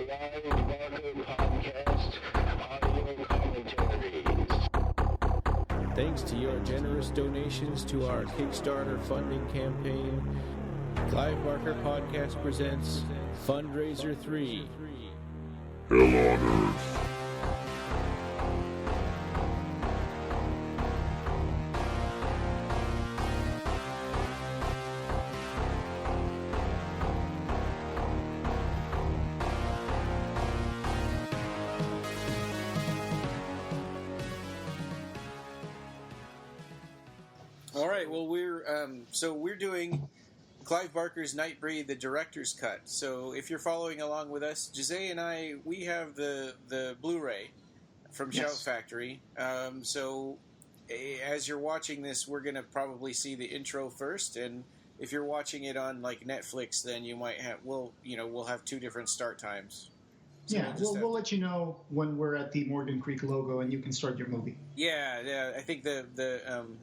Clive Barker podcast audio commentaries. Thanks to your generous donations to our Kickstarter funding campaign, Clive Barker Podcast presents Fundraiser 3. Hell on Earth. All right, well, we're doing Clive Barker's Nightbreed, the director's cut. So if you're following along with us, Jose and I, we have the Blu-ray from Shout Factory. So as you're watching this, we're going to probably see the intro first, and if you're watching it on like Netflix, then you might have we'll have two different start times. So we'll let you know when we're at the Morgan Creek logo and you can start your movie. Yeah. I think the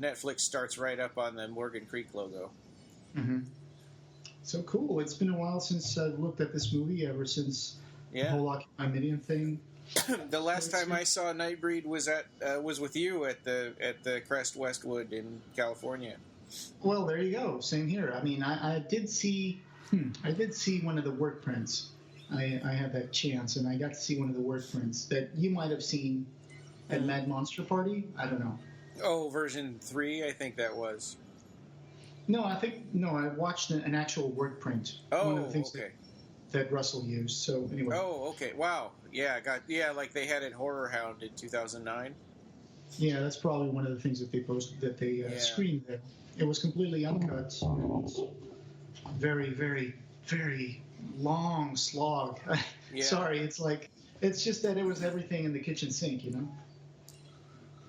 Netflix starts right up on the Morgan Creek logo. Mm-hmm. So cool. It's been a while since I've looked at this movie, ever since the whole Occupy Midian thing. The last time I saw Nightbreed was with you at the Crest Westwood in California. Well, there you go. Same here. I mean, I did see one of the work prints. I had that chance, and I got to see one of the work prints that you might have seen at Mad Monster Party. I don't know. Oh, version 3, I think that was. No, I watched an actual work print. Oh, one of the things okay. That Russell used. So anyway. Oh, okay. Wow. Yeah, like they had it Horror Hound in 2009. Yeah, that's probably one of the things that they posted, that they screened there. It was completely uncut. Very, very, very long slog. Yeah. Sorry, it's just that it was everything in the kitchen sink, you know?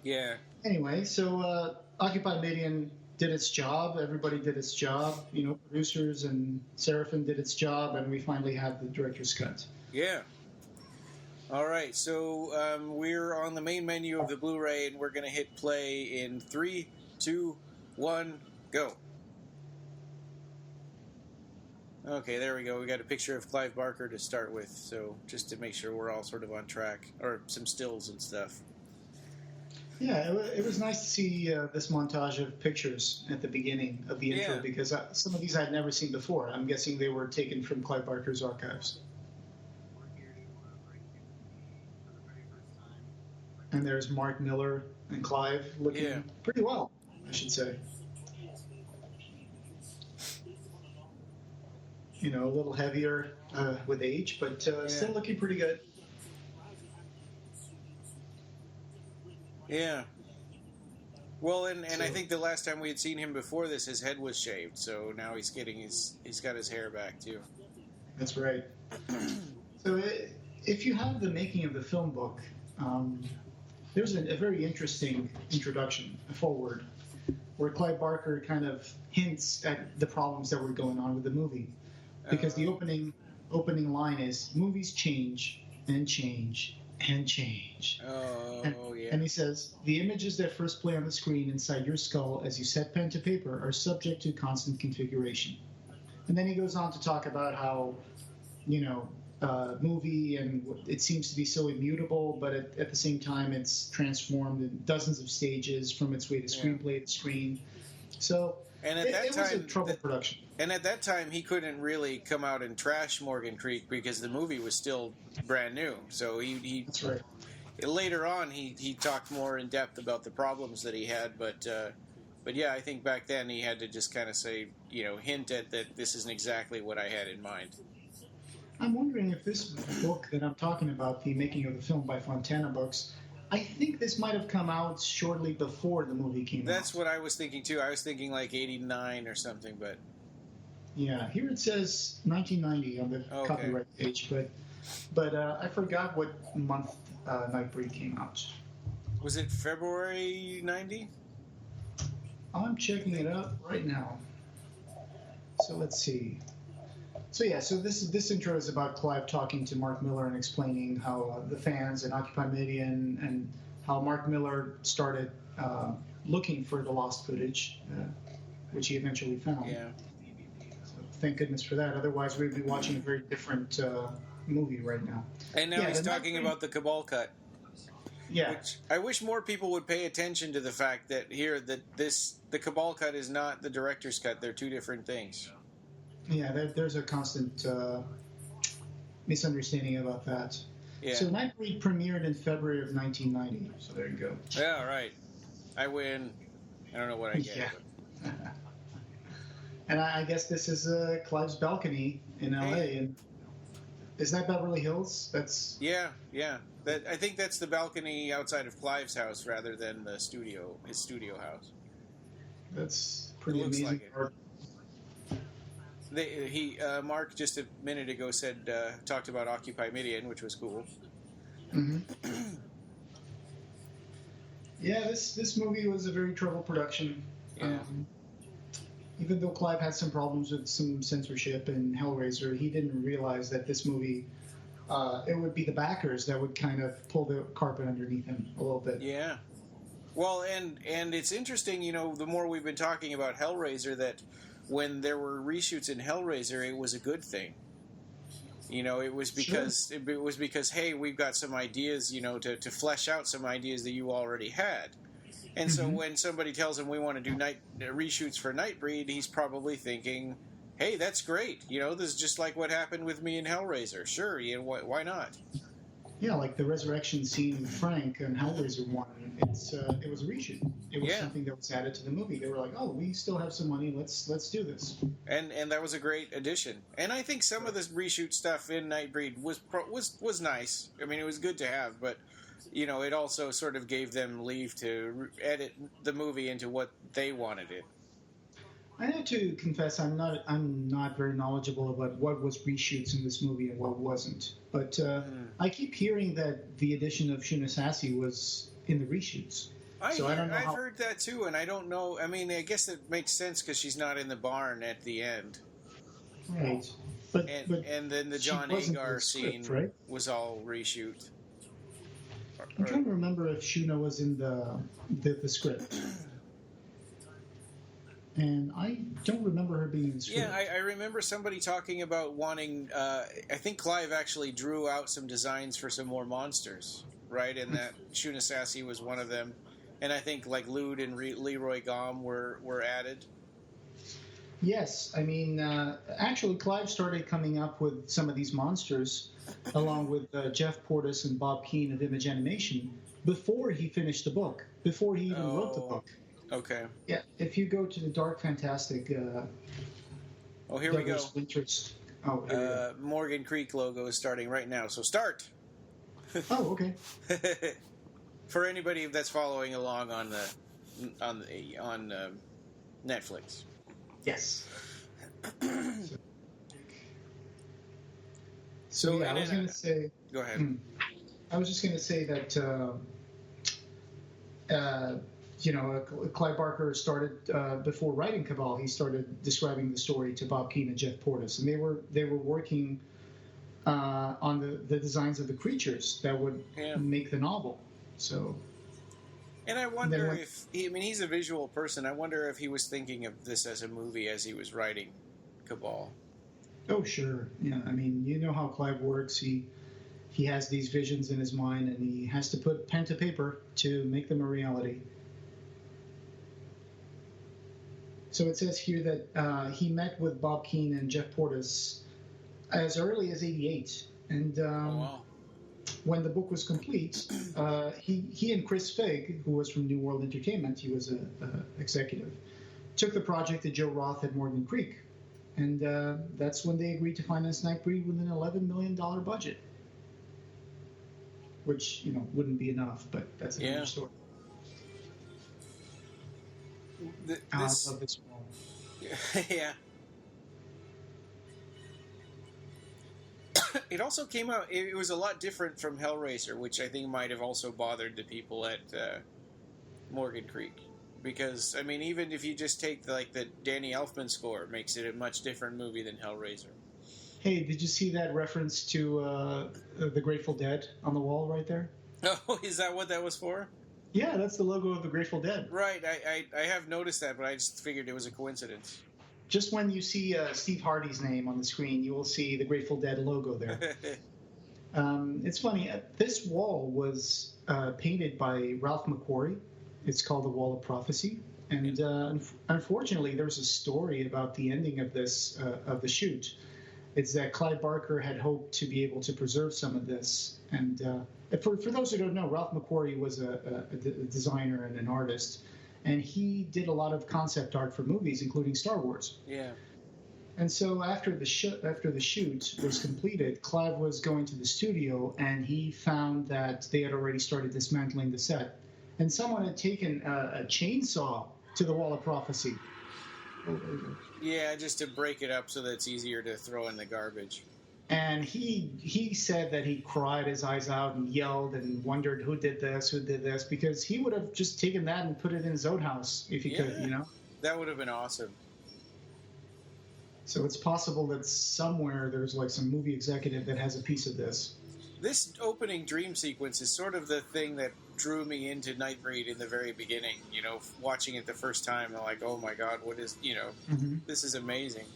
Yeah. Anyway, so Occupy Midian did its job. Everybody did its job. You know, producers and Seraphim did its job, and we finally have the director's cut. Yeah. All right, so we're on the main menu of the Blu-ray, and we're going to hit play in 3, 2, 1, go. Okay, there we go. We got a picture of Clive Barker to start with, so just to make sure we're all sort of on track, or some stills and stuff. Yeah, it was nice to see this montage of pictures at the beginning of the intro, because some of these I'd never seen before. I'm guessing they were taken from Clive Barker's archives. And there's Mark Miller and Clive looking pretty well, I should say. You know, a little heavier with age, but still looking pretty good. Yeah. Well, and I think the last time we had seen him before this, his head was shaved, so now he's got his hair back too. That's right. So if you have the making of the film book, there's a very interesting introduction, a foreword, where Clive Barker kind of hints at the problems that were going on with the movie. Because the opening line is, movies change and change and change. And he says, the images that first play on the screen inside your skull as you set pen to paper are subject to constant configuration. And then he goes on to talk about how, movie, and it seems to be so immutable, but at the same time it's transformed in dozens of stages from its way to screenplay to screen. So it was a troubled production. And at that time, he couldn't really come out and trash Morgan Creek because the movie was still brand new. So he That's right. Later on, he talked more in depth about the problems that he had. But yeah, I think back then he had to just kind of say, hint at that this isn't exactly what I had in mind. I'm wondering if this book that I'm talking about, the making of the film by Fontana Books, I think this might have come out shortly before the movie came out. That's what I was thinking too. I was thinking like 89 or something, but... Yeah, here it says 1990 on the copyright page, but I forgot what month Nightbreed came out. Was it February 90? I'm checking it out right now. So let's see. So this intro is about Clive talking to Mark Miller and explaining how the fans and Occupy Midian, and how Mark Miller started looking for the lost footage, which he eventually found. Yeah. Thank goodness for that. Otherwise, we'd be watching a very different movie right now. And now Yeah, he's the talking Nightbreed- about the Cabal cut. Yeah, Which I wish more people would pay attention to the fact that the Cabal cut is not the director's cut. They're two different things. yeah. There's a constant misunderstanding about that. Yeah. So Nightbreed premiered in February of 1990. So there you go. Yeah, right. I win. I don't know what I get. Yeah. but- And I guess this is Clive's balcony in LA. Hey. And is that Beverly Hills? That's Yeah. I think that's the balcony outside of Clive's house rather than his studio house. pretty It looks amazing like it. art. Mark just a minute ago talked about Occupy Midian, which was cool. Hmm. Yeah, this movie was a very troubled production. Yeah. Even though Clive had some problems with some censorship in Hellraiser, he didn't realize that this movie, it would be the backers that would kind of pull the carpet underneath him a little bit. Yeah. Well, and it's interesting, the more we've been talking about Hellraiser, that when there were reshoots in Hellraiser, it was a good thing. It was because hey, we've got some ideas, to flesh out some ideas that you already had. And so when somebody tells him we want to do reshoots for Nightbreed, he's probably thinking, hey, that's great. This is just like what happened with me in Hellraiser. Sure, why not? Yeah, like the resurrection scene with Frank and Hellraiser 1. It was a reshoot. It was something that was added to the movie. They were like, oh, we still have some money. Let's do this. And that was a great addition. And I think some of this reshoot stuff in Nightbreed was nice. I mean, it was good to have, but it also sort of gave them leave to edit the movie into what they wanted it. I have to confess, I'm not very knowledgeable about what was reshoots in this movie and what wasn't. But I keep hearing that the addition of Shuna Sassy was in the reshoots. I don't know. I've heard that too, and I don't know. I mean, I guess it makes sense because she's not in the barn at the end. Right. But and then the John wasn't Agar in the script, scene right? was all reshoot. I'm trying to remember if Shuna was in the script. And I don't remember her being in the script. Yeah, I remember somebody talking about wanting. I think Clive actually drew out some designs for some more monsters, right? And that Shuna Sassy was one of them. And I think like Lude and Leroy Gom were added. Yes, I mean, actually, Clive started coming up with some of these monsters, along with Jeff Portis and Bob Keane of Image Animation, before he finished the book, before he even wrote the book. Okay. Yeah, if you go to the Dark Fantastic, here we go. Douglas Winter's. Oh, here we go. Morgan Creek logo is starting right now, so start. Oh, okay. For anybody that's following along on Netflix. Yes. So yeah, I was going to say. Go ahead. I was just going to say that. Clive Barker started before writing Cabal. He started describing the story to Bob Keane and Jeff Portis, and they were working on the designs of the creatures that would make the novel. So. And I wonder he's a visual person. I wonder if he was thinking of this as a movie as he was writing Cabal. Oh, sure. Yeah, I mean, you know how Clive works. He has these visions in his mind, and he has to put pen to paper to make them a reality. So it says here that he met with Bob Keane and Jeff Portis as early as '88, and when the book was complete, he and Chris Figg, who was from New World Entertainment, he was an executive, took the project to Joe Roth at Morgan Creek, and that's when they agreed to finance Nightbreed with an $11 million budget, which wouldn't be enough, but that's another story. I love this one. Yeah. It also came out. It was a lot different from Hellraiser, which I think might have also bothered the people at Morgan Creek, because I mean, even if you just take the Danny Elfman score, it makes it a much different movie than Hellraiser. Hey, did you see that reference to the Grateful Dead on the wall right there? Oh, is that what that was for? Yeah, that's the logo of the Grateful Dead. Right, I have noticed that, but I just figured it was a coincidence. Just when you see Steve Hardy's name on the screen, you will see the Grateful Dead logo there. It's funny. This wall was painted by Ralph McQuarrie. It's called the Wall of Prophecy. And unfortunately, there's a story about the ending of this of the shoot. It's that Clive Barker had hoped to be able to preserve some of this. And for those who don't know, Ralph McQuarrie was a designer and an artist, and he did a lot of concept art for movies, including Star Wars. Yeah. And so after the shoot was completed, Clive was going to the studio, and he found that they had already started dismantling the set, and someone had taken a chainsaw to the Wall of Prophecy. Yeah, just to break it up so that it's easier to throw in the garbage. And he said that he cried his eyes out and yelled and wondered who did this, because he would have just taken that and put it in his own house if he could, you know? That would have been awesome. So it's possible that somewhere there's like some movie executive that has a piece of this. This opening dream sequence is sort of the thing that drew me into Nightbreed in the very beginning. You know, watching it the first time, I'm like, oh my god, what is, you know, this is amazing.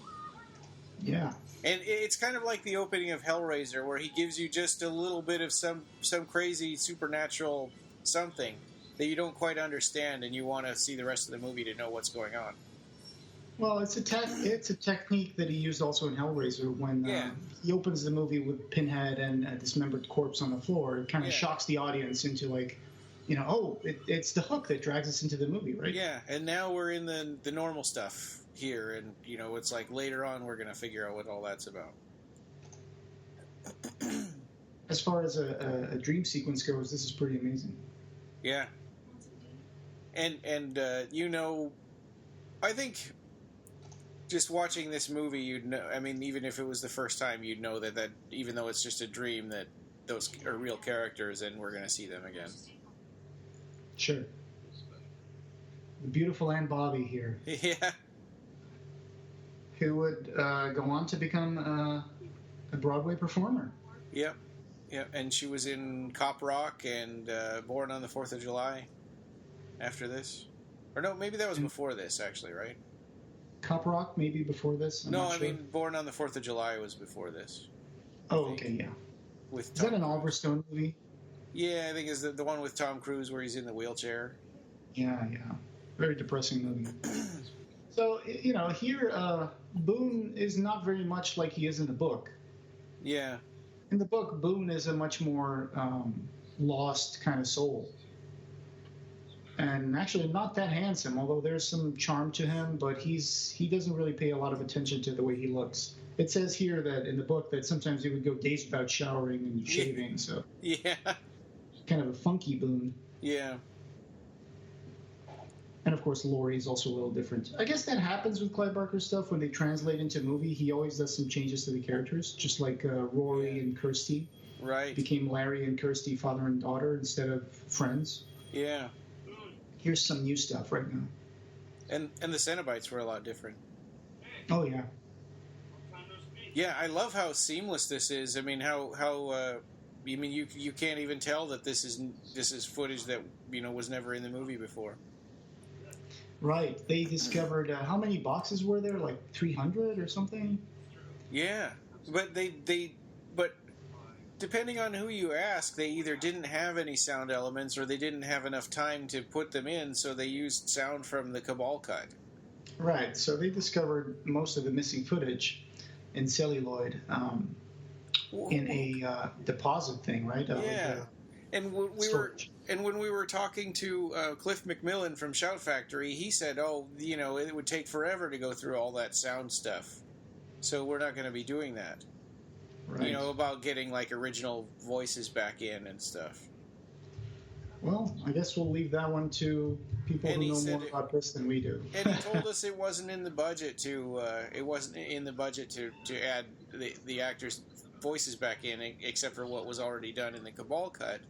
Yeah. And it's kind of like the opening of Hellraiser, where he gives you just a little bit of some crazy supernatural something that you don't quite understand, and you want to see the rest of the movie to know what's going on. Well, it's a technique that he used also in Hellraiser when he opens the movie with Pinhead and a dismembered corpse on the floor. It kind of shocks the audience into like, you know, oh, it's the hook that drags us into the movie, right? Yeah, and now we're in the normal stuff here, and you know, it's like later on we're going to figure out what all that's about. As far as a dream sequence goes, this is pretty amazing. Yeah. And you know, I think just watching this movie, you'd know, I mean, even if it was the first time, you'd know that even though it's just a dream, that those are real characters and we're going to see them again. Sure. The beautiful Anne Bobby here. Yeah. Who would go on to become a Broadway performer. Yep. Yeah, and she was in Cop Rock and Born on the 4th of July after this. Or no, maybe that was before this, actually, right? Cop Rock, maybe before this? I mean, Born on the 4th of July was before this. Oh, okay, yeah. With Is that an Oliver Stone movie? Yeah, I think it's the one with Tom Cruise where he's in the wheelchair. Yeah. Very depressing movie. So, you know, here, Boone is not very much like he is in the book. Yeah. In the book, Boone is a much more lost kind of soul. And actually not that handsome, although there's some charm to him, but he doesn't really pay a lot of attention to the way he looks. It says here that in the book that sometimes he would go days without showering and shaving, so... Yeah. Kind of a funky Boone. Yeah. And of course, Laurie's also a little different. I guess that happens with Clive Barker stuff. When they translate into movie, he always does some changes to the characters, just like Rory and Kirsty. Right. Became Larry and Kirsty, father and daughter, instead of friends. Yeah. Here's some new stuff right now. And the Cenobites were a lot different. Oh, yeah. Yeah, I love how seamless this is. I mean, you can't even tell that this is footage that, you know, was never in the movie before. Right. They discovered how many boxes were there? Like 300 or something? Yeah. But but depending on who you ask, they either didn't have any sound elements or they didn't have enough time to put them in, so they used sound from the Cabal cut. Right. So they discovered most of the missing footage in celluloid in a deposit thing, right? Yeah. And when we were talking to Cliff McMillan from Shout Factory, he said, "Oh, you know, it would take forever to go through all that sound stuff, so we're not going to be doing that." Right. You know, about getting like original voices back in and stuff. Well, I guess we'll leave that one to people who know more about this than we do. And he told us it wasn't in the budget to add the actors' voices back in, except for what was already done in the Cabal cut.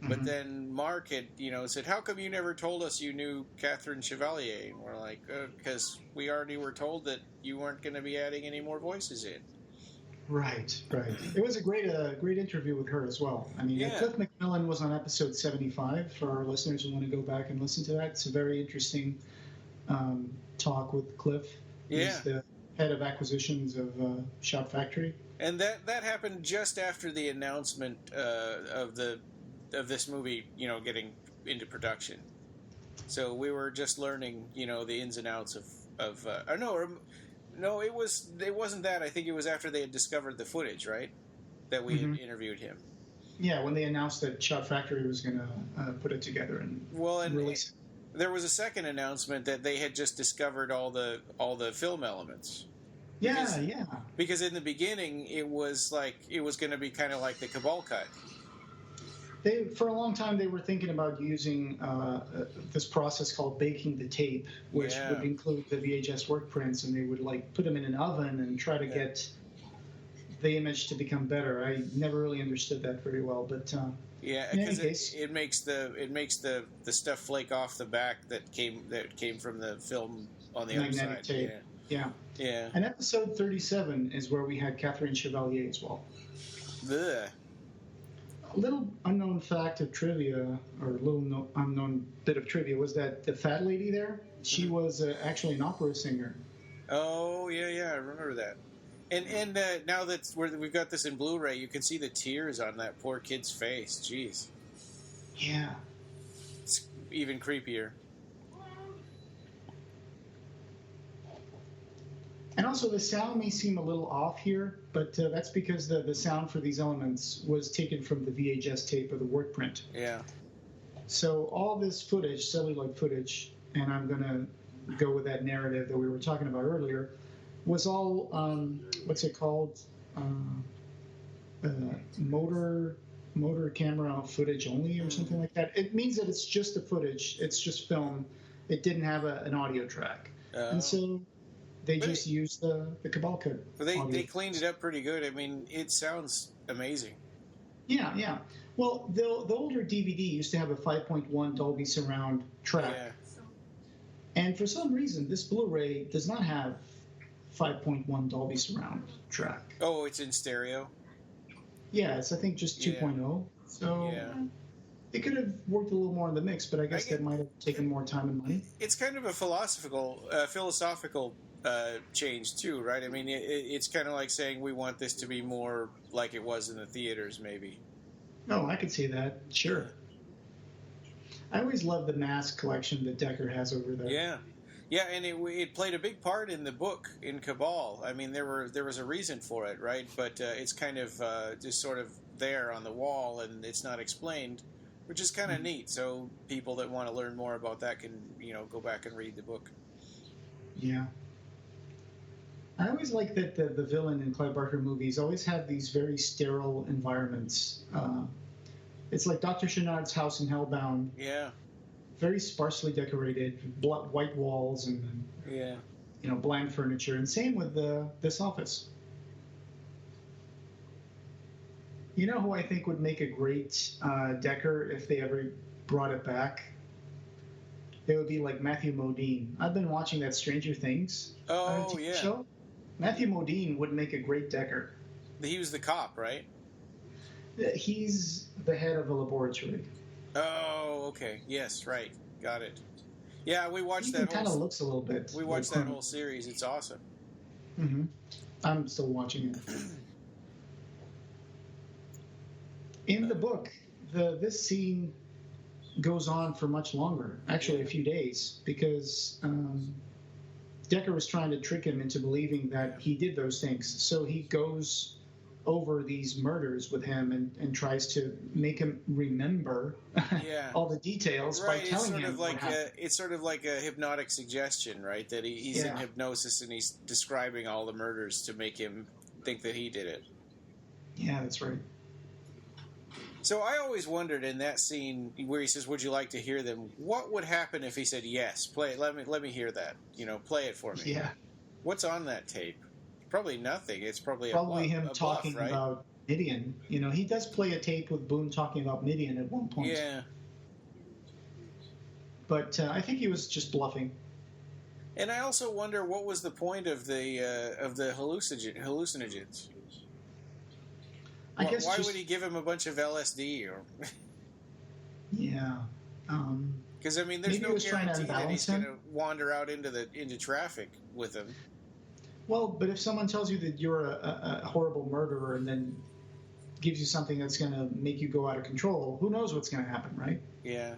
But then Mark had, you know, said, "How come you never told us you knew Catherine Chevalier?" And we're like, "Because we already were told that you weren't going to be adding any more voices in." Right. It was a great interview with her as well. I mean, Cliff McMillan was on episode 75 for our listeners who want to go back and listen to that. It's a very interesting talk with Cliff. Yeah. He's the head of acquisitions of Shout Factory. And that happened just after the announcement of this movie, getting into production. So we were just learning, the ins and outs of no, it wasn't that. I think it was after they had discovered the footage, right? That we had interviewed him. Yeah, when they announced that Shout Factory was going to put it together and release it. There was a second announcement that they had just discovered all the film elements. Because in the beginning it was going to be kind of like the Cabal cut. For a long time they were thinking about using this process called baking the tape, which would include the VHS work prints, and they would put them in an oven and try to get the image to become better. I never really understood that very well, but because it makes the stuff flake off the back that came from the film on the magnetic other side. Tape. Yeah. And episode 37 is where we had Catherine Chevalier as well. Ugh. A little unknown fact of trivia, or a little unknown bit of trivia, was that the fat lady there, she was actually an opera singer. Oh, yeah, I remember that. And now that we've got this in Blu-ray, you can see the tears on that poor kid's face. Jeez. Yeah. It's even creepier. And also, the sound may seem a little off here, but that's because the sound for these elements was taken from the VHS tape of the work print. Yeah. So all this footage, celluloid footage, and I'm going to go with that narrative that we were talking about earlier, was all, what's it called? Motor camera footage only or something like that. It means that it's just the footage. It's just film. It didn't have an audio track. And so they just used the Cabal cut. They cleaned it up pretty good. I mean, it sounds amazing. Yeah. Well, the older DVD used to have a 5.1 Dolby Surround track. Yeah. And for some reason, this Blu-ray does not have 5.1 Dolby Surround track. Oh, it's in stereo? Yeah, it's I think just 2.0. So it could have worked a little more in the mix, but I guess that might have taken more time and money. It's kind of a philosophical change too, right? I mean, it's kind of like saying we want this to be more like it was in the theaters, maybe. No, I could see that. Sure. I always love the mask collection that Decker has over there. Yeah, and it played a big part in the book in Cabal. I mean, there was a reason for it, right? But it's kind of just sort of there on the wall, and it's not explained, which is kind of neat. So people that want to learn more about that can go back and read the book. Yeah. I always like that the villain in Clive Barker movies always have these very sterile environments. It's like Dr. Chenard's house in Hellbound. Yeah. Very sparsely decorated, white walls and bland furniture. And same with this office. You know who I think would make a great Decker if they ever brought it back? It would be like Matthew Modine. I've been watching that Stranger Things TV show. Matthew Modine would make a great Decker. He was the cop, right? He's the head of a laboratory. Oh, okay. Yes, right. Got it. Yeah, we watched that. Kind of looks a little bit. We watched that whole series. It's awesome. Mm-hmm. I'm still watching it. In the book, this scene goes on for much longer, actually a few days, because Decker was trying to trick him into believing that he did those things. So he goes over these murders with him and tries to make him remember all the details by telling him what happened. It's sort of like a hypnotic suggestion, right? That he's in hypnosis and he's describing all the murders to make him think that he did it. Yeah, that's right. So I always wondered in that scene where he says, "Would you like to hear them?" What would happen if he said, "Yes, play it. Let me hear that. Play it for me." Yeah. What's on that tape? Probably nothing. It's probably him a talking bluff, right? about Midian. He does play a tape with Boone talking about Midian at one point. Yeah. But I think he was just bluffing. And I also wonder what was the point of the hallucinogens. I guess why would he give him a bunch of LSD or? Yeah. Because there's no guarantee that he's going to wander out into traffic with him. Well, but if someone tells you that you're a horrible murderer and then gives you something that's going to make you go out of control, who knows what's going to happen, right? Yeah.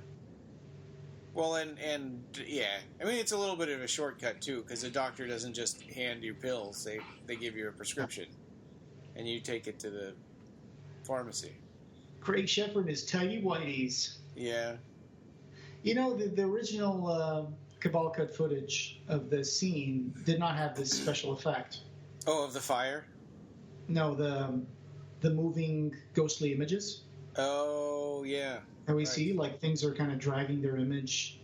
Well, and yeah, I mean, it's a little bit of a shortcut too, because the doctor doesn't just hand you pills; they give you a prescription, and you take it to the pharmacy. Craig Shepard is tidy whities. Yeah. You know, the original Cabal cut footage of the scene did not have this special effect. Oh, of the fire? No, the moving ghostly images. Oh, yeah. That we see, like things are kind of dragging their image.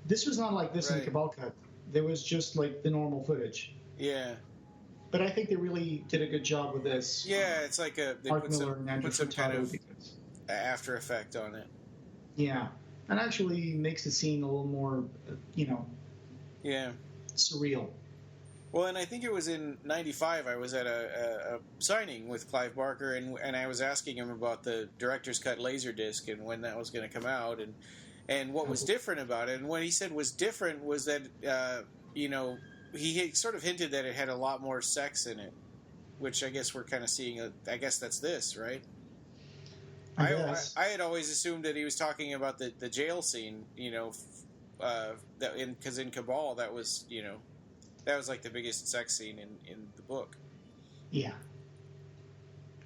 This was not like this in the Cabal cut. There was just like the normal footage. Yeah. But I think they really did a good job with this. Yeah, it's like they Mark Miller and Andrew put some kind Furtado of because, after effect on it. yeah, and actually makes the scene a little more, Yeah. surreal. Well, and I think it was in '95. I was at a signing with Clive Barker, and I was asking him about the director's cut Laserdisc and when that was going to come out, and what was different about it. And what he said was different was that he sort of hinted that it had a lot more sex in it, which I guess we're kind of seeing. I guess that's this, right? I had always assumed that he was talking about the jail scene, because in Cabal that was that was like the biggest sex scene in the book. Yeah.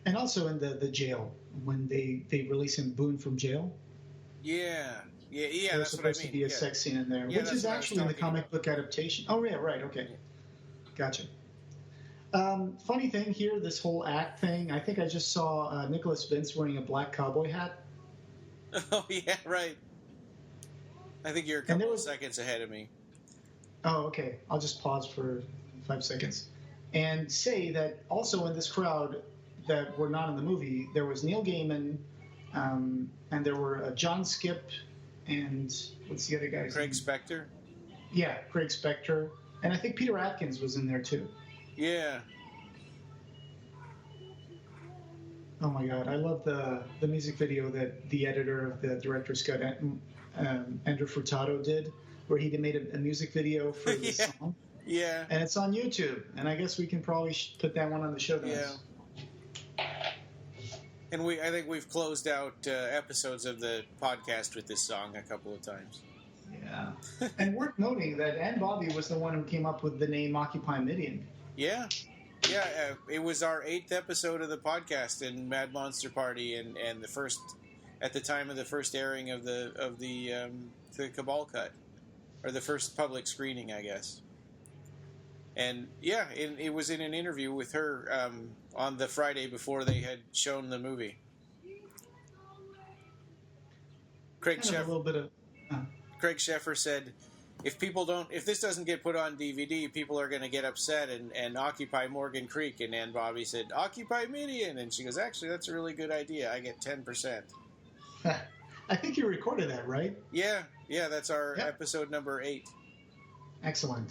And also in the jail, when they release him Boone from jail. Yeah. There's That's what I mean. supposed to be a sex scene in there, Yeah, which is actually in the comic book adaptation. Oh, yeah, right, okay. Yeah. Gotcha. Funny thing here, this whole act thing, I think I just saw Nicholas Vince wearing a black cowboy hat. Oh, yeah, right. I think you're a couple of seconds ahead of me. Oh, okay. I'll just pause for 5 seconds. And say that also in this crowd that were not in the movie, there was Neil Gaiman, and there were John Skip, and what's the other guy's Craig name? Spector? Yeah, Craig Spector. And I think Peter Atkins was in there too. Yeah. Oh my God, I love the music video that the editor of the director's cut, Andrew Furtado, did, where he made a music video for the song. Yeah. And it's on YouTube, and I guess we can probably put that one on the show notes. Yeah. And I think we've closed out episodes of the podcast with this song a couple of times. Yeah. And worth noting that Ann Bobby was the one who came up with the name Occupy Midian. Yeah. Yeah, it was our 8th episode of the podcast in Mad Monster Party, and the first, at the time of the first airing of the Cabal cut, or the first public screening, I guess. And yeah, it was in an interview with her on the Friday before they had shown the movie. Craig Sheffer said, if this doesn't get put on DVD, people are going to get upset and occupy Morgan Creek. And Ann Bobby said, Occupy Midian. And she goes, actually, that's a really good idea. I get 10%. I think you recorded that, right? Yeah, that's our episode number 8. Excellent.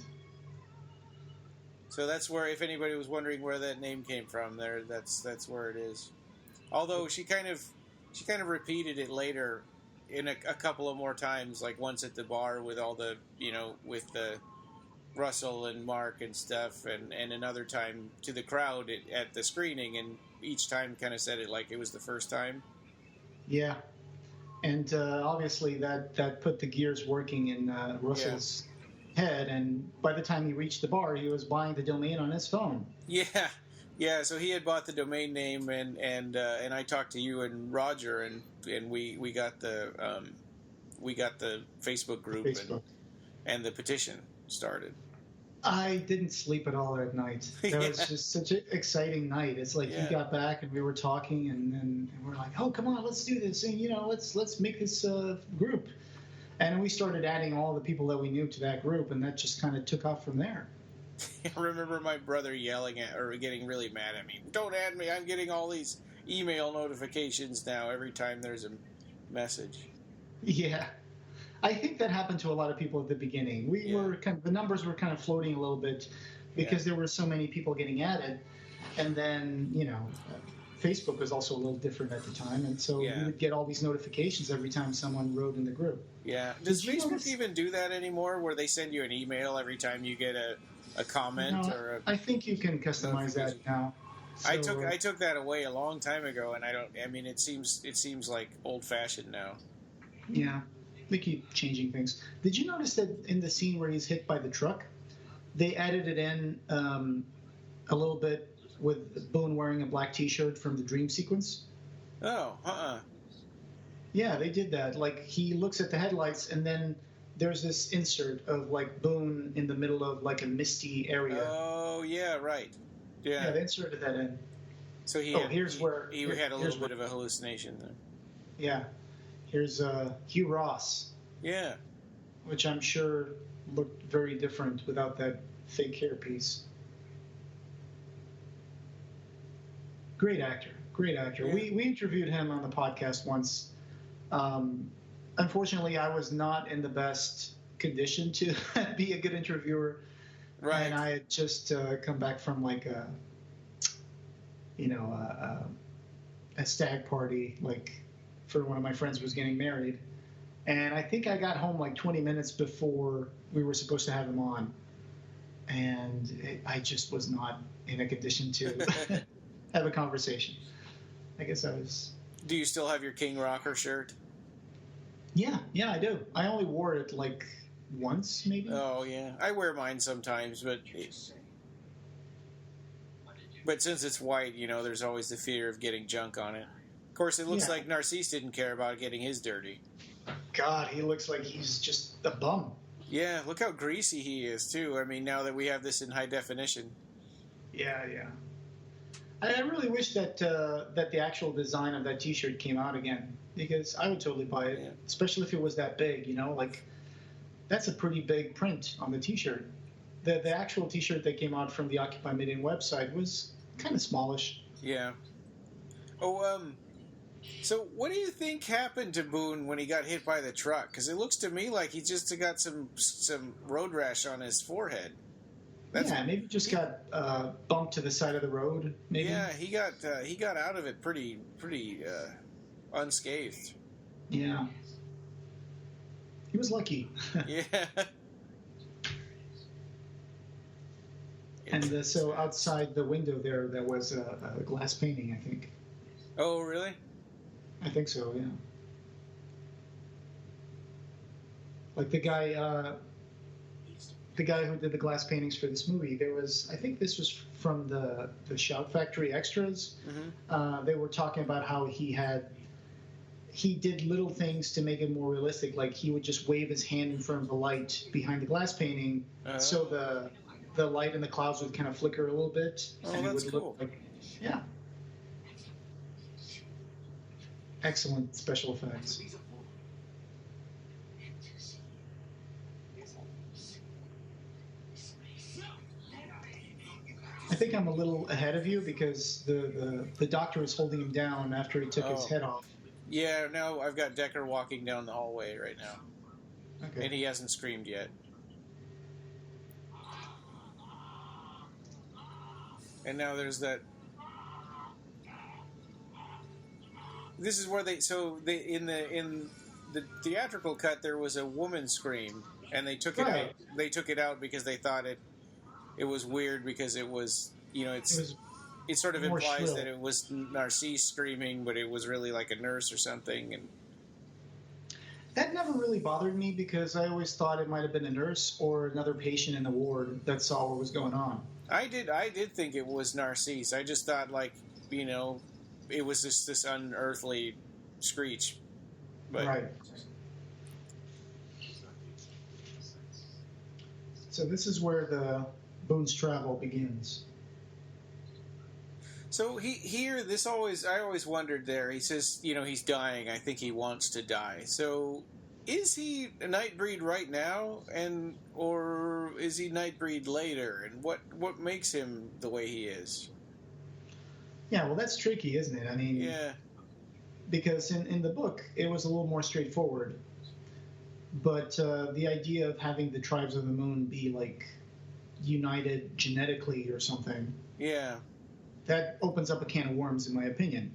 So that's where, if anybody was wondering where that name came from, that's where it is. Although she kind of repeated it later in a couple of more times, like once at the bar with all the, with the Russell and Mark and stuff, and another time to the crowd at the screening, and each time kind of said it like it was the first time. Yeah. And obviously that put the gears working in Russell's head, and by the time he reached the bar, he was buying the domain on his phone. Yeah. So he had bought the domain name, and I talked to you and Roger, and we got the Facebook group and the petition started. I didn't sleep at all that night. That was just such an exciting night. It's like he got back and we were talking, and we're like, "Oh, come on, let's do this, and let's make this group." And we started adding all the people that we knew to that group, and that just kind of took off from there. I remember my brother yelling or getting really mad at me. "Don't add me! I'm getting all these email notifications now every time there's a message." Yeah. I think that happened to a lot of people at the beginning. The numbers were kind of floating a little bit because there were so many people getting added. And then, Facebook was also a little different at the time. And so we would get all these notifications every time someone wrote in the group. Yeah. Does Facebook even do that anymore, where they send you an email every time you get a comment No, or I think you can customize that now. I So, took that away a long time ago, and I mean, it seems like old fashioned now. yeah, they keep changing things. Did you notice that in the scene where he's hit by the truck, they added it in a little bit with Boone wearing a black T-shirt from the dream sequence? Oh, Yeah, they did that. Like, he looks at the headlights, and then there's this insert of, like, Boone in the middle of, like, a misty area. Oh, yeah, right. Yeah, Yeah. they inserted that in. So he Had a little bit of a hallucination there. Yeah. Here's Hugh Ross, Yeah. which I'm sure looked very different without that fake hairpiece. Great actor. Great actor. Yeah. We interviewed him on the podcast once. Unfortunately, I was not in the best condition to be a good interviewer. Right. And I had just come back from like a stag party, like for one of my friends was getting married. And I think I got home like 20 minutes before we were supposed to have him on. And I just was not in a condition to have a conversation. I guess I was... Do you still have your King Rocker shirt? Yeah, I do. I only wore it like once, maybe. Oh, yeah. I wear mine sometimes, but since it's white, there's always the fear of getting junk on it. Of course, it looks like Narcisse didn't care about getting his dirty. God, he looks like he's just a bum. Yeah, look how greasy he is, too. I mean, now that we have this in high definition. Yeah. I really wish that that the actual design of that T-shirt came out again, because I would totally buy it, especially if it was that big. Like that's a pretty big print on the T-shirt. The actual T-shirt that came out from the Occupy Midian website was kind of smallish. Yeah. Oh, so what do you think happened to Boone when he got hit by the truck? Because it looks to me like he just got some road rash on his forehead. Maybe just got bumped to the side of the road. Maybe. Yeah, he got out of it pretty unscathed. Yeah. He was lucky. Yeah. And so outside the window there was a glass painting, I think. Oh, really? I think so, yeah. Like the guy who did the glass paintings for this movie, I think this was from the Shout Factory extras. Mm-hmm. They were talking about how he did little things to make it more realistic. Like he would just wave his hand in front of the light behind the glass painting, so the light in the clouds would kind of flicker a little bit. Oh, and that's it would cool. Look like, yeah. Excellent special effects. I think I'm a little ahead of you because the doctor is holding him down after he took his head off. Yeah, no, I've got Decker walking down the hallway right now. Okay. And he hasn't screamed yet. And now there's that... This is where in the theatrical cut there was a woman scream, and they took it out. They took it out because they thought it was weird because it was, it sort of implies shrill. that it was Narcisse screaming, but it was really like a nurse or something. And that never really bothered me because I always thought it might have been a nurse or another patient in the ward that saw what was going on. I did think it was Narcisse. I just thought it was just this unearthly screech. But right. So this is where the Boone's travel begins. So I always wondered there. He says, he's dying. I think he wants to die. So is he a Nightbreed right now, or is he Nightbreed later? And what makes him the way he is? Yeah, well, that's tricky, isn't it? I mean, yeah, because in the book it was a little more straightforward. But the idea of having the tribes of the moon be like united genetically or something, yeah, that opens up a can of worms, in my opinion.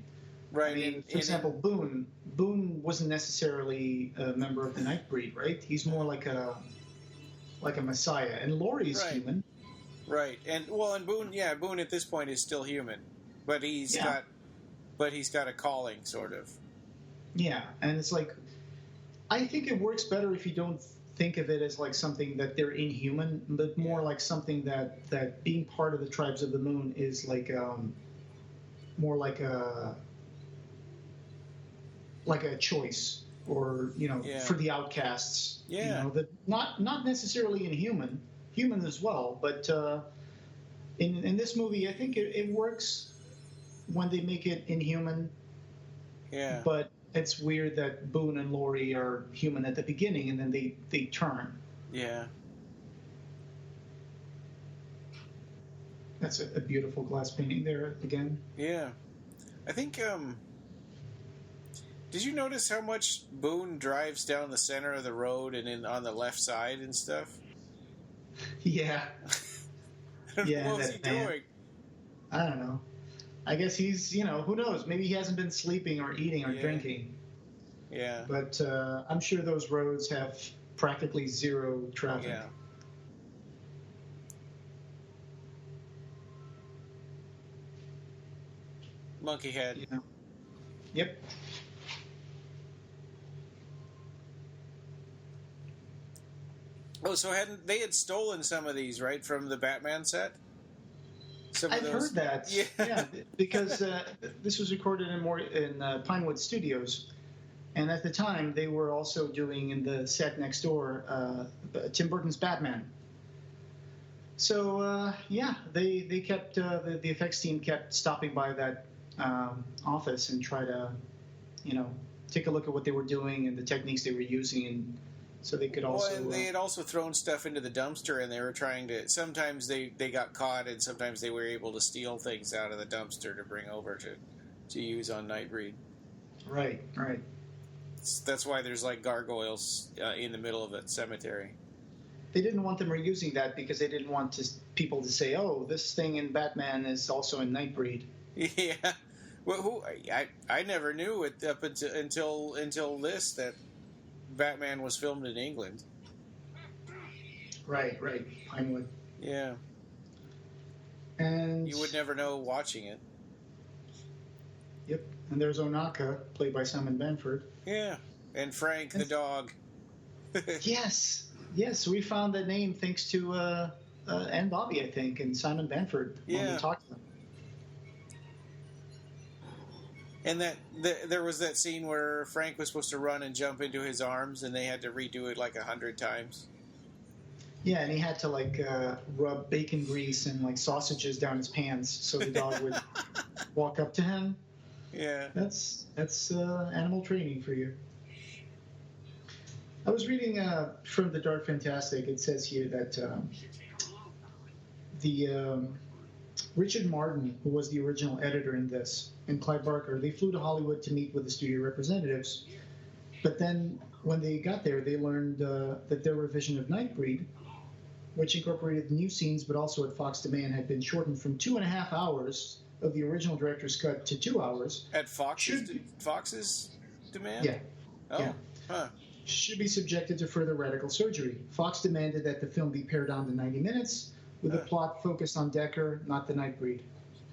Right. I mean, for example, Boone wasn't necessarily a member of the Nightbreed, right? He's more like a messiah. And Laurie's human. Right, and Boone, Boone at this point is still human, but he's Yeah. got a calling, sort of. Yeah, and it's like, I think it works better if you don't think of it as like something that they're inhuman, but more like something that being part of the tribes of the moon is like more like a choice, or for the outcasts. Yeah. That not necessarily inhuman, human as well, but in this movie, I think it works when they make it inhuman. Yeah. But it's weird that Boone and Laurie are human at the beginning, and then they turn. Yeah. That's a beautiful glass painting there again. Yeah. I think, did you notice how much Boone drives down the center of the road and on the left side and stuff? Yeah. What was he doing? I don't know. I guess he's, who knows? Maybe he hasn't been sleeping or eating or drinking. Yeah. But I'm sure those roads have practically zero traffic. Yeah. Monkey head. Yeah. Yep. Oh, so they had stolen some of these, right, from the Batman set? I've heard that. Yeah. Because this was recorded in Pinewood Studios, and at the time they were also doing in the set next door Tim Burton's Batman. So they kept the effects team kept stopping by that office and try to, take a look at what they were doing and the techniques they were using, and so they could also. Well, and they had also thrown stuff into the dumpster, and they were trying to. Sometimes they got caught, and sometimes they were able to steal things out of the dumpster to bring over to use on Nightbreed. Right. That's why there's like gargoyles in the middle of that cemetery. They didn't want them reusing that because they didn't want people to say, "Oh, this thing in Batman is also in Nightbreed." Yeah. Well, I never knew it up until this that Batman was filmed in England. Right. Pinewood. Yeah. And You would never know watching it. Yep. And there's Onaka, played by Simon Bamford. Yeah. And Frank the dog. Yes. We found that name thanks to Ann Bobby, I think, and Simon Bamford when we talked to them. And there was that scene where Frank was supposed to run and jump into his arms, and they had to redo it like 100 times. Yeah, and he had to rub bacon grease and sausages down his pants so the dog would walk up to him. Yeah, that's animal training for you. I was reading from the Dark Fantastic. It says here that Richard Martin, who was the original editor in this, and Clive Barker, they flew to Hollywood to meet with the studio representatives. But then when they got there, they learned that their revision of Nightbreed, which incorporated new scenes but also at Fox demand, had been shortened from 2.5 hours of the original director's cut to 2 hours. At Fox's demand? Yeah. Oh, yeah. Huh. Should be subjected to further radical surgery. Fox demanded that the film be pared down to 90 minutes, with the plot focused on Decker, not the Nightbreed.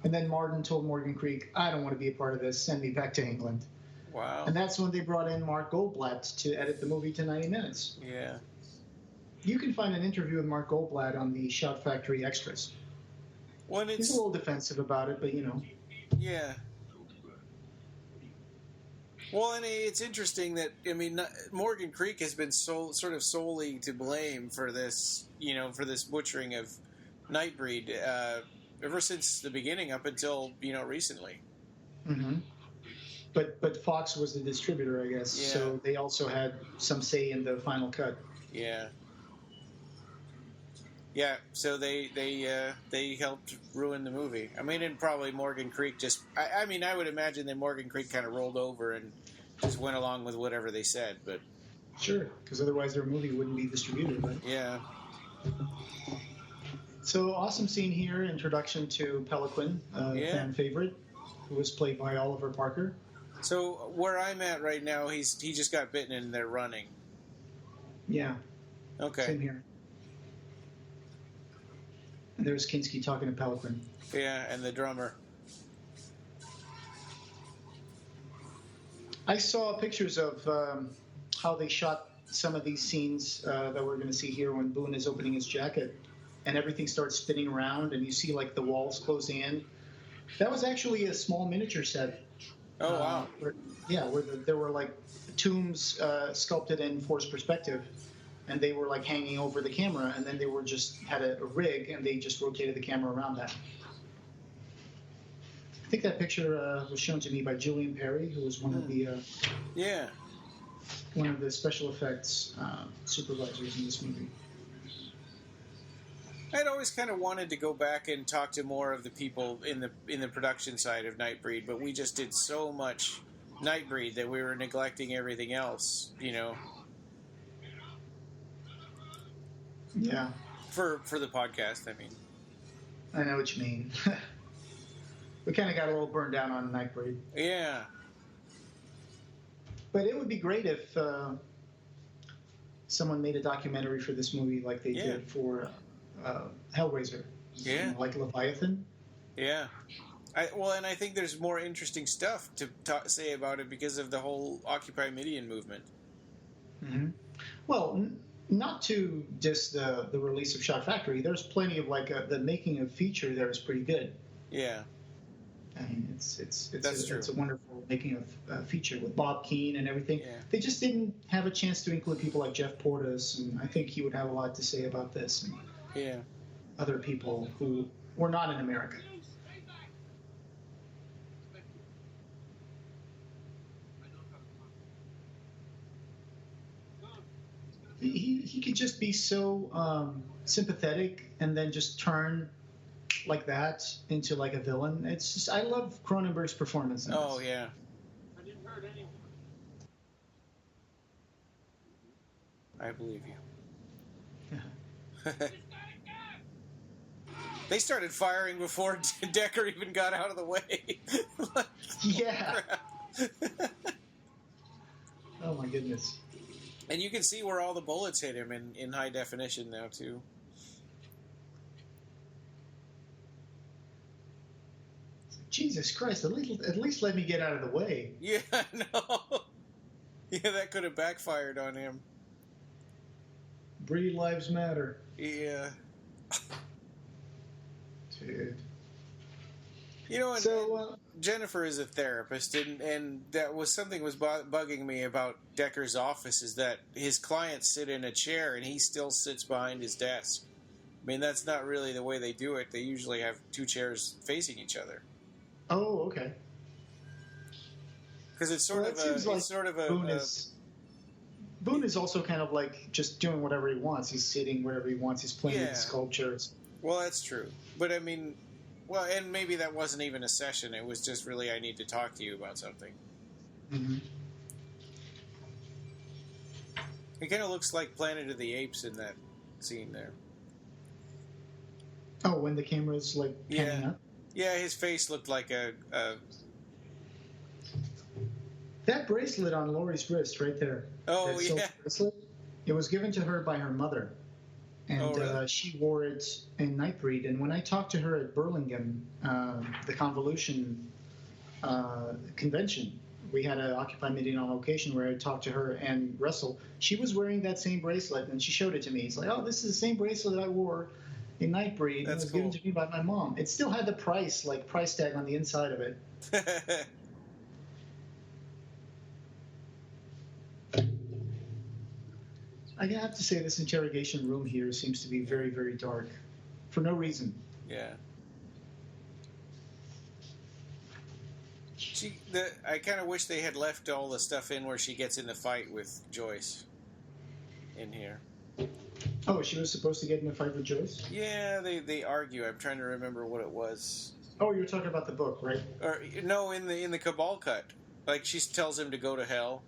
And then Martin told Morgan Creek, "I don't want to be a part of this. Send me back to England." Wow. And that's when they brought in Mark Goldblatt to edit the movie to 90 minutes. Yeah. You can find an interview with Mark Goldblatt on the Shout Factory Extras. Well, He's a little defensive about it, but Yeah. Well, and it's interesting that, Morgan Creek has been sort of solely to blame for this, for this butchering of Nightbreed ever since the beginning up until, recently. Mm-hmm. But Fox was the distributor, I guess, Yeah. so they also had some say in the final cut. Yeah. Yeah, so they helped ruin the movie. And probably Morgan Creek I would imagine that Morgan Creek kind of rolled over and just went along with whatever they said, but... Sure, because otherwise their movie wouldn't be distributed, right? Yeah. So, awesome scene here, introduction to Peliquin, fan favorite, who was played by Oliver Parker. So, where I'm at right now, he just got bitten and they're running. Yeah. Okay. Same here. And there's Kinski talking to Peloquin. Yeah, and the drummer. I saw pictures of how they shot some of these scenes that we're going to see here when Boone is opening his jacket, and everything starts spinning around, and you see like the walls closing in. That was actually a small miniature set. Oh, wow. Where there were like tombs sculpted in forced perspective, and they were like hanging over the camera, and then they were just had a rig, and they just rotated the camera around that. I think that picture was shown to me by Julian Perry, who was one of the one of the special effects supervisors in this movie. I'd always kind of wanted to go back and talk to more of the people in the production side of Nightbreed, but we just did so much Nightbreed that we were neglecting everything else, you know. Yeah. For the podcast, I mean. I know what you mean. We kind of got a little burned down on Nightbreed. Yeah. But it would be great if someone made a documentary for this movie like they did for Hellraiser. Yeah. You know, like Leviathan. Yeah. And I think there's more interesting stuff to say about it because of the whole Occupy Midian movement. Mm-hmm. Well, not to just the release of Shock Factory. There's plenty of the making of feature there is pretty good. Yeah. I mean, it's true. It's a wonderful making of feature with Bob Keane and everything. Yeah. They just didn't have a chance to include people like Jeff Portas, and I think he would have a lot to say about this. And other people who were not in America. He could just be so sympathetic and then just turn like that into like a villain. It's just, I love Cronenberg's performance in this. Yeah. I didn't hurt anyone. I believe you. They started firing before Decker even got out of the way. Yeah. Oh my goodness. And you can see where all the bullets hit him in high definition now too. Jesus Christ, at least let me get out of the way. Yeah, no. Yeah, that could have backfired on him. Breed lives matter. Yeah. Dude. You know, and, so, Jennifer is a therapist, and that was something was bugging me about Decker's office is that his clients sit in a chair and he still sits behind his desk. I mean, that's not really the way they do it. They usually have two chairs facing each other. Oh, okay. Because it's sort of a Boone is also kind of like just doing whatever he wants. He's sitting wherever he wants. He's playing with sculptures. Well, that's true. But I mean, well, and maybe that wasn't even a session. It was just really, I need to talk to you about something. Mm-hmm. It kind of looks like Planet of the Apes in that scene there. Oh, when the camera's like panning up? Yeah, his face looked like a... That bracelet on Laurie's wrist right there. Oh, that silver bracelet, it was given to her by her mother. And really? She wore it in Nightbreed. And when I talked to her at Burlingame, the Convolution convention, we had an Occupy Midian on location where I talked to her and Russell. She was wearing that same bracelet, and she showed it to me. It's like, oh, this is the same bracelet I wore in Nightbreed. That's it was cool. given to me by my mom. It still had the price tag on the inside of it. I have to say, this interrogation room here seems to be very, very dark, for no reason. Yeah. I kind of wish they had left all the stuff in where she gets in the fight with Joyce in here. Oh, she was supposed to get in a fight with Joyce? Yeah, they argue. I'm trying to remember what it was. Oh, you're talking about the book, right? Or no, in the Cabal cut, like she tells him to go to hell.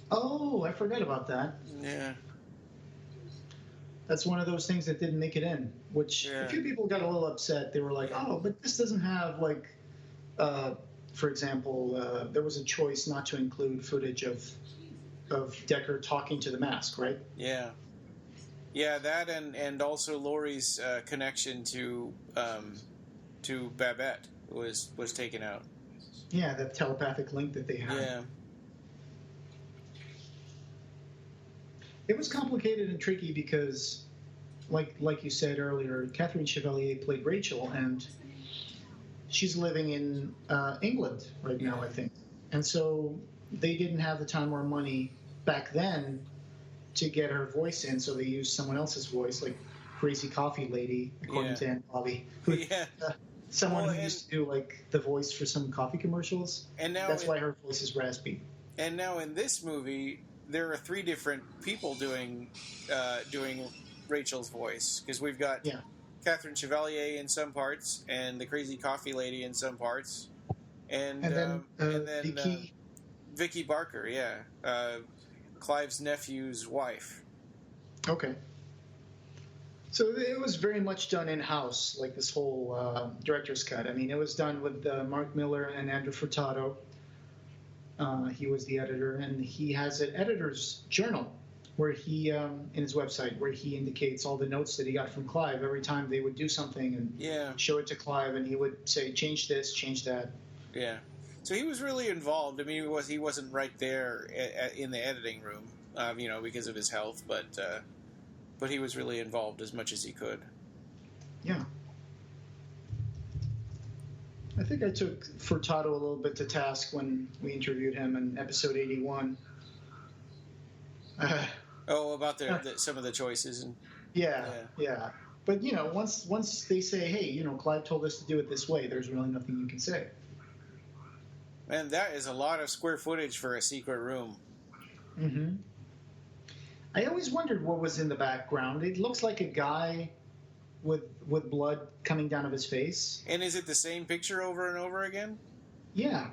Oh, I forgot about that. Yeah. That's one of those things that didn't make it in, which a few people got a little upset. They were like, oh, but this doesn't have, like, for example, there was a choice not to include footage of Decker talking to the mask, right? Yeah. Yeah, that and also Laurie's connection to Babette was taken out. Yeah, that telepathic link that they had. Yeah. It was complicated and tricky because, like you said earlier, Catherine Chevalier played Rachel, and she's living in England right now, I think. And so they didn't have the time or money back then to get her voice in, so they used someone else's voice, like Crazy Coffee Lady, according to Aunt Bobby. Someone who used to do like the voice for some coffee commercials. And now that's why her voice is raspy. And now in this movie, there are 3 different people doing Rachel's voice, because we've got Catherine Chevalier in some parts, and the Crazy Coffee Lady in some parts, and then Vicky Barker, Clive's nephew's wife. Okay. So it was very much done in-house, like this whole director's cut. I mean, it was done with Mark Miller and Andrew Furtado. He was the editor, and he has an editor's journal where he, in his website, where he indicates all the notes that he got from Clive every time they would do something and show it to Clive, and he would say, change this, change that. Yeah. So he was really involved. I mean, he wasn't right there in the editing room, because of his health, but he was really involved as much as he could. Yeah. I think I took Furtado a little bit to task when we interviewed him in episode 81. About some of the choices. And Yeah. But, once they say, hey, Clive told us to do it this way, there's really nothing you can say. And that is a lot of square footage for a secret room. Mm-hmm. I always wondered what was in the background. It looks like a guy with blood coming down of his face. And is it the same picture over and over again? Yeah,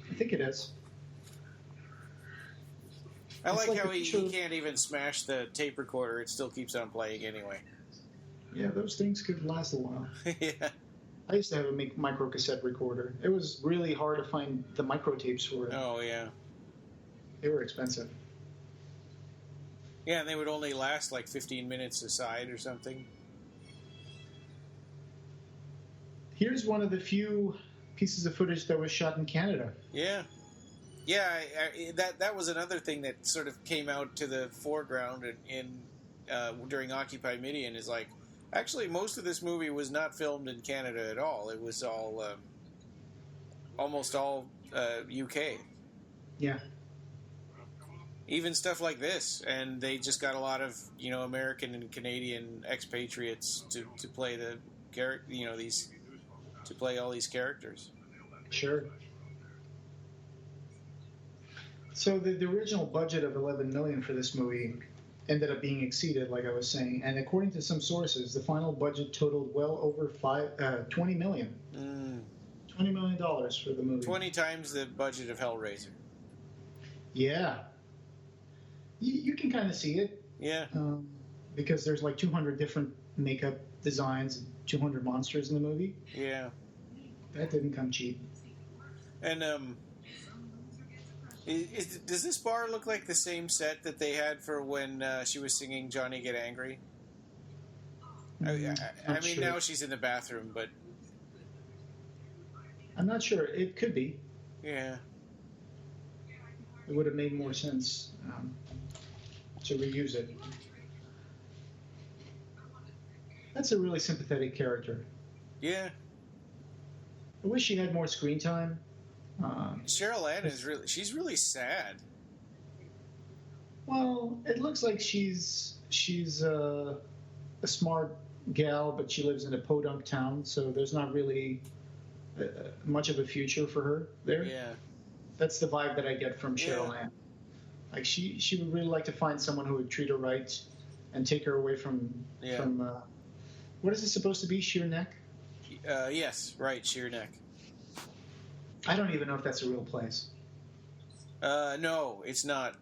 I think it is. I like how he can't even smash the tape recorder. It still keeps on playing anyway. Yeah, those things could last a while. Yeah. I used to have a micro cassette recorder. It was really hard to find the micro tapes for it. Oh, yeah. They were expensive. Yeah, and they would only last like 15 minutes a side or something. Here's one of the few pieces of footage that was shot in Canada. Yeah. Yeah, that was another thing that sort of came out to the foreground during Occupy Midian, is like, actually, most of this movie was not filmed in Canada at all. It was all, almost all UK. Yeah. Even stuff like this, and they just got a lot of American and Canadian expatriates to play the to play all these characters. Sure. So the original budget of $11 million for this movie ended up being exceeded, like I was saying, and according to some sources, the final budget totaled well over $20 million. $20 million for the movie. 20 times the budget of Hellraiser. Yeah. You can kind of see it. Yeah. Because there's like 200 different makeup designs, 200 monsters in the movie. Yeah. That didn't come cheap. And does this bar look like the same set that they had for when she was singing Johnny Get Angry? I mean, sure. Now she's in the bathroom, but... I'm not sure. It could be. Yeah. It would have made more sense to reuse it. That's a really sympathetic character. Yeah. I wish she had more screen time. Cheryl Ann she's really sad. Well, it looks like she's a smart gal, but she lives in a podunk town, so there's not really much of a future for her there. Yeah. That's the vibe that I get from Cheryl Ann. Like she would really like to find someone who would treat her right and take her away from what is it supposed to be? Sheer Neck? Yes, right, Sheer Neck. I don't even know if that's a real place. No, it's not.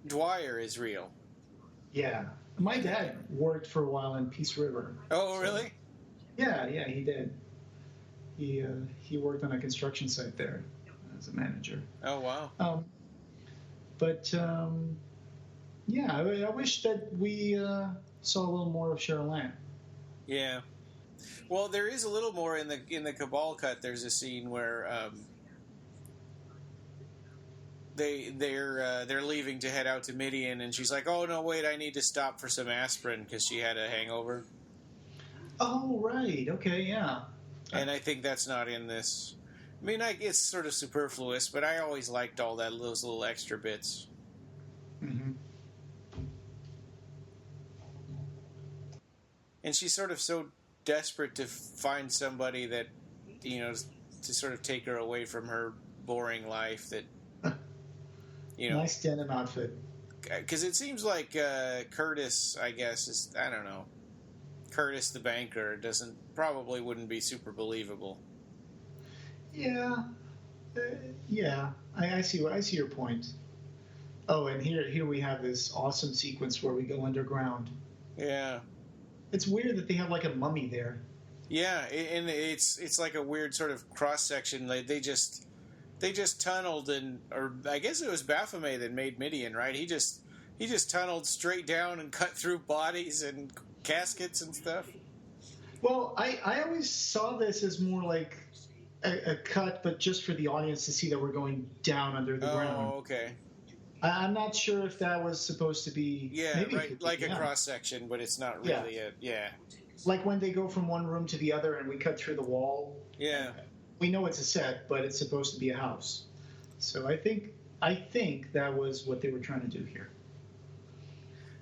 Dwyer is real. Yeah. My dad worked for a while in Peace River. Oh, really? Yeah, he did. He worked on a construction site there as a manager. Oh, wow. Yeah, I wish that we saw a little more of Cheryl Ann. Yeah. Well, there is a little more in the Cabal cut. There's a scene where they're leaving to head out to Midian, and she's like, "Oh no, wait, I need to stop for some aspirin," because she had a hangover. Oh, right. Okay, yeah. And I think that's not in this. I mean, it's sort of superfluous, but I always liked all those little extra bits. Mm-hmm. And she's sort of so desperate to find somebody that, to sort of take her away from her boring life that, Nice denim outfit. Because it seems like Curtis, I guess, is, I don't know, Curtis the banker probably wouldn't be super believable. Yeah. Yeah. I see your point. Oh, and here we have this awesome sequence where we go underground. Yeah. It's weird that they have like a mummy there. Yeah, and it's like a weird sort of cross section. Like they just tunneled, or I guess it was Baphomet that made Midian, right? He just tunneled straight down and cut through bodies and caskets and stuff. Well, I always saw this as more like a cut, but just for the audience to see that we're going down under the ground. Oh, okay. I'm not sure if that was supposed to be... Yeah, maybe right, like a cross-section, but it's not really yeah. Like when they go from one room to the other and we cut through the wall. Yeah. We know it's a set, but it's supposed to be a house. So I think that was what they were trying to do here.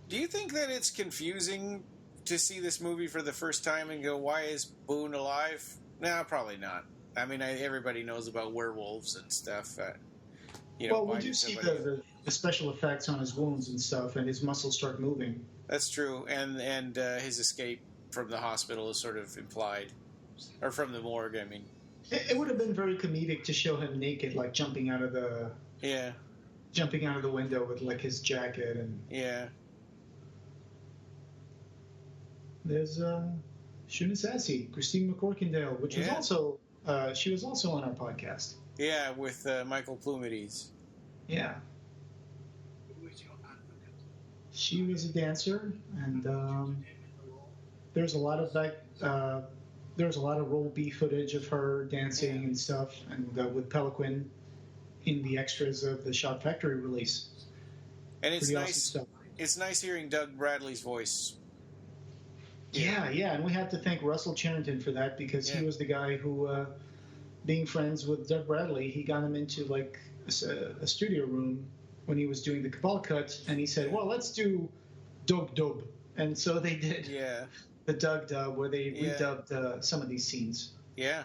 Do you think that it's confusing to see this movie for the first time and go, why is Boone alive? No, probably not. I mean, everybody knows about werewolves and stuff. Well, we do see the special effects on his wounds and stuff, and his muscles start moving. That's true, and his escape from the hospital is sort of implied, or from the morgue. I mean, it would have been very comedic to show him naked, like jumping out of the window with like his jacket and There's Shuna Sassy, Christine McCorkindale, which was also she was also on our podcast. Yeah, with Michael Plumides. Yeah. She was a dancer, and there's a lot of roll B footage of her dancing and stuff, and with Peliquin in the extras of the Shot Factory release. And it's pretty nice. Awesome stuff. It's nice hearing Doug Bradley's voice. Yeah, and we have to thank Russell Charrington for that, because he was the guy who, being friends with Doug Bradley, he got him into like a studio room when he was doing the Cabal cut, and he said, well, let's do Doug Dub. And so they did the Doug Dub, where they redubbed some of these scenes. Yeah.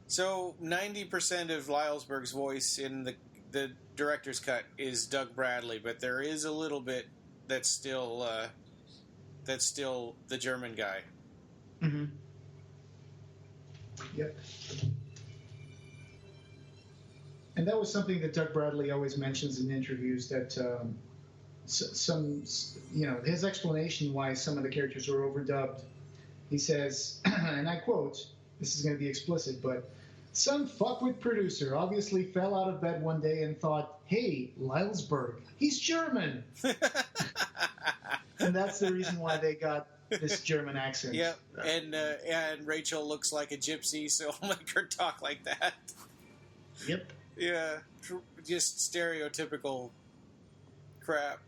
So 90% of Lylesburg's voice in the director's cut is Doug Bradley, but there is a little bit that's still the German guy. Mm-hmm. Yep. And that was something that Doug Bradley always mentions in interviews, that his explanation why some of the characters were overdubbed. He says, and I quote, this is going to be explicit, but some fuckwit producer obviously fell out of bed one day and thought, hey, Lylesburg, he's German. And that's the reason why they got this German accent. Yep, and Rachel looks like a gypsy, so I'll make her talk like that. Yep. Yeah, just stereotypical crap.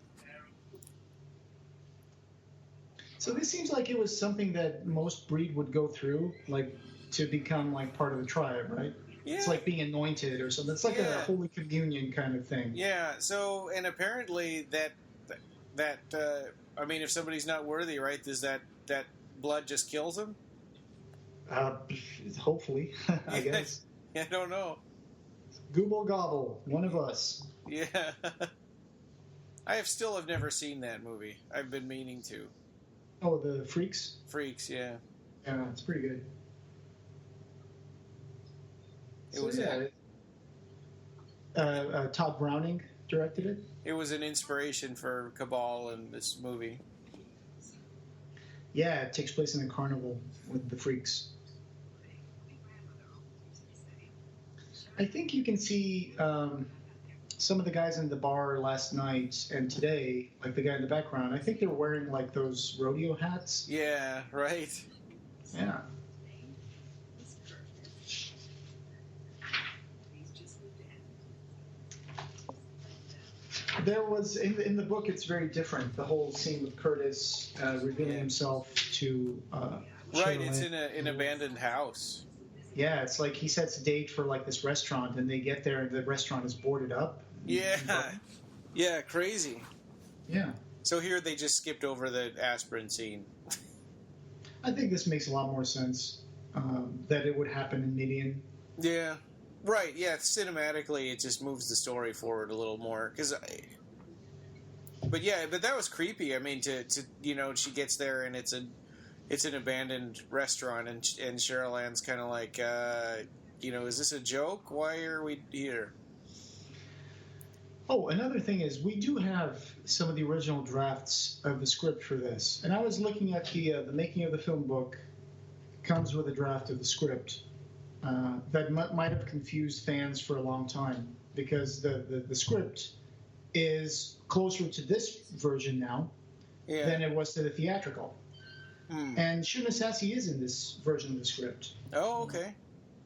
So this seems like it was something that most breed would go through, like to become like part of the tribe, right? Yeah. It's like being anointed or something. It's like a Holy Communion kind of thing. Yeah. So, and apparently that I mean, if somebody's not worthy, right? Does that blood just kills them? Hopefully, I guess. I don't know. Gooble gobble, one of us. Yeah. I have never seen that movie. I've been meaning to. Oh, the Freaks? Freaks, yeah. Yeah, it's pretty good. Todd Browning directed it. It was an inspiration for Cabal and this movie. Yeah, it takes place in a carnival with the Freaks. I think you can see some of the guys in the bar last night and today, like the guy in the background, I think they're wearing like those rodeo hats. Yeah, right. Yeah. There was in the book. It's very different. The whole scene with Curtis revealing himself to Right, Cheryl it's Lynn. in an abandoned house. Yeah, it's like he sets a date for like this restaurant, and they get there, and the restaurant is boarded up. Yeah, yeah, crazy. Yeah, So here they just skipped over the aspirin scene. I think this makes a lot more sense that it would happen in Midian. Yeah, right. Yeah, cinematically, it just moves the story forward a little more. But that was creepy. I mean, to she gets there and it's an abandoned restaurant, and Cheryl Ann's kind of like, is this a joke? Why are we here? Oh, another thing is we do have some of the original drafts of the script for this, and I was looking at the making of the film book. Comes with a draft of the script that might have confused fans for a long time because the script is closer to this version now than it was to the theatrical. And Shuna Sassy is in this version of the script. Oh, okay.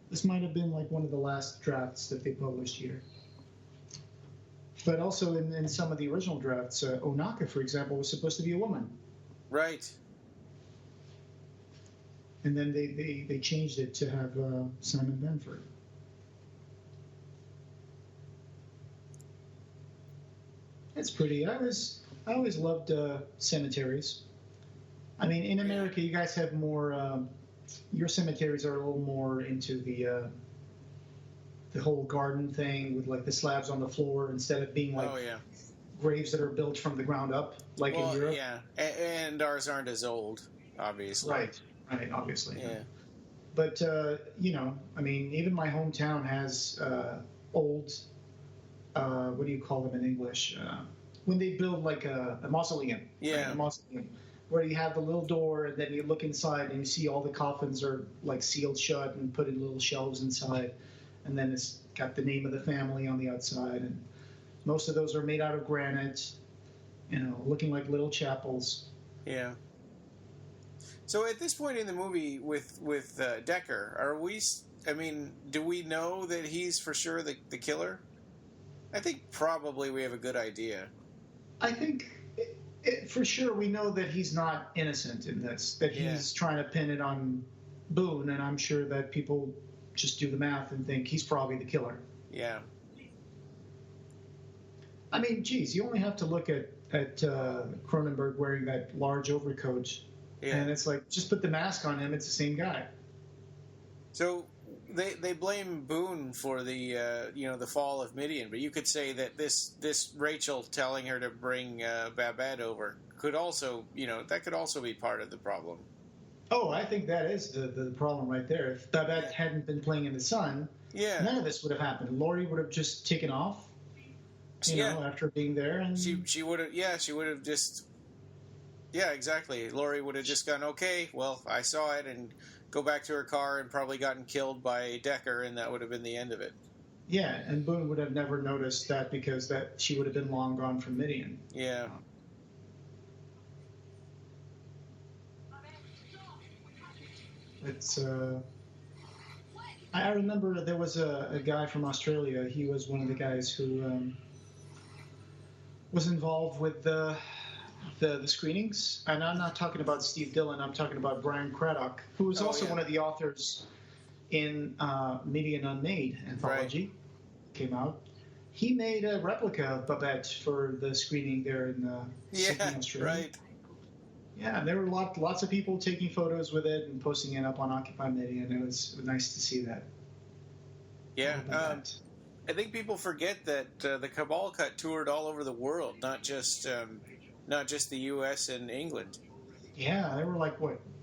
This might have been like one of the last drafts that they published here. But also in some of the original drafts, Onaka, for example, was supposed to be a woman. Right. And then they changed it to have Simon Benford. It's pretty. I always loved cemeteries. I mean, in America, you guys have more. Your cemeteries are a little more into the whole garden thing with like the slabs on the floor instead of being like graves that are built from the ground up, like in Europe. Yeah, and ours aren't as old, obviously. Right, obviously. Yeah. But I mean, even my hometown has old. What do you call them in English? When they build like a mausoleum. Yeah. Right? A mausoleum. Where you have the little door, and then you look inside, and you see all the coffins are like sealed shut and put in little shelves inside, and then it's got the name of the family on the outside, and most of those are made out of granite, looking like little chapels. Yeah. So at this point in the movie with Decker, are we? I mean, do we know that he's for sure the killer? I think probably we have a good idea. I think. For sure, we know that he's not innocent in this, that he's trying to pin it on Boone, and I'm sure that people just do the math and think he's probably the killer. Yeah. I mean, geez, you only have to look at Cronenberg wearing that large overcoat, and it's like, just put the mask on him, it's the same guy. So they blame Boone for the the fall of Midian, but you could say that this Rachel telling her to bring Babette over could also that could also be part of the problem. Oh, I think that is the problem right there. If Babette hadn't been playing in the sun, none of this would have happened. Laurie would have just taken off, after being there, and she would have she would have just exactly. Laurie would have just gone, okay, well, I saw it, and go back to her car and probably gotten killed by Decker, and that would have been the end of it. Yeah, and Boone would have never noticed that because she would have been long gone from Midian. Yeah. It's I remember there was a guy from Australia. He was one of the guys who was involved with the screenings, and I'm not talking about Steve Dillon. I'm talking about Brian Craddock, who was also one of the authors in Midian Unmade anthology. Came out. He made a replica of Babette for the screening there in Sydney, Australia. Right. Yeah, there were lots of people taking photos with it and posting it up on Occupy Midian. It was nice to see that. Yeah. I think people forget that the Cabal Cut toured all over the world, not just the U.S. and England. Yeah, there were like,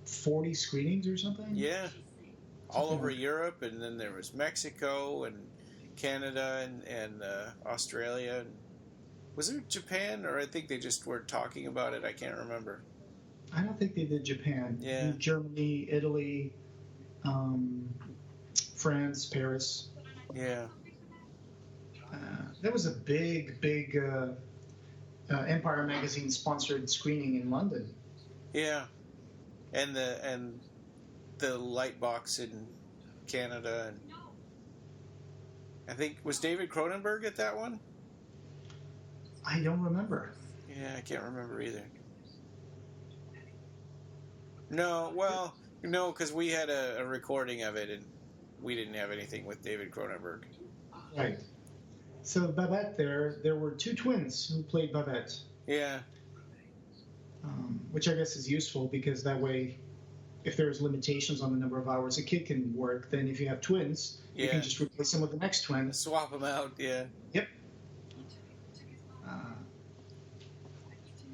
40 screenings or something? Yeah. All over Europe, and then there was Mexico and Canada and Australia. Was there Japan, or I think they just were talking about it? I can't remember. I don't think they did Japan. Yeah. Germany, Italy, France, Paris. Yeah. There was a big Empire Magazine sponsored screening in London. Yeah, and the light box in Canada, and I think was David Cronenberg at that one. I don't remember. Yeah, I can't remember either. No, well, no, because we had a recording of it, and we didn't have anything with David Cronenberg. Right. So Babette, there were two twins who played Babette. Yeah. Which I guess is useful because that way, if there's limitations on the number of hours a kid can work, then if you have twins, you can just replace them with the next twin. Swap them out, yeah. Yep.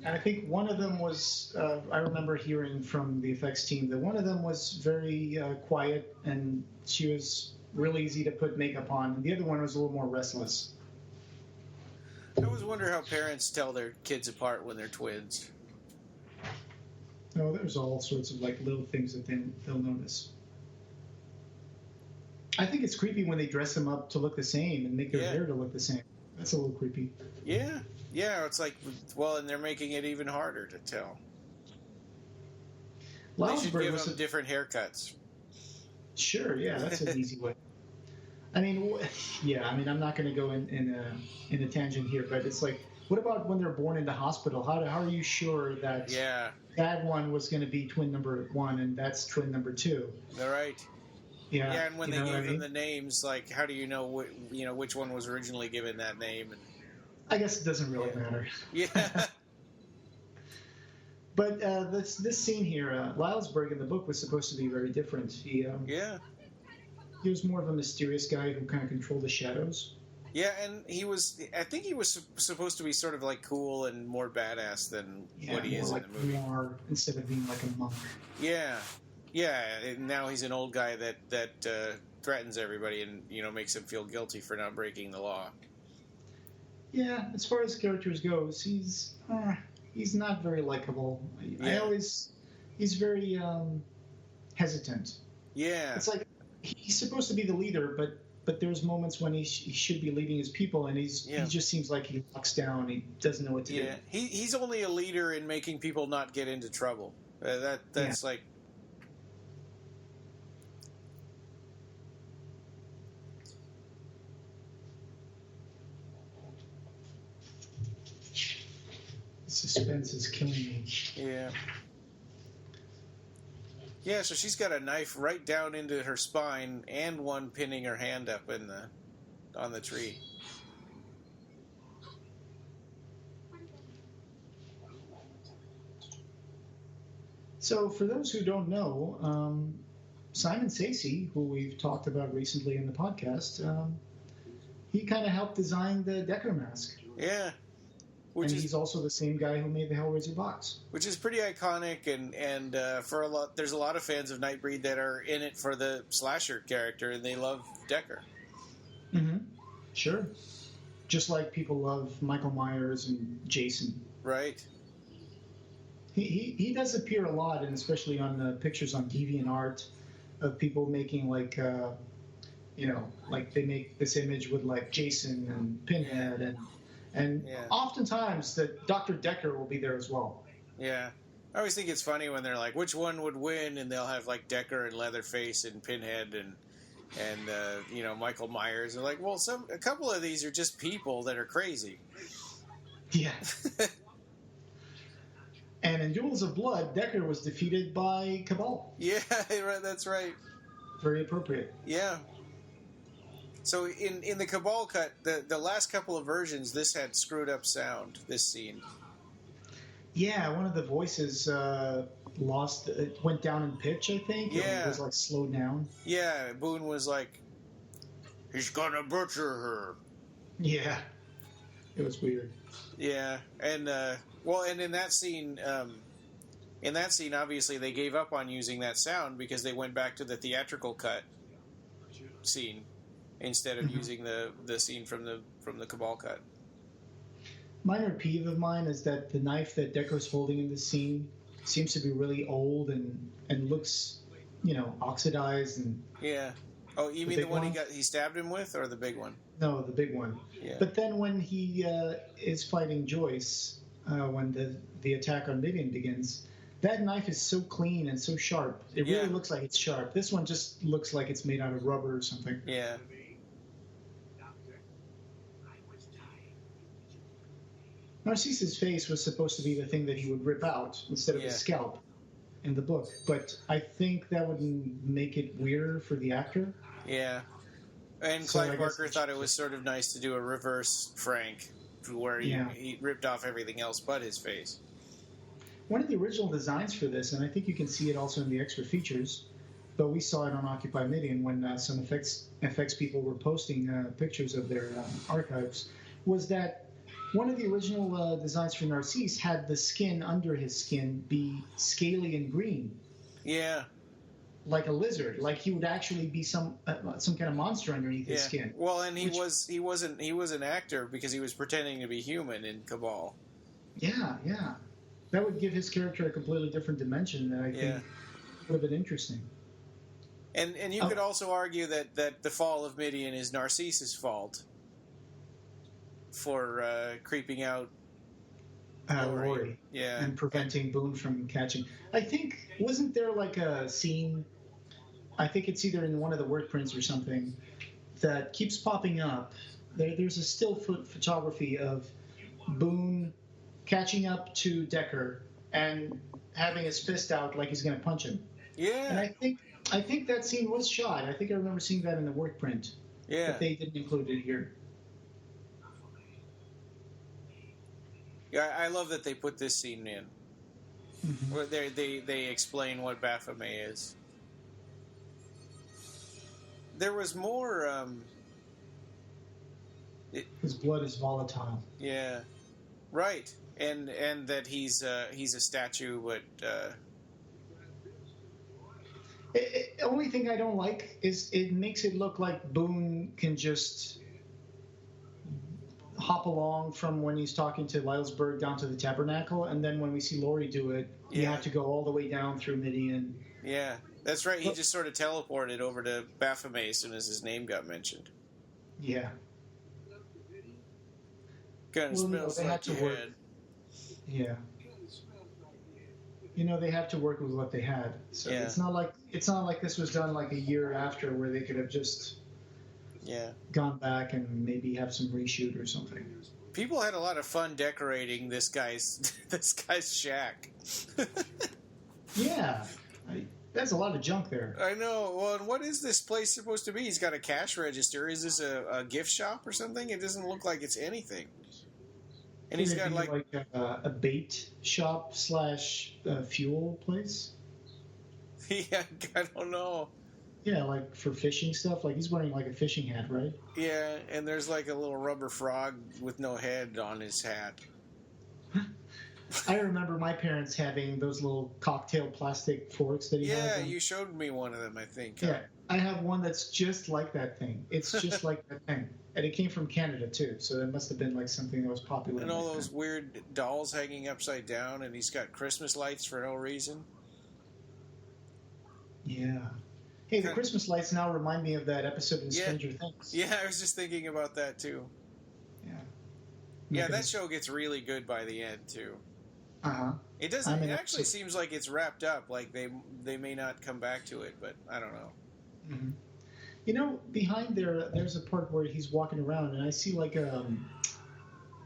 And I think one of them was, I remember hearing from the effects team that one of them was very quiet and she was real easy to put makeup on. And the other one was a little more restless. I always wonder how parents tell their kids apart when they're twins. No, there's all sorts of like little things that they'll notice. I think it's creepy when they dress them up to look the same and make their hair to look the same. That's a little creepy. Yeah. Yeah, it's like, well, and they're making it even harder to tell. They should give them different haircuts. Sure, yeah, that's an easy way. I mean, I'm not going to go in a tangent here, but it's like, what about when they're born in the hospital? How are you sure that that one was going to be twin number 1 and that's twin number 2? All right. Yeah. Yeah, and when they gave them the names, like, how do you know which one was originally given that name? And I guess it doesn't really matter. Yeah. But this scene here, Lylesburg in the book was supposed to be very different. He was more of a mysterious guy who kind of controlled the shadows. Yeah, and I think he was supposed to be sort of like cool and more badass than what he is like in the movie. More, instead of being like a monk. Yeah. Yeah, and now he's an old guy that threatens everybody and, makes him feel guilty for not breaking the law. Yeah, as far as characters goes, he's not very likable. Yeah. He's very hesitant. Yeah. It's like he's supposed to be the leader, but there's moments when he should be leading his people, and he just seems like he locks down. He doesn't know what to do. Yeah, he's only a leader in making people not get into trouble. That's like. Suspense is killing me. Yeah. Yeah, so she's got a knife right down into her spine and one pinning her hand up on the tree. So for those who don't know, Simon Sacy, who we've talked about recently in the podcast, he kind of helped design the Decker mask. Yeah. He's also the same guy who made the Hellraiser box, which is pretty iconic, and for there's a lot of fans of Nightbreed that are in it for the slasher character, and they love Decker. Mm-hmm. Sure, just like people love Michael Myers and Jason. Right. He does appear a lot, and especially on the pictures on DeviantArt of people making like they make this image with like Jason and Pinhead and oftentimes the Dr. Decker will be there as well. Yeah. I always think it's funny when they're like, which one would win? And they'll have like Decker and Leatherface and Pinhead and Michael Myers. They're like, well, a couple of these are just people that are crazy. Yeah. And in Duels of Blood, Decker was defeated by Cabal. Yeah, that's right. Very appropriate. Yeah. So in the Cabal cut, the last couple of versions, this had screwed up sound, this scene. Yeah, one of the voices went down in pitch, I think. Yeah. It was like slowed down. Yeah, Boone was like, he's gonna butcher her. Yeah. It was weird. Yeah, and and in that scene, obviously they gave up on using that sound because they went back to the theatrical cut scene instead of using the scene from the Cabal cut. Minor peeve of mine is that the knife that Decker's holding in this scene seems to be really old and looks, oxidized and Oh, you mean the big one one? he stabbed him with, or the big one? No, the big one. Yeah. But then when he is fighting Joyce, when the attack on Midian begins, that knife is so clean and so sharp. It Yeah. really looks like it's sharp. This one just looks like it's made out of rubber or something. Yeah. Narcisse's face was supposed to be the thing that he would rip out instead of his scalp in the book, but I think that would make it weirder for the actor. Yeah. And So I Clive guess Barker thought it was sort of nice to do a reverse Frank, where he ripped off everything else but his face. One of the original designs for this, and I think you can see it also in the extra features, but we saw it on Occupy Midian when some effects people were posting pictures of their archives, was that one of the original designs for Narcisse had the skin under his skin be scaly and green. Yeah. Like a lizard, like he would actually be some kind of monster underneath his skin. Well, and he was an actor because he was pretending to be human in Cabal. Yeah, yeah. That would give his character a completely different dimension that I think would have been interesting. And you could also argue that the fall of Midian is Narcisse's fault for creeping out Lori. Yeah. And preventing Boone from catching. I think, wasn't there like a scene, I think it's either in one of the work prints or something, that keeps popping up. There's a still photography of Boone catching up to Decker and having his fist out like he's going to punch him. Yeah. And I think that scene was shot. I think I remember seeing that in the work print. Yeah. But they didn't include it here. Yeah, I love that they put this scene in. Mm-hmm. Where they explain what Baphomet is. There was more. His blood is volatile. Yeah, right, and that he's a statue, but. The only thing I don't like is it makes it look like Boone can just hop along from when he's talking to Lylesburg down to the Tabernacle, and then when we see Laurie do it, you have to go all the way down through Midian. Yeah, that's right. He just sort of teleported over to Baphomet as soon as his name got mentioned. Yeah. Kind of smells like your head. Yeah. You know, they have to work with what they had. So it's not like this was done like a year after where they could have just gone back and maybe have some reshoot or something. People had a lot of fun decorating this guy's shack. Yeah. That's a lot of junk there. I know. Well, and what is this place supposed to be? He's got a cash register. Is this a gift shop or something? It doesn't look like it's anything. And he's got like a bait shop / fuel place. Yeah, I don't know. Yeah, like for fishing stuff. Like he's wearing like a fishing hat, right? Yeah, and there's like a little rubber frog with no head on his hat. I remember my parents having those little cocktail plastic forks that he had. Yeah, you showed me one of them, I think. Yeah, I have one that's just like that thing. It's just like that thing. And it came from Canada, too, so it must have been like something that was popular. And all those weird dolls hanging upside down, and he's got Christmas lights for no reason. Yeah. Hey, the Christmas lights now remind me of that episode in Stranger Things. Yeah, I was just thinking about that, too. Yeah. Yeah, that show gets really good by the end, too. Uh-huh. It doesn't. It actually seems like it's wrapped up. Like they may not come back to it, but I don't know. Mm-hmm. You know, behind there's a part where he's walking around, and I see like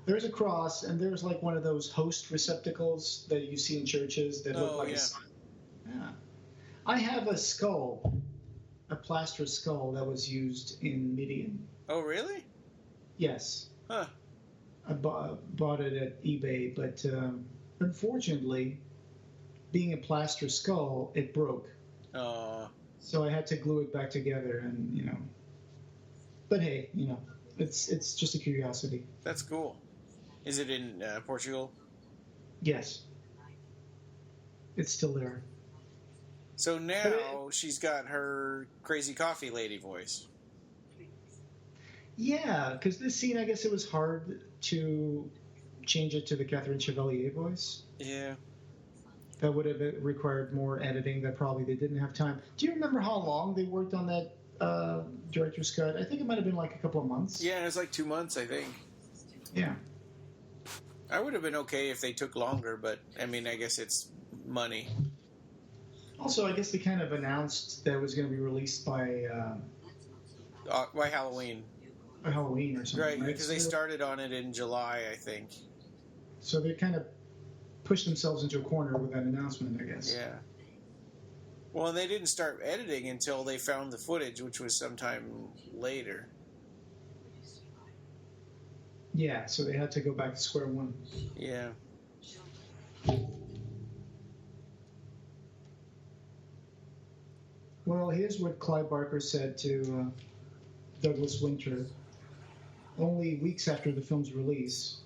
there's a cross, and there's like one of those host receptacles that you see in churches that look like a sign. Yeah. I have a skull, a plaster skull that was used in Midian. Oh, really? Yes. Huh. I bought it at eBay, but unfortunately, being a plaster skull, it broke. Oh. So I had to glue it back together, and But hey, it's just a curiosity. That's cool. Is it in Portugal? Yes. It's still there. So now she's got her crazy coffee lady voice. Yeah, because this scene, I guess it was hard to change it to the Catherine Chevalier voice. Yeah. That would have required more editing that probably they didn't have time. Do you remember how long they worked on that director's cut. I think it might have been like a couple of months. Yeah, it was like 2 months, I think. Yeah. I would have been okay if they took longer, but I mean, I guess it's money. Also, I guess they kind of announced that it was going to be released by Halloween. Halloween or something. Right, because they started on it in July, I think. So they kind of pushed themselves into a corner with that announcement, I guess. Yeah. Well, and they didn't start editing until they found the footage, which was sometime later. Yeah, so they had to go back to square one. Yeah. Well, here's what Clive Barker said to Douglas Winter only weeks after the film's release.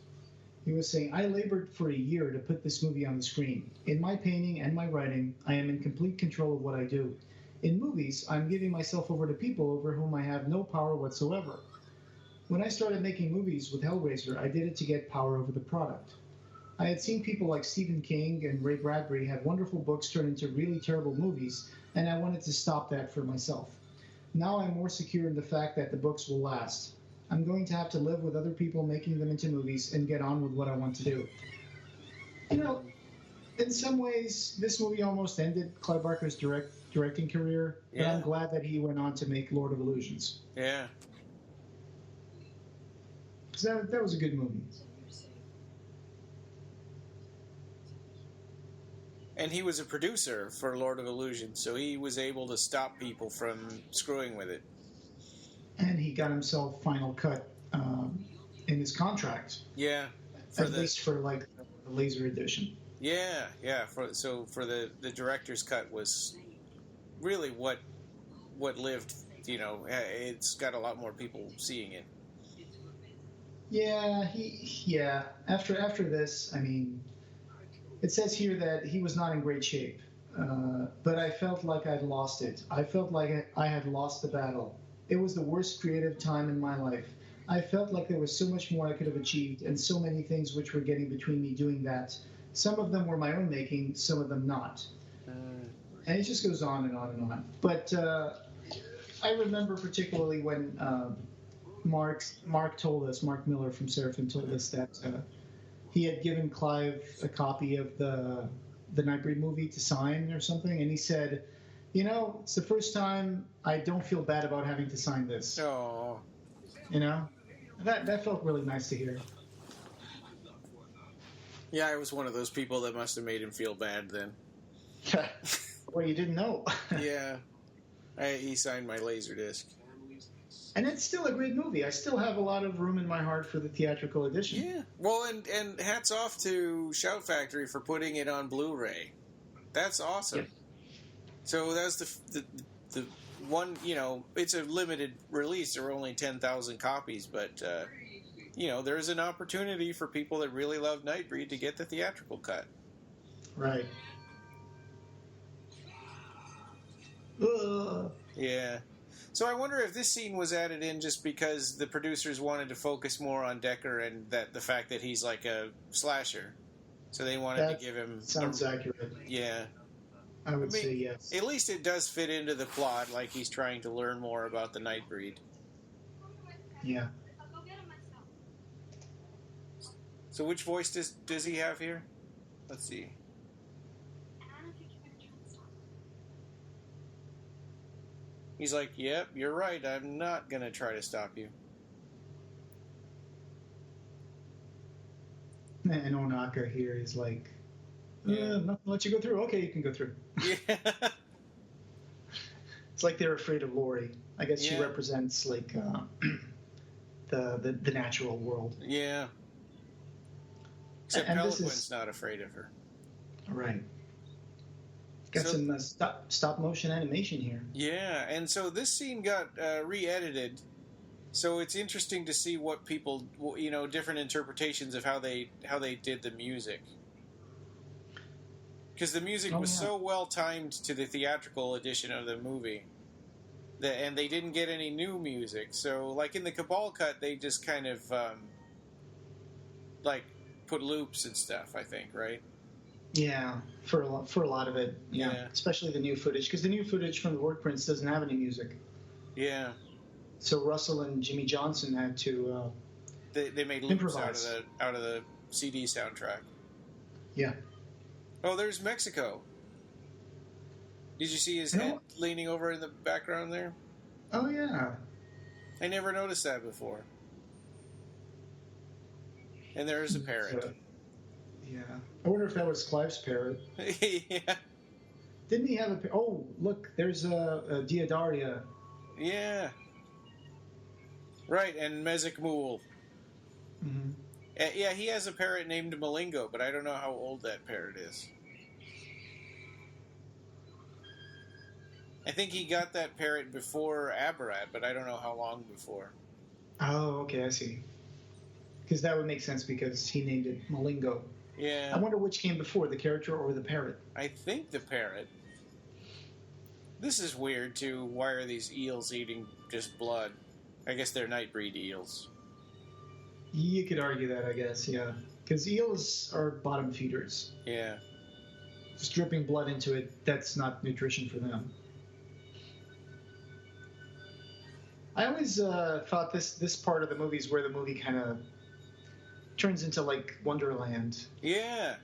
He was saying, I labored for a year to put this movie on the screen. In my painting and my writing, I am in complete control of what I do. In movies, I'm giving myself over to people over whom I have no power whatsoever. When I started making movies with Hellraiser, I did it to get power over the product. I had seen people like Stephen King and Ray Bradbury have wonderful books turn into really terrible movies, and I wanted to stop that for myself. Now I'm more secure in the fact that the books will last. I'm going to have to live with other people making them into movies and get on with what I want to do. You know, in some ways, this movie almost ended Clive Barker's directing career, but Yeah. I'm glad that he went on to make Lord of Illusions. Yeah. Because that was a good movie. And he was a producer for Lord of Illusion, so he was able to stop people from screwing with it. And he got himself final cut in his contract, Yeah. at least for like the laser edition. Yeah. For the director's cut was really what lived. You know, it's got a lot more people seeing it. Yeah. After this, I mean, it says here that he was not in great shape, but I felt like I'd lost it. I felt like I had lost the battle. It was the worst creative time in my life. I felt like there was so much more I could have achieved, and so many things which were getting between me doing that. Some of them were my own making, some of them not. And it just goes on and on and on. But I remember particularly when Mark Miller from Seraphim told us that he had given Clive a copy of the Nightbreed movie to sign or something, and he said, you know, it's the first time I don't feel bad about having to sign this. Oh. You know? That felt really nice to hear. Yeah, I was one of those people that must have made him feel bad then. Well, you didn't know. Yeah. He signed my Laserdisc. And it's still a great movie. I still have a lot of room in my heart for the theatrical edition. Yeah. Well, and hats off to Shout Factory for putting it on Blu-ray. That's awesome. Yep. So that's the one, you know, it's a limited release. There were only 10,000 copies, but, you know, there's an opportunity for people that really love Nightbreed to get the theatrical cut. Right. Yeah. So I wonder if this scene was added in just because the producers wanted to focus more on Decker and that the fact that he's like a slasher. So they wanted to give him... Sounds accurate. Yeah. I would say yes. At least it does fit into the plot, like he's trying to learn more about the Nightbreed. Yeah. So which voice does he have here? Let's see. He's like, yep, you're right. I'm not going to try to stop you. And Onaka here is like, Yeah. I'm not gonna let you go through. Okay, you can go through. Yeah. It's like they're afraid of Lori. I guess she Yeah. represents like the natural world. Yeah. Except And this Peliquin's is- not afraid of her. Right. Got So- some stop motion animation here. Yeah, and so this scene got re-edited. So it's interesting to see what people, you know, different interpretations of how they did the music. Because the music was so well timed to the theatrical edition of the movie, and they didn't get any new music. So, like in the Cabal cut, they just kind of like put loops and stuff. I think, right? Yeah, for a lot of it. Yeah. Yeah. Especially the new footage, because the new footage from the work prints doesn't have any music. Yeah. So Russell and Jimmy Johnson had to They made loops improvise. out of the CD soundtrack. Yeah. Oh, there's Mexico. Did you see his You know head what? leaning over in the background there? Oh, yeah. I never noticed that before. And there is a parrot. Yeah. I wonder if that was Clive's parrot. Yeah. Didn't he have a... Oh, look, there's a Diodaria. Yeah. Right, and Mezikmul. Mm-hmm. Yeah, he has a parrot named Malingo, but I don't know how old that parrot is. I think he got that parrot before Abarat, but I don't know how long before. Oh, okay, I see. Because that would make sense because he named it Malingo. Yeah. I wonder which came before, the character or the parrot. I think the parrot. This is weird, too. Why are these eels eating just blood? I guess they're Nightbreed eels. You could argue that, I guess, yeah. Because eels are bottom feeders. Yeah. Just dripping blood into it, that's not nutrition for them. I always thought this part of the movie is where the movie kind of turns into, like, Wonderland. Yeah.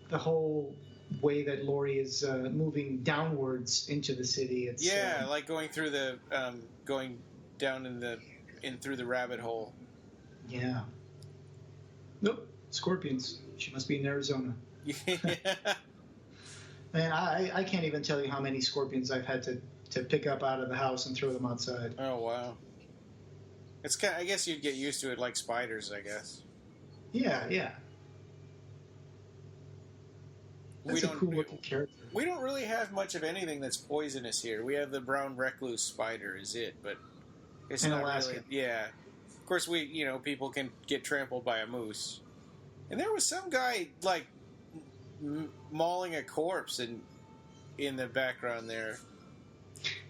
The whole way that Laurie is moving downwards into the city. It's Like going through the going down through the rabbit hole. Yeah. Nope. Scorpions. She must be in Arizona. Yeah. Man, I can't even tell you how many scorpions I've had to pick up out of the house and throw them outside. Oh wow. It's kind. I guess you'd get used to it like spiders. I guess. Yeah. That's a cool looking character. We don't really have much of anything that's poisonous here. We have the brown recluse spider, is it? But it's In not Alaska. really. Yeah. Of course, people can get trampled by a moose. And there was some guy like mauling a corpse in the background there.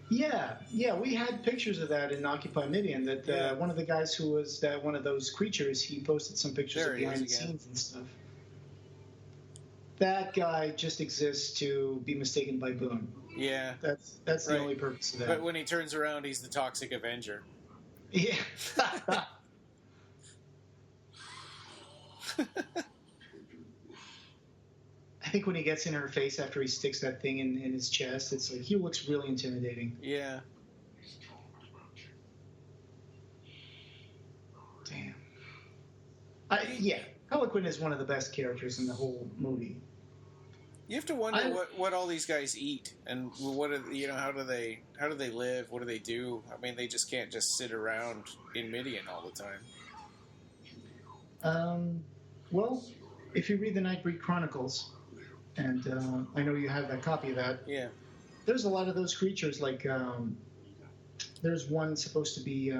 Yeah, we had pictures of that in Occupy Midian. That one of the guys who was one of those creatures, he posted some pictures There of he is behind the again. scenes and stuff. That guy just exists to be mistaken by Boone. Yeah. That's the Right. only purpose of that. But when he turns around, he's the Toxic Avenger. Yeah. I think when he gets in her face after he sticks that thing in his chest, it's like he looks really intimidating. Yeah. Damn. Harlequin is one of the best characters in the whole movie. You have to wonder what all these guys eat and how do they live? What do they do? I mean, they just can't just sit around in Midian all the time. Well, if you read the Nightbreed Chronicles, and I know you have that copy of that. Yeah. There's a lot of those creatures. Like there's one supposed to be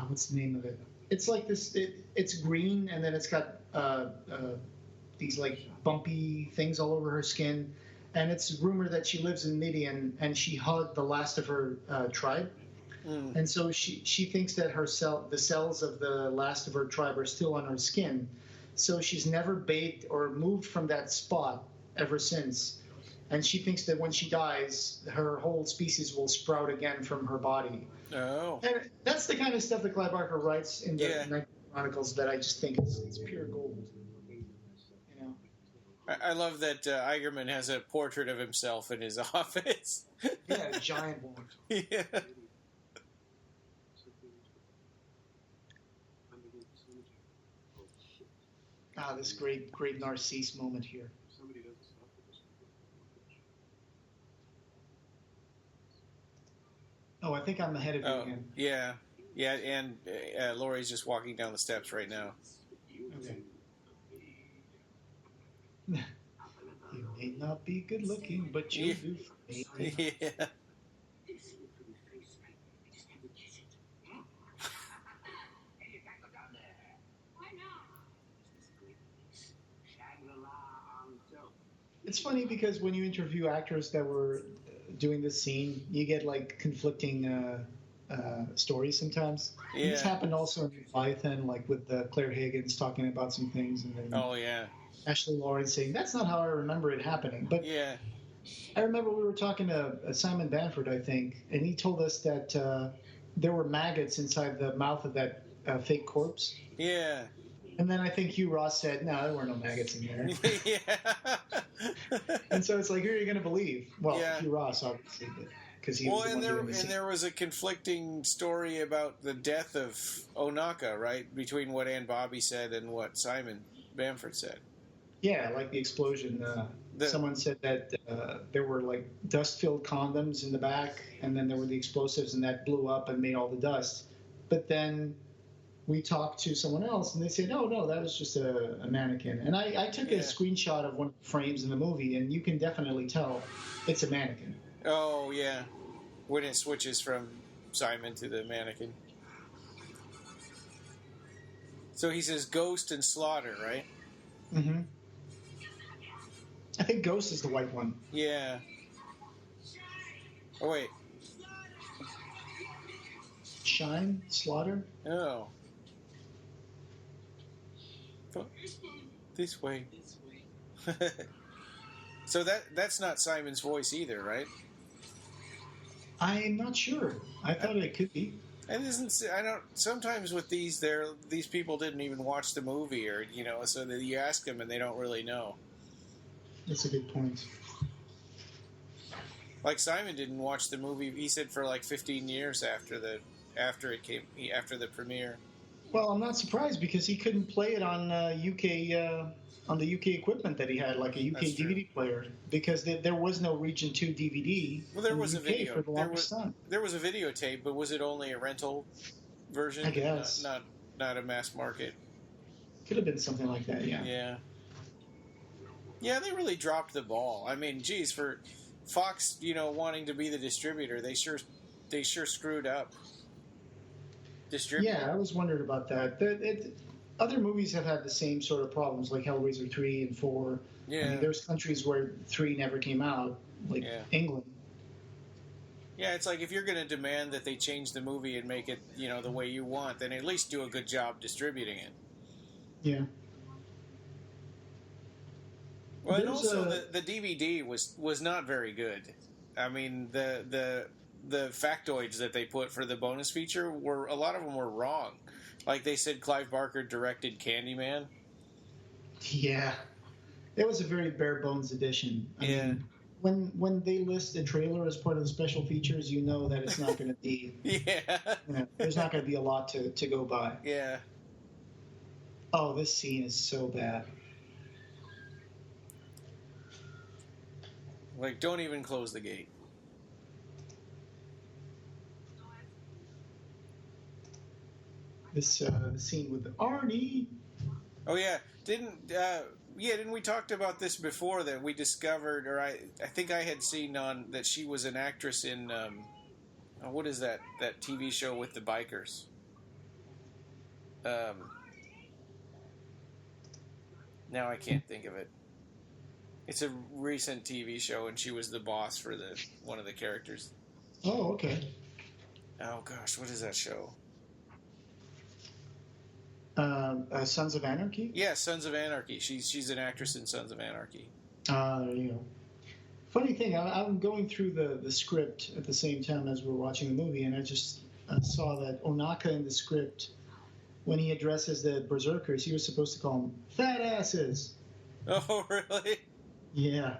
what's the name of it? It's like this. It's green, and then it's got these like bumpy things all over her skin, and it's rumored that she lives in Midian, and she hugged the last of her tribe, and so she thinks that the cells of the last of her tribe are still on her skin, so she's never bathed or moved from that spot ever since, and she thinks that when she dies, her whole species will sprout again from her body. Oh. And that's the kind of stuff that Clive Barker writes in the Night Chronicles that I just think it's pure gold. I love that Eigerman has a portrait of himself in his office. Yeah, a giant one. Yeah. This great Narcisse moment here. Oh, I think I'm ahead of you again. Yeah, and Laurie's just walking down the steps right now. Okay. You may not be good looking, but you'll do fine. Yeah. It's funny because when you interview actors that were doing this scene, you get like conflicting stories sometimes. Yeah. And this happened also in Leviathan, like with Claire Higgins talking about some things, and then Oh yeah. Ashley Lawrence saying that's not how I remember it happening. But Yeah. I remember we were talking to Simon Bamford, I think, and he told us that there were maggots inside the mouth of that fake corpse. Yeah. And then I think Hugh Ross said, "No, there were no maggots in there." Yeah. And so it's like, who are you going to believe? Well, Yeah. Hugh Ross, obviously, because he was the one doing the scene. there was a conflicting story about the death of Onaka, right? Between what Ann Bobby said and what Simon Bamford said. Yeah, like the explosion. Someone said that there were like dust-filled condoms in the back, and then there were the explosives, and that blew up and made all the dust. But then we talked to someone else, and they said, no, that was just a mannequin. And I took a screenshot of one of the frames in the movie, and you can definitely tell it's a mannequin. Oh, yeah. When it switches from Simon to the mannequin. So he says Ghost and Slaughter, right? Mm-hmm. I think Ghost is the white one. Yeah. Oh, wait. Shine? Slaughter? Oh. This way. So that's not Simon's voice either, right? I'm not sure. I thought it could be. And sometimes with these people didn't even watch the movie, or so that you ask them and they don't really know. That's a good point. Like Simon didn't watch the movie. He said for like 15 years after the premiere. Well, I'm not surprised because he couldn't play it on the UK equipment that he had, like a UK DVD player, because there was no Region 2 DVD. Well, there was a video for the longest time. There was a videotape, but was it only a rental version? I guess not a mass market. Could have been something like that. Yeah. Yeah. Yeah, they really dropped the ball. I mean, geez, for Fox, wanting to be the distributor, they sure screwed up. Yeah, I was wondering about that. Other movies have had the same sort of problems, like Hellraiser 3 and 4. Yeah. I mean, there's countries where 3 never came out, like England. Yeah, it's like if you're going to demand that they change the movie and make it, the way you want, then at least do a good job distributing it. Yeah. Well, and also the DVD was not very good. I mean, the factoids that they put for the bonus feature a lot of them were wrong. Like they said Clive Barker directed Candyman. Yeah. It was a very bare bones edition. I mean, when they list a trailer as part of the special features, you know that it's not going to be there's not going to be a lot to go by. Yeah. Oh, this scene is so bad. Like, don't even close the gate. This scene with Arnie. Oh yeah, didn't we talked about this before, that we discovered, or I think I had seen that she was an actress in what is that TV show with the bikers? Now I can't think of it. It's a recent TV show, and she was the boss for one of the characters. Oh, okay. Oh gosh, what is that show? Sons of Anarchy? Yeah, Sons of Anarchy. She's an actress in Sons of Anarchy. There you go. Funny thing, I'm going through the script at the same time as we're watching the movie, and I just saw that Onaka in the script, when he addresses the berserkers, he was supposed to call them fat asses. Oh, really? Yeah.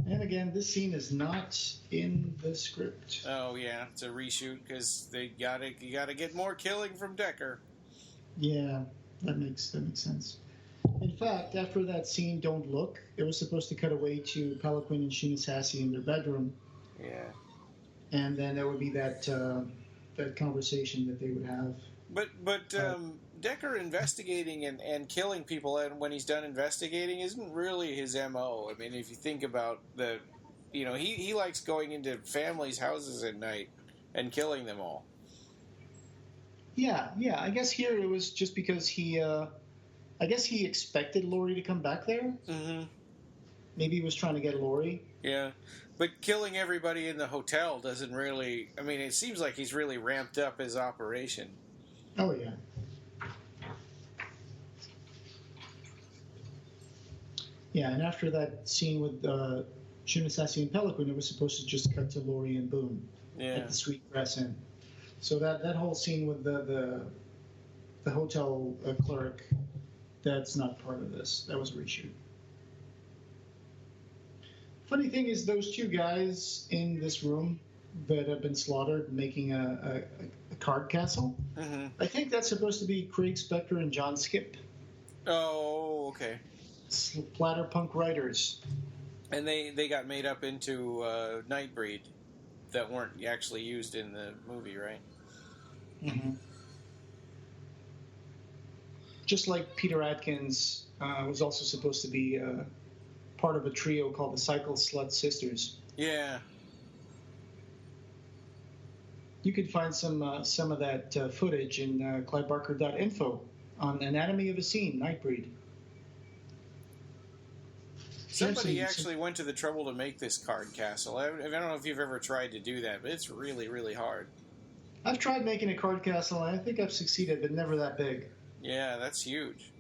And again, this scene is not in the script. Oh yeah, it's a reshoot because you gotta get more killing from Decker. Yeah, that makes sense. In fact, after that scene, "Don't Look," it was supposed to cut away to Peliquin and Shinasashi in their bedroom. Yeah. And then there would be that conversation that they would have. But Decker investigating and killing people, and when he's done investigating, isn't really his MO. I mean, if you think about he likes going into families' houses at night and killing them all. Yeah. I guess here it was just because he expected Laurie to come back there. Mm-hmm. Maybe he was trying to get Laurie. Yeah, but killing everybody in the hotel doesn't really. I mean, it seems like he's really ramped up his operation. Oh yeah. Yeah, and after that scene with Shunasasi and Pelican, it was supposed to just cut to Laurie and Boone Yeah. at the Sweetgrass Inn. So that whole scene with the hotel clerk, that's not part of this. That was a reshoot. Funny thing is, those two guys in this room that have been slaughtered making a card castle, Mm-hmm. I think that's supposed to be Craig Spector and John Skip, Oh, okay. splatterpunk writers. And they got made up into Nightbreed that weren't actually used in the movie, right? Mm-hmm. Just like Peter Atkins was also supposed to be part of a trio called the Cycle Slut Sisters. Yeah. You could find some of that footage in clivebarker.info on Anatomy of a Scene, Nightbreed. Somebody actually went to the trouble to make this card castle. I don't know if you've ever tried to do that, but it's really, really hard. I've tried making a card castle, and I think I've succeeded, but never that big. Yeah, that's huge.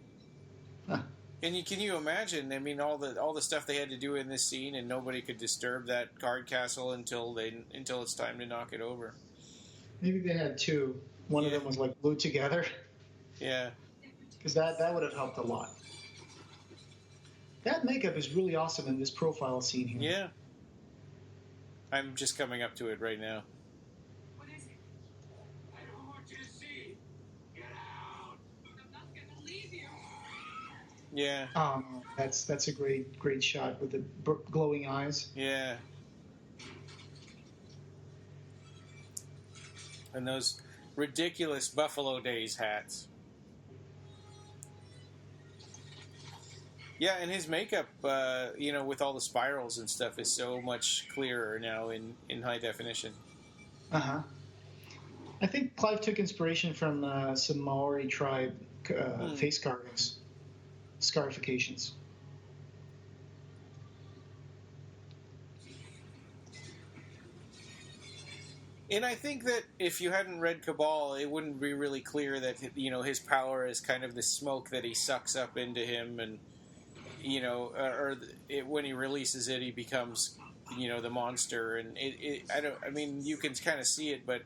Huh. Can you imagine? I mean, all the stuff they had to do in this scene, and nobody could disturb that card castle until it's time to knock it over. Maybe they had two. One of them was like glued together. Yeah. Because that would have helped a lot. That makeup is really awesome in this profile scene here. Yeah. I'm just coming up to it right now. What is it? I don't want you to see. Get out. I'm not going to leave you. Yeah. That's a great shot with the glowing eyes. Yeah. And those ridiculous Buffalo Days hats. Yeah, and his makeup, with all the spirals and stuff, is so much clearer now in high definition. Uh-huh. I think Clive took inspiration from some Maori tribe face carvings, scarifications. And I think that if you hadn't read Cabal, it wouldn't be really clear that, his power is kind of the smoke that he sucks up into him, and when he releases it, he becomes, the monster. And you can kind of see it, but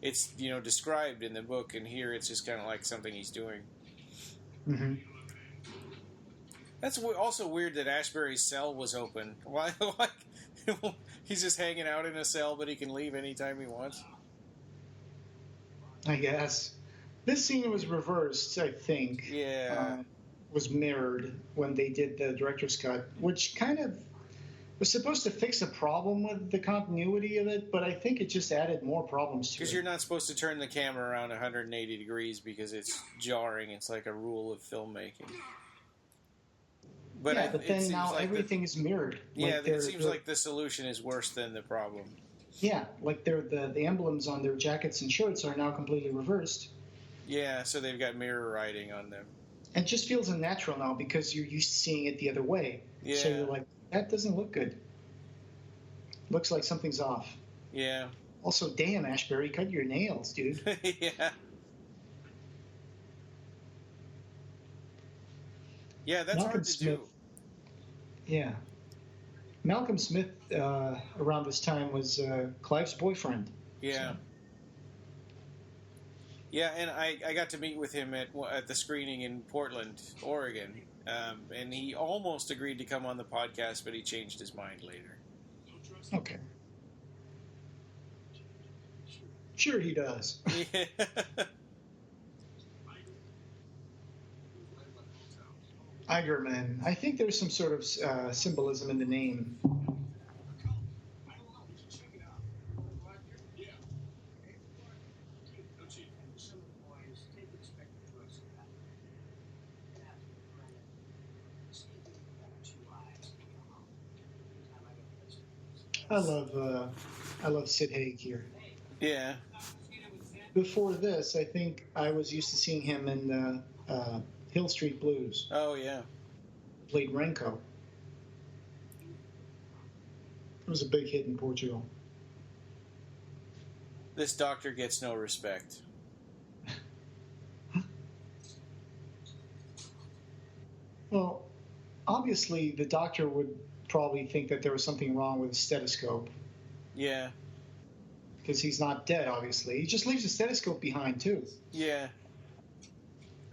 it's, described in the book, and here it's just kind of like something he's doing. Mm-hmm. That's also weird that Ashbury's cell was open. Why? He's just hanging out in a cell, but he can leave anytime he wants. I guess. This scene was reversed, I think. Yeah. Was mirrored when they did the director's cut, which kind of was supposed to fix a problem with the continuity of it, but I think it just added more problems to it. Because you're not supposed to turn the camera around 180 degrees because it's jarring. It's like a rule of filmmaking. But but then now like everything is mirrored. Yeah, it seems like the solution is worse than the problem. Yeah, like the emblems on their jackets and shirts are now completely reversed. Yeah, so they've got mirror writing on them. It just feels unnatural now because you're used to seeing it the other way. Yeah. So you're like, that doesn't look good. Looks like something's off. Yeah. Also, damn, Ashbury, cut your nails, dude. Yeah. Yeah, that's Malcolm hard to Smith, do. Yeah. Malcolm Smith, around this time, was Clive's boyfriend. Yeah. So. Yeah, and I got to meet with him at the screening in Portland, Oregon, and he almost agreed to come on the podcast, but he changed his mind later. Okay. Sure he does. Yeah. Igerman. I think there's some sort of symbolism in the name. I love Sid Haig here. Yeah. Before this, I think I was used to seeing him in Hill Street Blues. Oh, yeah. Played Renko. It was a big hit in Portugal. This doctor gets no respect. Well, obviously the doctor would probably think that there was something wrong with the stethoscope Yeah. because he's not dead. Obviously, he just leaves the stethoscope behind too. Yeah.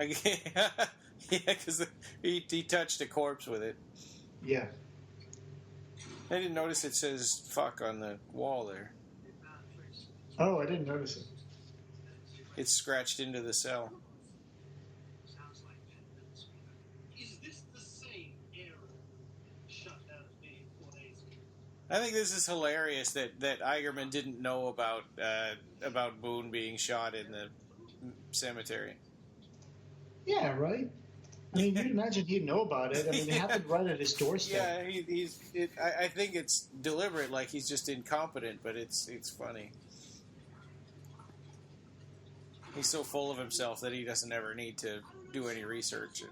Yeah, because he touched a corpse with it. Yeah. I didn't notice it says "fuck" on the wall there. Oh, I didn't notice it. It's scratched into the cell. Sounds like that. Is this the same error shut down at me 4 days ago? I think this is hilarious that Eigerman didn't know about Boone being shot in the cemetery. Yeah, right. I mean, you'd imagine he'd know about it. I mean, it happened right at his doorstep. Yeah, I think it's deliberate, like he's just incompetent, but it's funny. He's so full of himself that he doesn't ever need to do any research.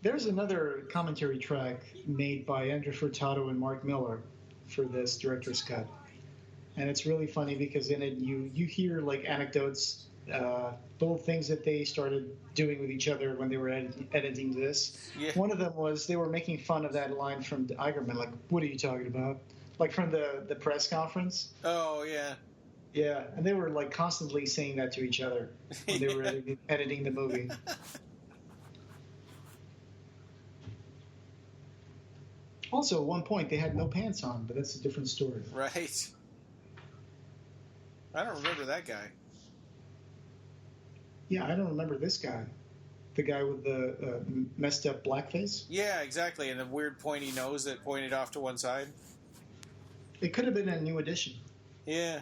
There's another commentary track made by Andrew Furtado and Mark Miller for this director's cut, and it's really funny because in it you hear like anecdotes, little things that they started doing with each other when they were editing this. Yeah. One of them was they were making fun of that line from Eigerman, like, "What are you talking about?" Like from the press conference. Oh, yeah. Yeah, and they were like constantly saying that to each other when they were editing the movie. Also, at one point they had no pants on, but that's a different story. Right. I don't remember that guy. Yeah, I don't remember this guy. The guy with the messed up blackface. Yeah, exactly, and the weird pointy nose that pointed off to one side. It could have been a new edition. Yeah.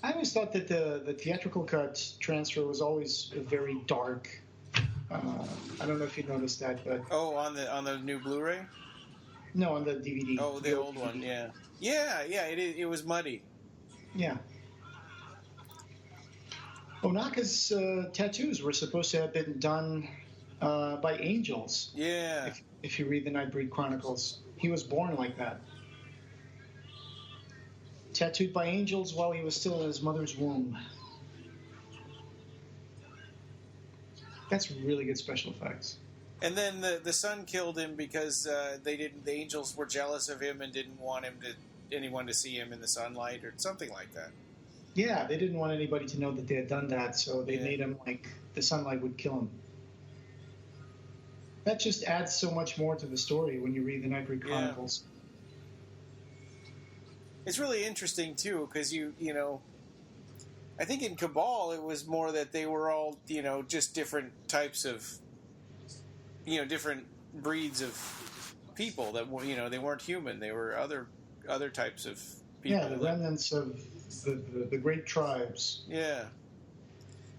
I always thought that the theatrical cut transfer was always very dark. I don't know if you noticed that, but Oh, on the new Blu-ray? no, on the DVD. Oh, the old one, yeah. Yeah, it was muddy. Yeah. Onaka's tattoos were supposed to have been done by angels. Yeah. If you read the Nightbreed Chronicles, he was born like that. Tattooed by angels while he was still in his mother's womb. That's really good special effects. And then the son killed him because the angels were jealous of him and didn't want anyone to see him in the sunlight or something like that. Yeah, they didn't want anybody to know that they had done that, so they Yeah. made him like the sunlight would kill him. That just adds so much more to the story when you read the Nightbreed Chronicles. It's really interesting too because you know, I think in Cabal it was more that they were all just different types of different breeds of people that they weren't human. They were other types of people. Yeah, the remnants of the great tribes. Yeah.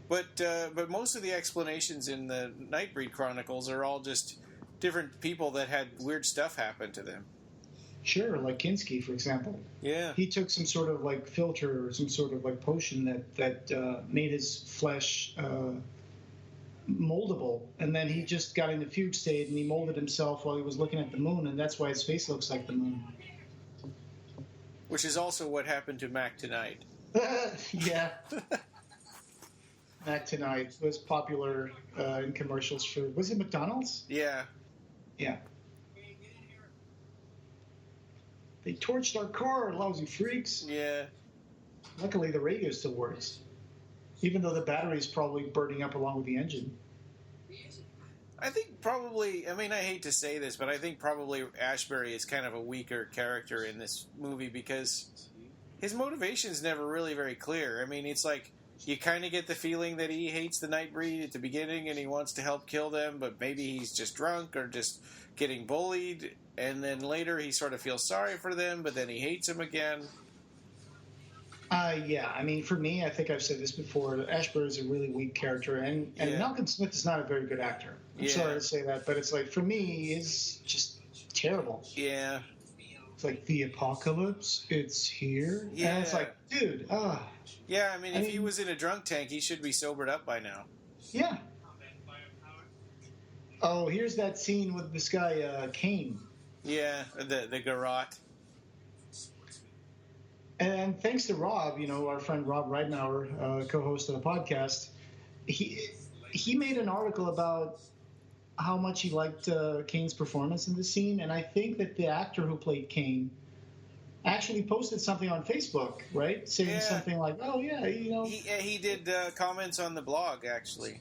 But most of the explanations in the Nightbreed Chronicles are all just different people that had weird stuff happen to them. Sure, like Kinski, for example. Yeah. He took some sort of like filter or some sort of like potion that made his flesh moldable, and then he just got into fugue state and he molded himself while he was looking at the moon, and that's why his face looks like the moon. Which is also what happened to Mac tonight. Yeah. That Tonight was popular in commercials for, was it McDonald's? Yeah. Yeah. They torched our car, lousy freaks. Yeah. Luckily, the radio still works, even though the battery is probably burning up along with the engine. I think probably, I mean, I hate to say this, but I think probably Ashbury is kind of a weaker character in this movie because his motivation's never really very clear. I mean, it's like you kind of get the feeling that he hates the Nightbreed at the beginning and he wants to help kill them, but maybe he's just drunk or just getting bullied, and then later he sort of feels sorry for them, but then he hates them again. Yeah, I mean, for me, I think I've said this before, Ashbury is a really weak character, and Yeah. Malcolm Smith is not a very good actor. I'm Yeah. sorry to say that, but it's like, for me, he's just terrible. Yeah. It's like, the apocalypse, it's here? Yeah. And it's like, dude, Yeah, I mean, if he was in a drunk tank, he should be sobered up by now. yeah. Oh, here's that scene with this guy, Kane. Yeah, the garrote. And thanks to Rob, our friend Rob Reidenauer, co-host of the podcast, he made an article about how much he liked Kane's performance in the scene, and I think that the actor who played Kane actually posted something on Facebook, right? Saying something like, "Oh yeah, He did comments on the blog, actually.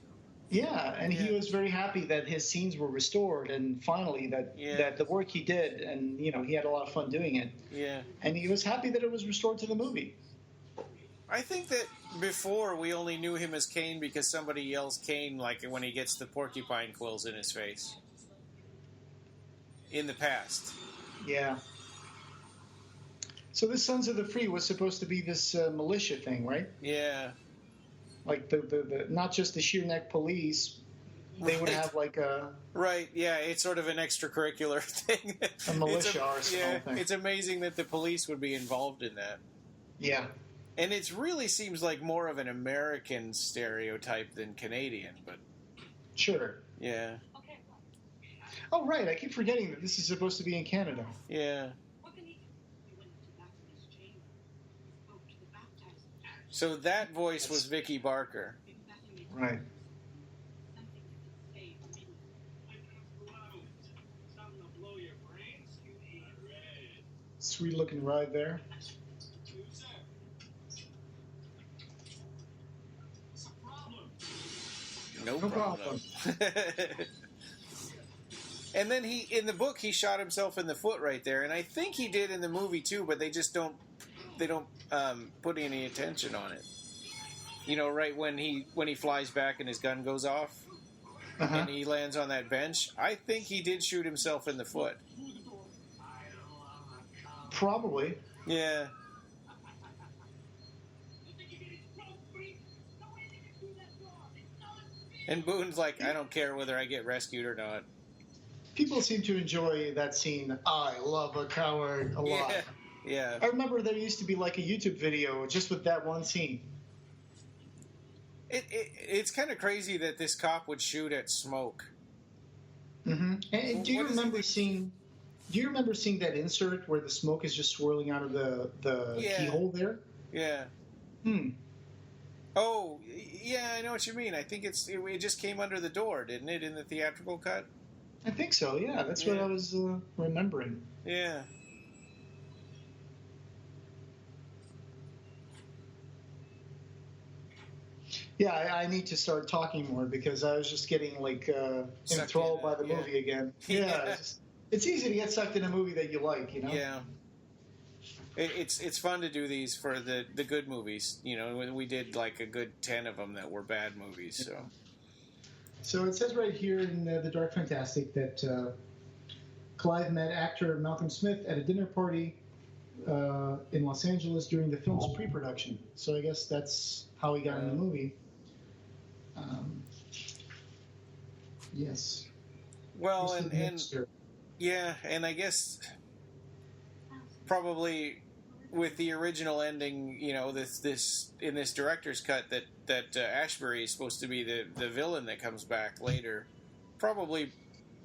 yeah," and he was very happy that his scenes were restored, and finally that the work he did, and he had a lot of fun doing it. Yeah. And he was happy that it was restored to the movie. I think that before we only knew him as Kane because somebody yells Kane like when he gets the porcupine quills in his face. In the past. Yeah. So this Sons of the Free was supposed to be this militia thing, right? Yeah. Like the not just the sheer neck police. They would have like a... Right, yeah, it's sort of an extracurricular thing. A militia arsenal thing. It's amazing that the police would be involved in that. Yeah. And it really seems like more of an American stereotype than Canadian, but... Sure. Yeah. Oh, right, I keep forgetting that this is supposed to be in Canada. Yeah. So that voice was Vicky Barker. Right. Sweet looking ride there. No No problem. And then in the book, he shot himself in the foot right there, and I think he did in the movie too, but they just don't put any attention on it. Right when he flies back and his gun goes off, and he lands on that bench. I think he did shoot himself in the foot. Probably. Yeah. And Boone's like, I don't care whether I get rescued or not. People seem to enjoy that scene, I love a coward, a lot. Yeah. I remember there used to be like a YouTube video just with that one scene. It's kind of crazy that this cop would shoot at smoke. Mm-hmm. And do you remember seeing that insert where the smoke is just swirling out of the keyhole there? Yeah. Oh, yeah, I know what you mean. I think it just came under the door, didn't it, in the theatrical cut? I think so, yeah. That's what I was remembering. Yeah. Yeah, I need to start talking more because I was just getting enthralled by the movie again. Yeah, it's easy to get sucked in a movie that you like, Yeah. It's fun to do these for the good movies. We did like a good 10 of them that were bad movies. So it says right here in the Dark Fantastic that Clive met actor Malcolm Smith at a dinner party in Los Angeles during the film's pre-production. So I guess that's how he got in the movie. Yes. Well, and I guess probably with the original ending, this in this director's cut that Ashbury is supposed to be the villain that comes back later. Probably,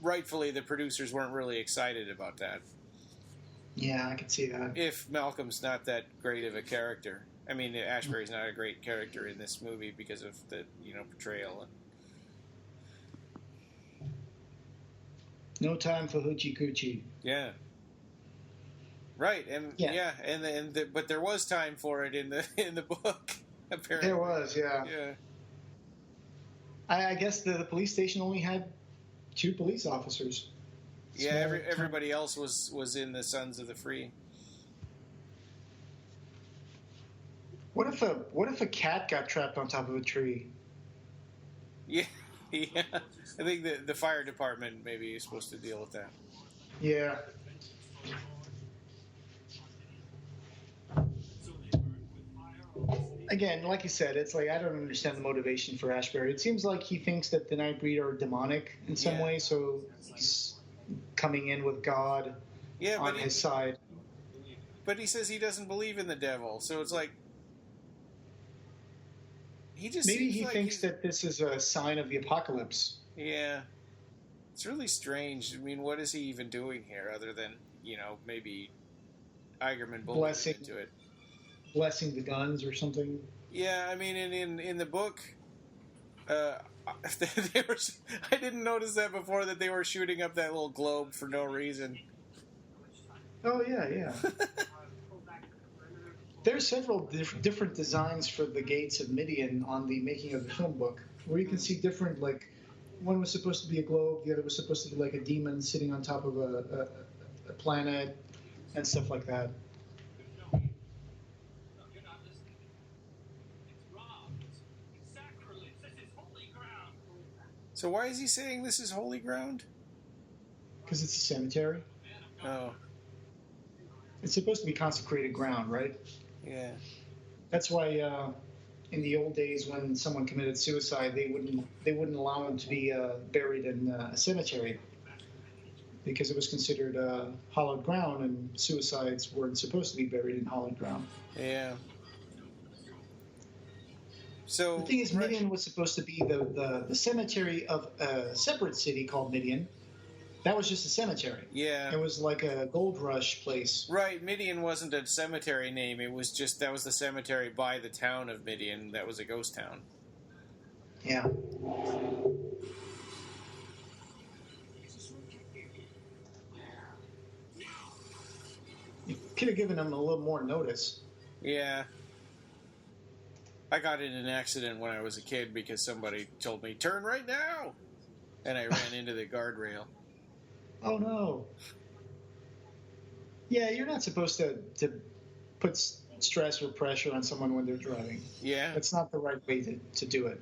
rightfully, the producers weren't really excited about that. Yeah, I could see that. If Malcolm's not that great of a character, I mean, Ashbury's not a great character in this movie because of the portrayal. No time for hoochie coochie. Yeah. Right, and but there was time for it in the book. Apparently, there was, yeah. Yeah. I guess the police station only had 2 police officers. Yeah, everybody else was in the Sons of the Free. What if a cat got trapped on top of a tree? Yeah, yeah. I think the fire department maybe is supposed to deal with that. Yeah. Again, like you said, it's like I don't understand the motivation for Ashbury. It seems like he thinks that the Nightbreed are demonic in some way, so he's coming in with God on his side. But he says he doesn't believe in the devil, so it's like maybe he thinks that this is a sign of the apocalypse. Yeah, it's really strange. I mean, what is he even doing here other than maybe Eigerman bullied him into it? Blessing the guns or something. Yeah, I mean, in the book, Uh, they were. I didn't notice that before, that they were shooting up that little globe for no reason. Oh yeah. There's several different designs for the gates of Midian on the making of the film book, where you can see different, like, one was supposed to be a globe, the other was supposed to be like a demon sitting on top of a planet, and stuff like that. No, you're not listening. It's wrong. It's sacrilege. This is holy ground. So why is he saying this is holy ground? Because it's a cemetery. Oh, It's supposed to be consecrated ground, right? yeah. That's why in the old days, when someone committed suicide, they wouldn't allow them to be buried in a cemetery, because it was considered hallowed ground, and suicides weren't supposed to be buried in hallowed ground. Yeah. So The thing is, Midian was supposed to be the cemetery of a separate city called Midian. That was just a cemetery. Yeah. It was like a gold rush place. Right, Midian wasn't a cemetery name. It was just, that was the cemetery by the town of Midian. That was a ghost town. Yeah. You could have given them a little more notice. Yeah. I got in an accident when I was a kid because somebody told me, "Turn right now!" And I ran into the guardrail. Oh no. Yeah, you're not supposed to put stress or pressure on someone when they're driving. Yeah. That's not the right way to do it.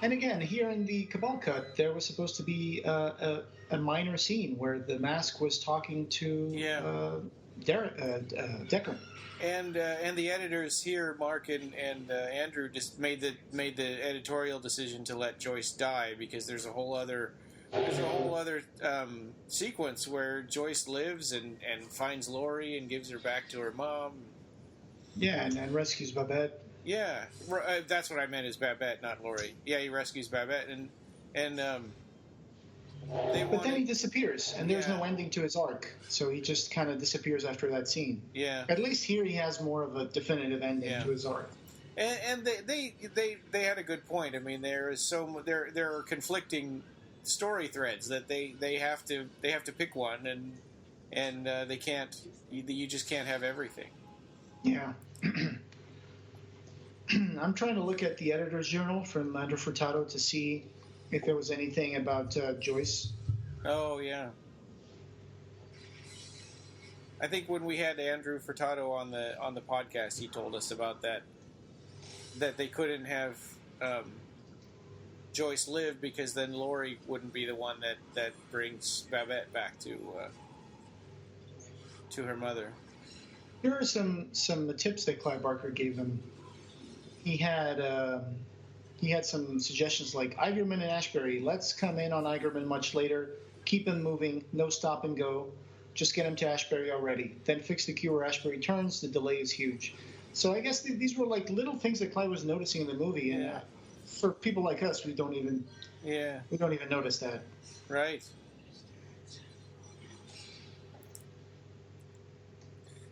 And again, here in the Cabal cut, there was supposed to be a minor scene where the mask was talking to Decker. And the editors here, Mark and Andrew, just made the editorial decision to let Joyce die, because there's a whole other sequence where Joyce lives and finds Laurie and gives her back to her mom. Yeah, and rescues Babette. Yeah, that's what I meant, is Babette, not Laurie. Yeah, he rescues Babette, and But then he disappears, and there's no ending to his arc, so he just kind of disappears after that scene. Yeah. At least here he has more of a definitive ending to his arc. And they had a good point. I mean, there are conflicting story threads that they have to pick one, and they can't. You just can't have everything. Yeah. I'm trying to look at the editor's journal from Andrew Furtado to see if there was anything about Joyce. Oh yeah. I think when we had Andrew Furtado on the podcast, he told us about that they couldn't have Joyce live, because then Laurie wouldn't be the one that brings Babette back to her mother. Here are some tips that Clive Barker gave him. He had some suggestions like Eigerman and Ashbury. Let's come in on Eigerman much later. Keep him moving. No stop and go. Just get him to Ashbury already. Then fix the queue where Ashbury turns. The delay is huge. So I guess these were like little things that Clive was noticing in the movie, and for people like us, we don't even notice that. Right.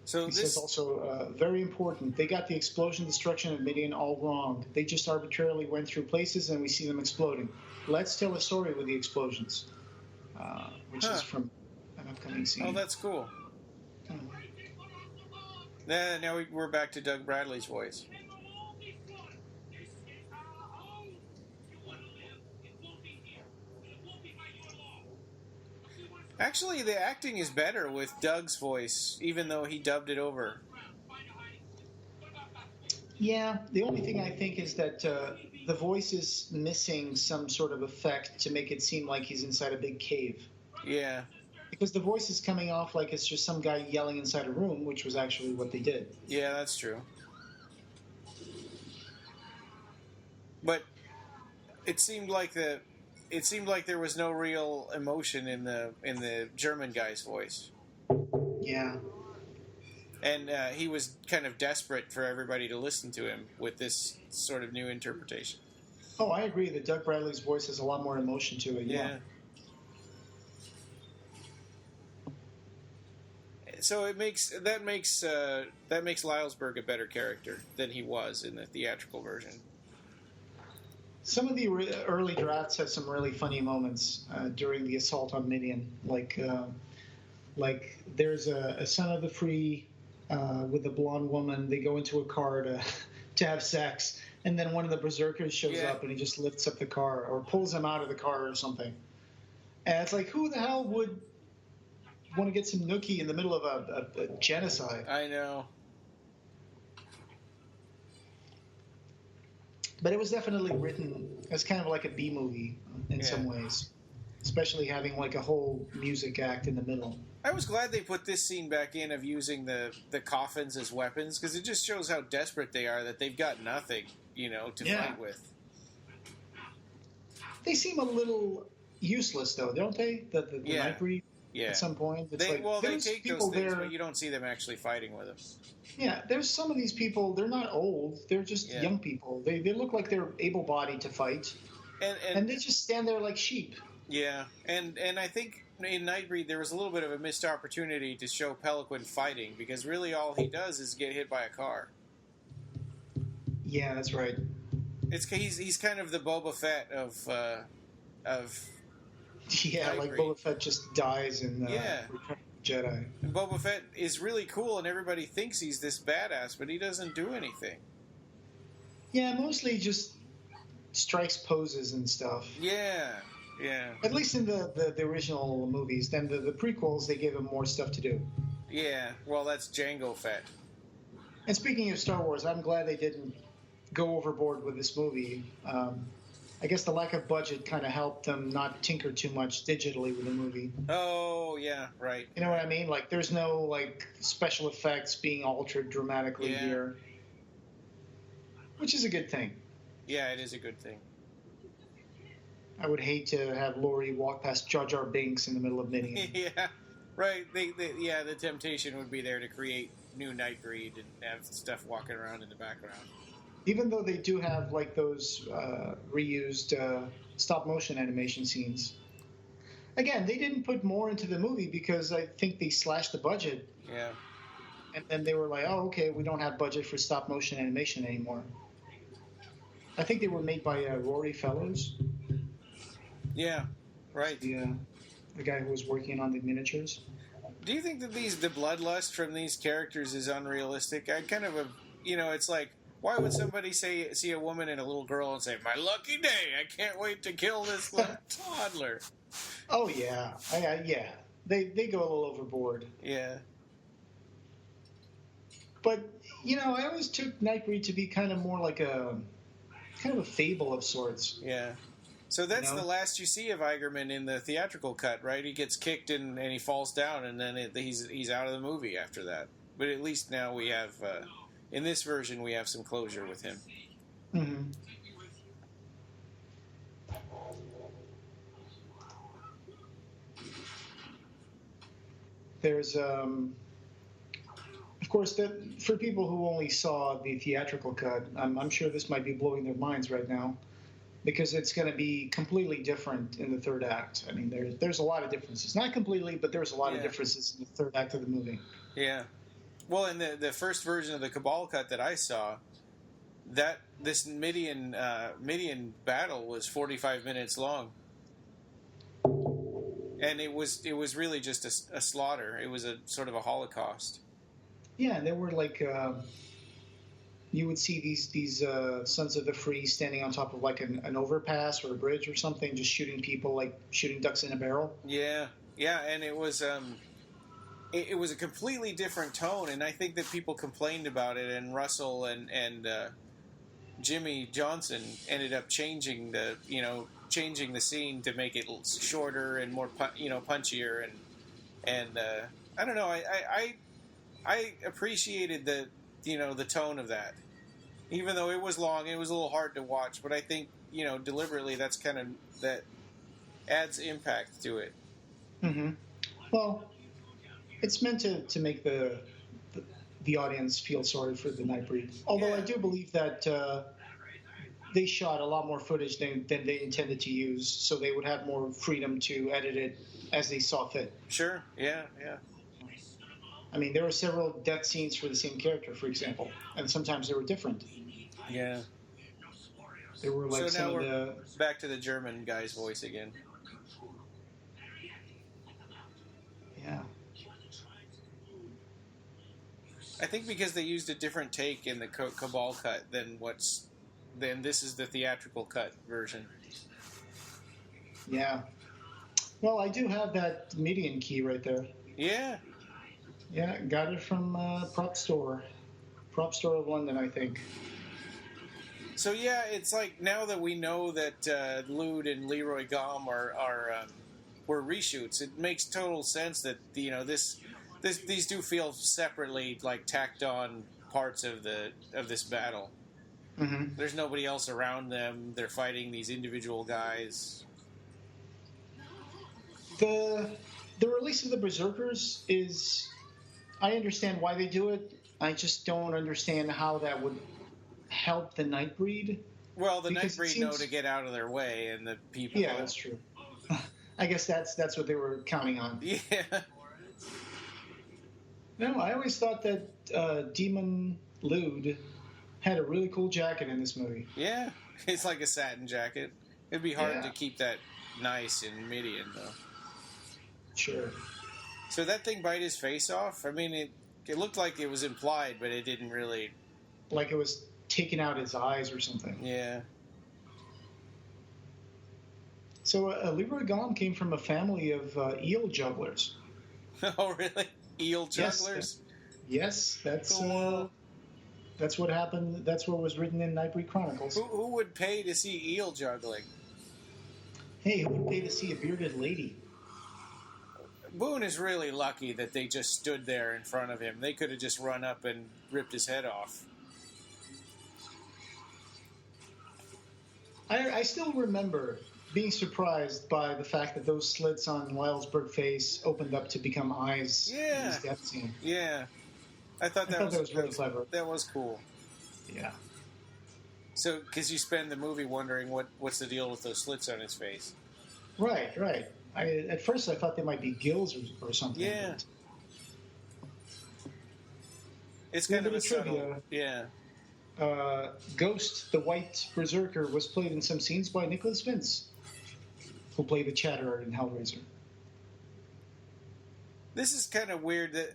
So he says also, very important, they got the explosion destruction of Midian all wrong. They just arbitrarily went through places and we see them exploding. Let's tell a story with the explosions, which is from an upcoming scene. Oh, that's cool. Now we're back to Doug Bradley's voice. Actually, the acting is better with Doug's voice, even though he dubbed it over. Yeah, the only thing I think is that the voice is missing some sort of effect to make it seem like he's inside a big cave. Yeah. Because the voice is coming off like it's just some guy yelling inside a room, which was actually what they did. Yeah, that's true. But it seemed like there was no real emotion in the German guy's voice. Yeah. And he was kind of desperate for everybody to listen to him with this sort of new interpretation. Oh, I agree that Doug Bradley's voice has a lot more emotion to it. Yeah. so it makes Lylesburg a better character than he was in the theatrical version. Some of the early drafts have some really funny moments during the assault on Midian. Like there's a Son of the Free with a blonde woman. They go into a car to have sex, and then one of the berserkers shows up and he just lifts up the car or pulls him out of the car or something. And it's like, who the hell would want to get some nookie in the middle of a genocide? I know. But it was definitely written as kind of like a B movie in some ways, especially having like a whole music act in the middle. I was glad they put this scene back in of using the coffins as weapons, because it just shows how desperate they are, that they've got nothing, to fight with. They seem a little useless, though, don't they? The Nightbreed. Yeah. At some point, it's they take those things, but you don't see them actually fighting with them. Yeah, there's some of these people. They're not old; they're just young people. They look like they're able-bodied to fight, and they just stand there like sheep. Yeah, and I think in Nightbreed there was a little bit of a missed opportunity to show Peliquin fighting, because really all he does is get hit by a car. Yeah, that's right. He's kind of the Boba Fett of yeah, Nightbreed. Like Boba Fett just dies in Return of the Jedi. And Boba Fett is really cool, and everybody thinks he's this badass, but he doesn't do anything. Yeah, mostly just strikes poses and stuff. Yeah. At least in the original movies. Then the prequels, they gave him more stuff to do. Yeah, well, that's Jango Fett. And speaking of Star Wars, I'm glad they didn't go overboard with this movie. I guess the lack of budget kind of helped them not tinker too much digitally with the movie. Oh, yeah, right. You know what I mean? Like, there's no, like, special effects being altered dramatically here. Which is a good thing. Yeah, it is a good thing. I would hate to have Laurie walk past Jar Jar Binks in the middle of Midian. Yeah, right. The temptation would be there to create new Nightbreed and have stuff walking around in the background. Even though they do have, like, those reused stop-motion animation scenes. Again, they didn't put more into the movie because I think they slashed the budget. Yeah. And then they were like, oh, okay, we don't have budget for stop-motion animation anymore. I think they were made by Rory Fellows. Yeah, right. The guy who was working on the miniatures. Do you think that the bloodlust from these characters is unrealistic? I kind of, it's like, why would somebody see a woman and a little girl and say, "My lucky day! I can't wait to kill this little toddler"? Oh yeah, yeah. They go a little overboard. Yeah. But I always took Nightbreed to be kind of more like a fable of sorts. Yeah. So that's the last you see of Eigerman in the theatrical cut, right? He gets kicked and he falls down, and then he's out of the movie after that. But at least now we have. In this version, we have some closure with him. Mm-hmm. There's, of course, for people who only saw the theatrical cut, I'm sure this might be blowing their minds right now, because it's going to be completely different in the third act. I mean, there's a lot of differences. Not completely, but there's a lot of differences in the third act of the movie. Yeah. Well, in the first version of the Cabal cut that I saw, this Midian battle was 45 minutes long, and it was really just a slaughter. It was a sort of a holocaust. Yeah, there were like you would see these Sons of the Free standing on top of like an overpass or a bridge or something, just shooting people like shooting ducks in a barrel. Yeah, and it was. It was a completely different tone, and I think that people complained about it, and Russell and Jimmy Johnson ended up changing the scene to make it shorter and more punchier, and I don't know, I appreciated the tone of that, even though it was long. It was a little hard to watch, but I think deliberately that adds impact to it. Mm-hmm. Well, it's meant to make the audience feel sorry for the Nightbreed. Although I do believe that they shot a lot more footage than they intended to use, so they would have more freedom to edit it as they saw fit. Sure. Yeah. I mean, there were several death scenes for the same character, for example, and sometimes they were different. Yeah. There were like So some now of we're the back to the German guy's voice again. yeah. I think because they used a different take in the Cabal cut than this is the theatrical cut version. Yeah. Well, I do have that Midian key right there. Yeah. Yeah, got it from Prop Store of London, I think. So yeah, it's like now that we know that Lude and Leroy Gom were reshoots, it makes total sense that these do feel separately like tacked on parts of this battle. Mm-hmm. There's nobody else around them. They're fighting these individual guys. The release of the Berserkers is, I understand why they do it. I just don't understand how that would help the Nightbreed. Well, the Because it Nightbreed know seems- to get out of their way, and the people. Yeah, that's true. I guess that's what they were counting on. Yeah. No, I always thought that Demon Lude had a really cool jacket in this movie. Yeah. It's like a satin jacket. It'd be hard Yeah. to keep that nice in Midian, though. Sure. So that thing bite his face off? I mean, it looked like it was implied, but it didn't really. Like it was taking out his eyes or something. Yeah. So Leroy Gom came from a family of eel jugglers. Oh, really? Eel Yes, jugglers? Yes, Cool. that's what happened. That's what was written in Nightbreed Chronicles. Who would pay to see eel juggling? Hey, who would pay to see a bearded lady? Boone is really lucky that they just stood there in front of him. They could have just run up and ripped his head off. I still remember being surprised by the fact that those slits on Lyle's bird face opened up to become eyes in Yeah. his death scene. Yeah. I thought that was really clever. That was cool. Yeah. So, because you spend the movie wondering what's the deal with those slits on his face. Right. At first I thought they might be gills or something. Yeah. but- It's Yeah, kind of a little trivia. subtle. Yeah. Ghost, the White Berserker, was played in some scenes by Nicholas Vince, who played the Chatterer in Hellraiser. This is kind of weird that,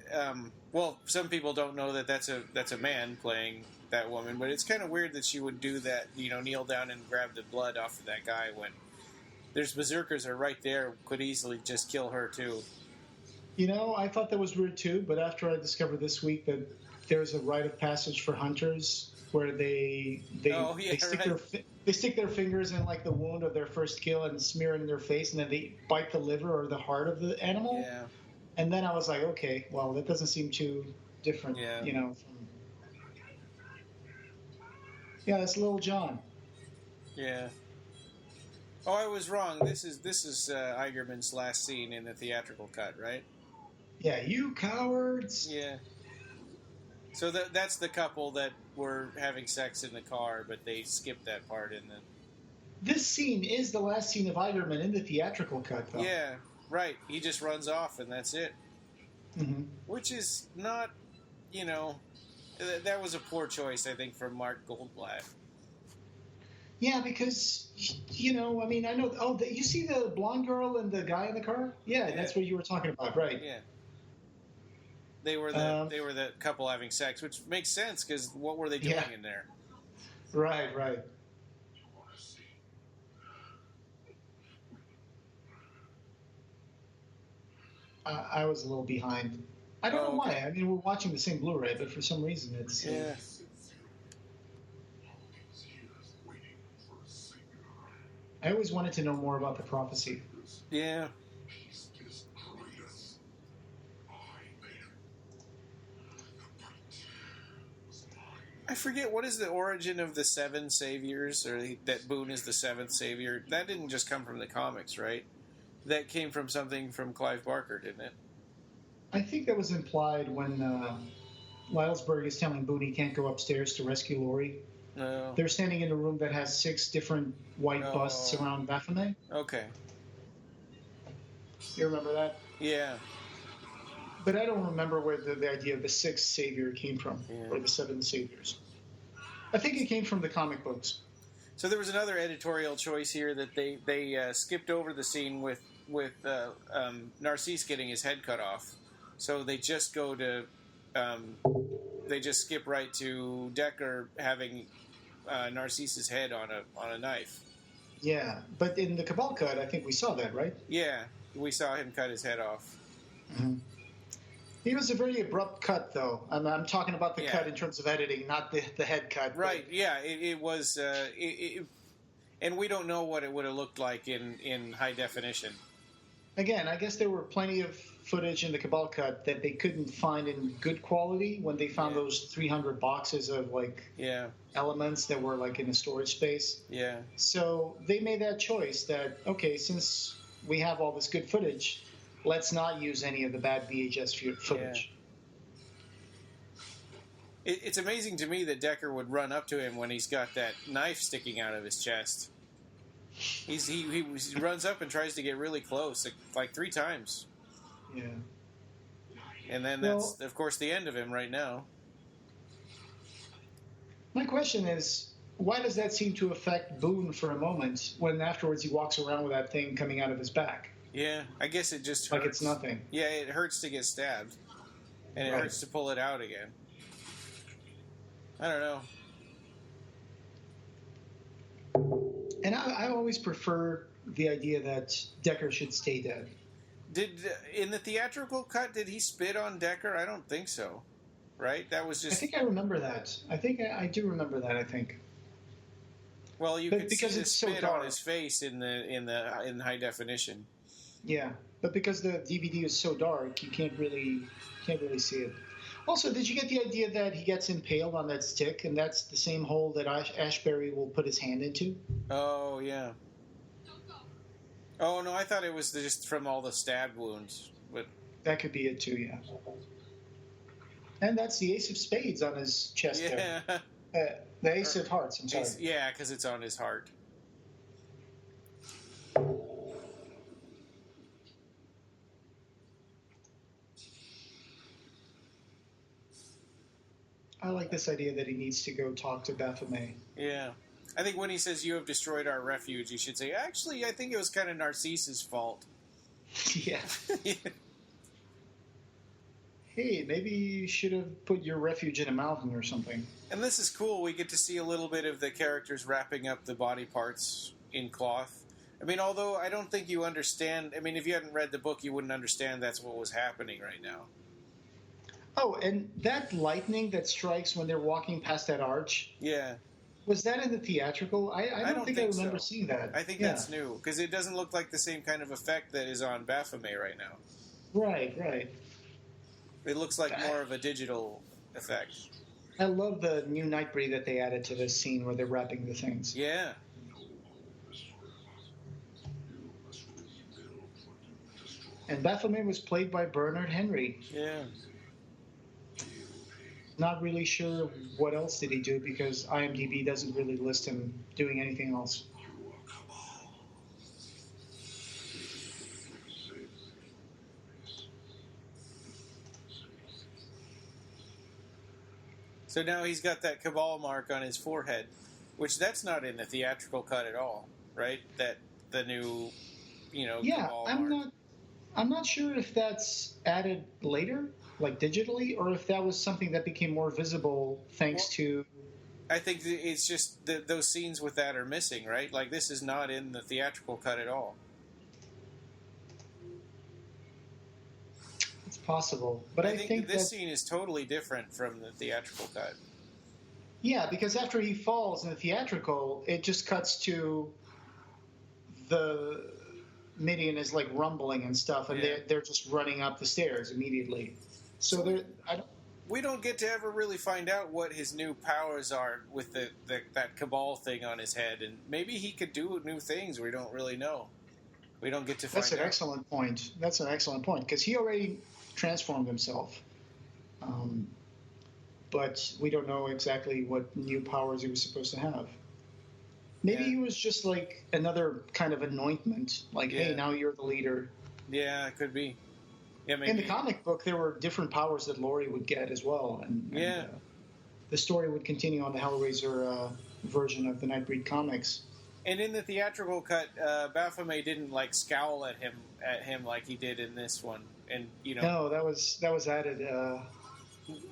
well, some people don't know that that's a man playing that woman, but it's kind of weird that she would do that, kneel down and grab the blood off of that guy when there's berserkers are right there, could easily just kill her too. I thought that was weird too, but after I discovered this week that there's a rite of passage for hunters where they stick their fingers in like the wound of their first kill and smear it in their face, and then they bite the liver or the heart of the animal. Yeah. And then I was like, okay, well, that doesn't seem too different, Yeah. Yeah, that's Little John. Yeah. Oh, I was wrong. This is Eigerman's last scene in the theatrical cut, right? Yeah, you cowards. Yeah. So that's the couple that were having sex in the car, but they skipped that part in the. This scene is the last scene of Eigerman in the theatrical cut, though. Yeah, right. He just runs off, and that's it. Mm-hmm. Which is not, that was a poor choice, I think, from Mark Goldblatt. Yeah, because, I know... Oh, you see the blonde girl and the guy in the car? Yeah, Yeah. that's what you were talking about, right. Yeah. They were the couple having sex, which makes sense, because what were they doing Yeah. in there? Right. I was a little behind. I don't know okay. why. I mean, we're watching the same Blu-ray, but for some reason it's... Yeah. I always wanted to know more about the prophecy. Yeah. I forget, what is the origin of the seven saviors, or that Boone is the seventh savior? That didn't just come from the comics, right? That came from something from Clive Barker, didn't it? I think that was implied when Lylesburg is telling Boone he can't go upstairs to rescue Laurie. No. They're standing in a room that has 6 different white Oh. busts around Baphomet. Okay. You remember that? Yeah. But I don't remember where the idea of the sixth savior came from, Yeah. or the seven saviors. I think it came from the comic books. So there was another editorial choice here that they skipped over the scene with Narcisse getting his head cut off. So they just go to they just skip right to Decker having Narcisse's head on a knife. Yeah, but in the Cabal cut, I think we saw that, right? Yeah, we saw him cut his head off. Mm-hmm. It was a very abrupt cut, though. I'm talking about the cut in terms of editing, not the head cut. Right, yeah, it was... and we don't know what it would have looked like in high definition. Again, I guess there were plenty of footage in the Cabal cut that they couldn't find in good quality when they found those 300 boxes of, elements that were, in a storage space. Yeah. So they made that choice that, okay, since we have all this good footage... let's not use any of the bad VHS footage. Yeah. It's amazing to me that Decker would run up to him when he's got that knife sticking out of his chest. He runs up and tries to get really close, like 3 times. Yeah. And then that's, of course, the end of him right now. My question is, why does that seem to affect Boone for a moment when afterwards he walks around with that thing coming out of his back? Yeah, I guess it just hurts. Like it's nothing. Yeah, it hurts to get stabbed. And it hurts to pull it out again. I don't know. And I always prefer the idea that Decker should stay dead. In the theatrical cut, did he spit on Decker? I don't think so. Right? That was just... I think I remember that. I think I do remember that, I think. Well, you could see the so spit dark on his face in high definition. Yeah, but because the DVD is so dark, you can't really see it. Also, did you get the idea that he gets impaled on that stick, and that's the same hole that Ashbury will put his hand into? Oh, yeah. Oh, no, I thought it was just from all the stab wounds. But that could be it, too, yeah. And that's the Ace of Spades on his chest there. The Ace of Hearts, I'm sorry. Yeah, because it's on his heart. I like this idea that he needs to go talk to Baphomet. Yeah. I think when he says, "You have destroyed our refuge," you should say, "Actually, I think it was kind of Narcisse's fault." Yeah. Hey, maybe you should have put your refuge in a mountain or something. And this is cool. We get to see a little bit of the characters wrapping up the body parts in cloth. I mean, although I don't think you understand... I mean, if you hadn't read the book, you wouldn't understand that's what was happening right now. Oh, and that lightning that strikes when they're walking past that arch. Yeah. Was that in the theatrical? I don't think I remember seeing that. I think that's new, because it doesn't look like the same kind of effect that is on Baphomet right now. Right. It looks like more of a digital effect. I love the new Nightbreed that they added to this scene where they're wrapping the things. Yeah. And Baphomet was played by Bernard Henry. Yeah. Not really sure what else did he do because IMDb doesn't really list him doing anything else. So now he's got that Cabal mark on his forehead, which that's not in the theatrical cut at all, right? That the new, Cabal mark. I'm not sure if that's added later, like digitally, or if that was something that became more visible thanks to... I think it's just that those scenes with that are missing, right? Like, this is not in the theatrical cut at all. It's possible, but I think this scene is totally different from the theatrical cut. Yeah, because after he falls in the theatrical, it just cuts to the Midian is like rumbling and stuff, and they're just running up the stairs immediately. So we don't get to ever really find out what his new powers are with that Cabal thing on his head, and maybe he could do new things. We don't really know. We don't get to find out. That's an excellent point. That's an excellent point because he already transformed himself, but we don't know exactly what new powers he was supposed to have. Maybe he was just like another kind of anointment, like, hey, now you're the leader. Yeah, it could be. Yeah, maybe. In the comic book, there were different powers that Laurie would get as well, and the story would continue on the Hellraiser version of the Nightbreed comics. And in the theatrical cut, Baphomet didn't like scowl at him like he did in this one, and No, that was added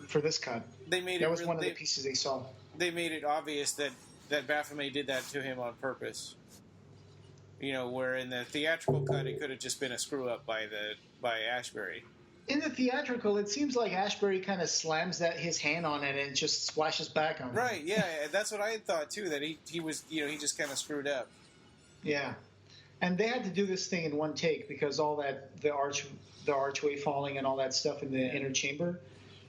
for this cut. They made that was one of the pieces they saw. They made it obvious that Baphomet did that to him on purpose. Where in the theatrical cut it could have just been a screw up by Ashbury. In the theatrical, it seems like Ashbury kind of slams his hand on it and it just splashes back on him. Right, yeah, that's what I had thought too, that he was, he just kind of screwed up. Yeah. And they had to do this thing in one take because all that, the archway falling and all that stuff in the inner chamber,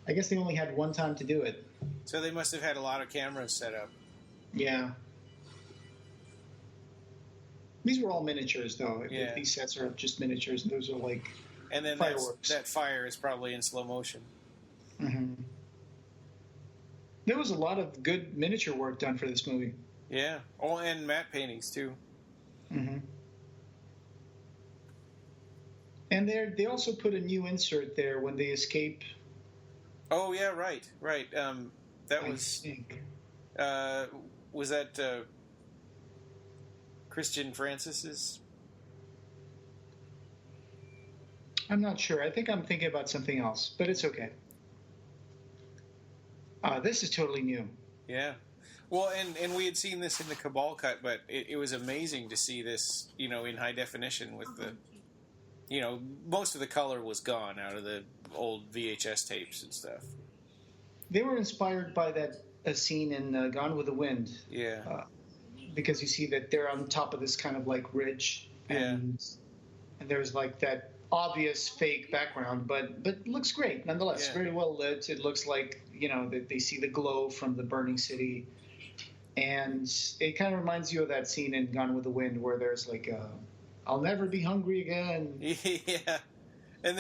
I guess they only had one time to do it. So they must have had a lot of cameras set up. Yeah. These were all miniatures, though. Yeah. These sets are just miniatures, and those are like and then fireworks. That fire is probably in slow motion. Mm-hmm. There was a lot of good miniature work done for this movie. Yeah. Oh, and matte paintings, too. Mm-hmm. And they also put a new insert there when they escape. Oh, yeah, right. That was that Christian Francis's? I'm not sure. I think I'm thinking about something else, but it's okay. This is totally new. Yeah. Well, and we had seen this in the Cabal cut, but it was amazing to see this, in high definition with the, most of the color was gone out of the old VHS tapes and stuff. They were inspired by a scene in Gone with the Wind. Yeah. Because you see that they're on top of this kind of like ridge, and there's like that obvious fake background, but looks great nonetheless. Yeah. Very well lit. It looks like that they see the glow from the burning city, and it kind of reminds you of that scene in Gone with the Wind where there's like I'll never be hungry again. Yeah, and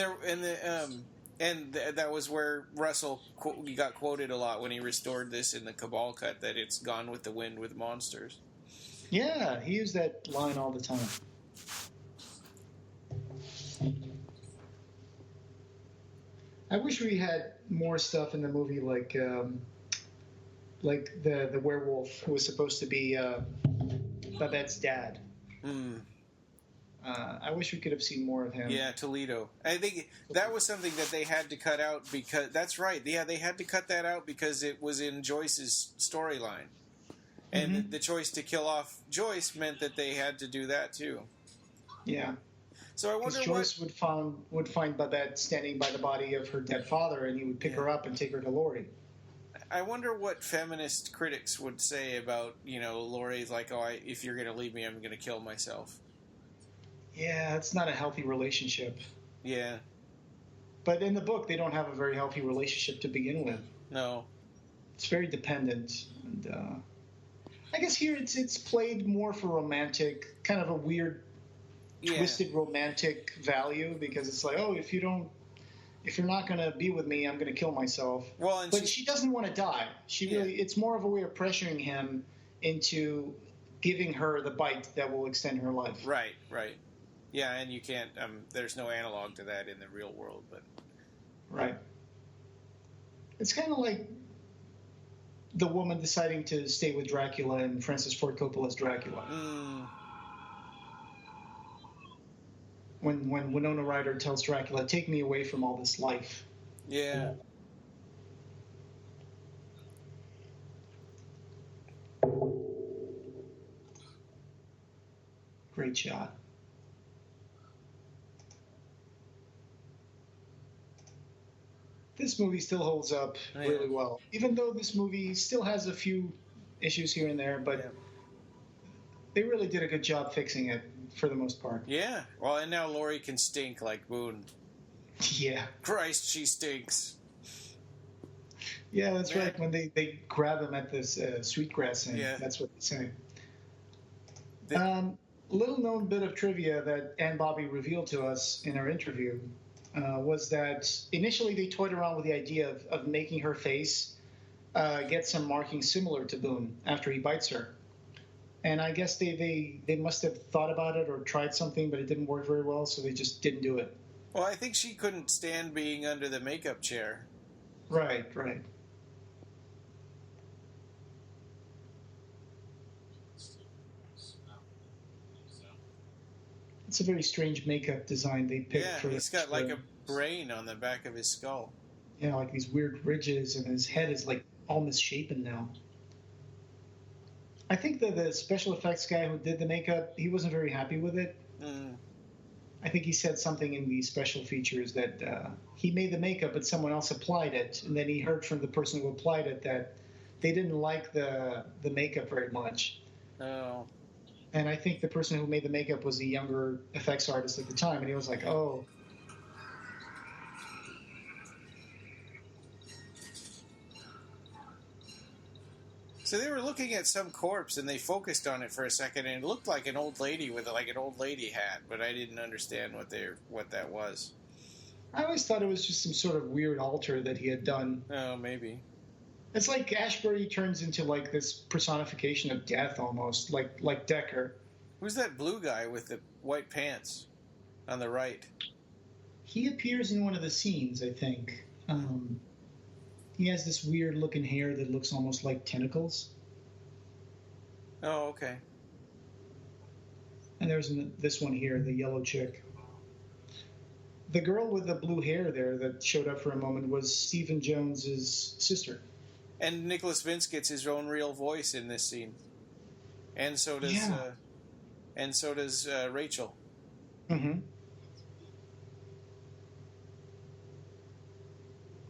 that was where Russell got quoted a lot when he restored this in the Cabal cut, that it's Gone with the Wind with monsters. Yeah, he used that line all the time. I wish we had more stuff in the movie, like the werewolf who was supposed to be Babette's dad. I wish we could have seen more of him. Yeah, Toledo. I think that was something that they had to cut out because that's right. Yeah, they had to cut that out because it was in Joyce's storyline, and the choice to kill off Joyce meant that they had to do that too. Yeah. So I wonder Joyce would find Babette standing by the body of her dead father, and he would pick her up and take her to Laurie. I wonder what feminist critics would say about Laurie's like, if you're going to leave me, I'm going to kill myself. Yeah, it's not a healthy relationship. Yeah. But in the book, they don't have a very healthy relationship to begin with. No. It's very dependent, and I guess here it's played more for romantic, kind of a weird. Twisted romantic value, because it's like, if you're not going to be with me, I'm going to kill myself. Well, but she doesn't want to die. It's more of a way of pressuring him into giving her the bite that will extend her life. Right. Yeah, and you can't. There's no analog to that in the real world, but. Right. It's kind of like the woman deciding to stay with Dracula in Francis Ford Coppola's Dracula. When Winona Ryder tells Dracula, "Take me away from all this life." Yeah. Great shot. This movie still holds up really well, even though this movie still has a few issues here and there, but they really did a good job fixing it. For the most part. Yeah. Well, and now Laurie can stink like Boone. Yeah. Christ, she stinks. Yeah, that's right. When they grab him at this sweetgrass inn, that's what they say. Little known bit of trivia that Ann Bobby revealed to us in her interview was that initially they toyed around with the idea of making her face get some markings similar to Boone after he bites her. And I guess they must have thought about it or tried something, but it didn't work very well, so they just didn't do it. Well, I think she couldn't stand being under the makeup chair. Right. It's a very strange makeup design they picked Yeah, for. he's got like a brain on the back of his skull. Yeah, like these weird ridges, and his head is like all misshapen now. I think that the special effects guy who did the makeup, he wasn't very happy with it. Mm. I think he said something in the special features that he made the makeup, but someone else applied it, and then he heard from the person who applied it that they didn't like the makeup very much. Oh. And I think the person who made the makeup was a younger effects artist at the time, and he was like, "Oh." So they were looking at some corpse, and they focused on it for a second, and it looked like an old lady with like an old lady hat, but I didn't understand what that was. I always thought it was just some sort of weird altar that he had done. Oh, maybe. It's like Ashbury turns into like this personification of death almost, like Decker. Who's that blue guy with the white pants on the right? He appears in one of the scenes, I think. He has this weird looking hair that looks almost like tentacles. Oh, okay. And there's this one here, the yellow chick. The girl with the blue hair there that showed up for a moment was Stephen Jones's sister. And Nicholas Vince gets his own real voice in this scene, and so does Rachel. Mm-hmm.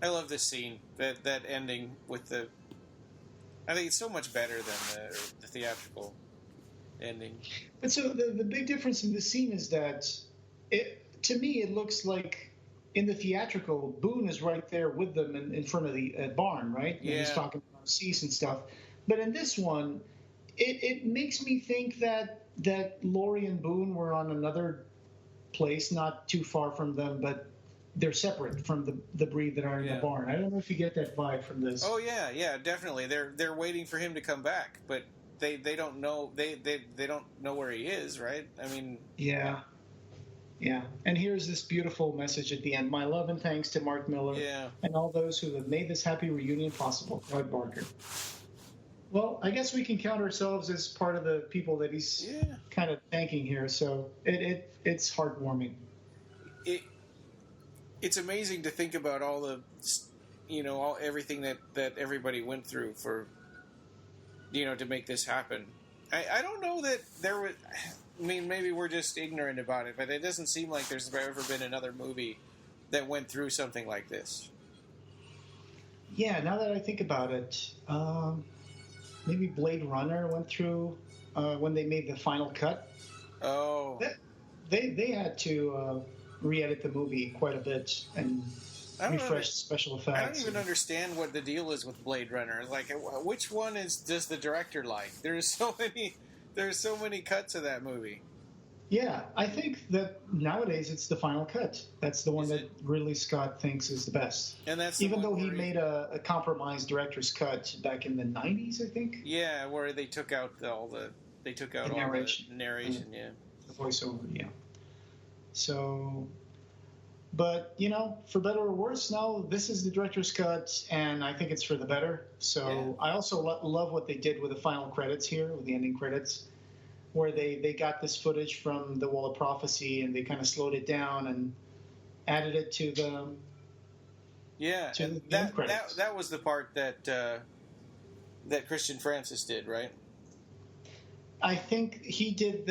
I love this scene. That ending with the. I think it's so much better than the theatrical ending. But so the big difference in this scene is that to me it looks like in the theatrical, Boone is right there with them in front of the barn, right? Yeah. And he's talking about cease and stuff. But in this one, it makes me think that Laurie and Boone were on another place, not too far from them, but they're separate from the breed that are in the barn. I don't know if you get that vibe from this. Oh yeah, definitely. They're waiting for him to come back, but they don't know they don't know where he is, right? I mean, yeah. And here's this beautiful message at the end: "My love and thanks to Mark Miller and all those who have made this happy reunion possible." Clive Barker. Well, I guess we can count ourselves as part of the people that he's kind of thanking here. So it's heartwarming. It's amazing to think about all the, everything that everybody went through for, to make this happen. I don't know that there was. I mean, maybe we're just ignorant about it, but it doesn't seem like there's ever been another movie that went through something like this. Yeah, now that I think about it, maybe Blade Runner went through when they made the final cut. Oh. They had to re-edit the movie quite a bit and refresh special effects. I don't even understand what the deal is with Blade Runner. Like, which one does the director like? There's so many cuts of that movie. Yeah, I think that nowadays it's the final cut. That's the one that Ridley Scott thinks is the best. And that's even though he made a compromised director's cut back in the 90s, I think. Yeah, where they took out all the narration. The voiceover, yeah. So, but for better or worse, now this is the director's cut, and I think it's for the better. So I also love what they did with the final credits here, with the ending credits, where they got this footage from the Wall of Prophecy and they kind of slowed it down and added it to the end credits. That was the part that Christian Francis did, right? I think he did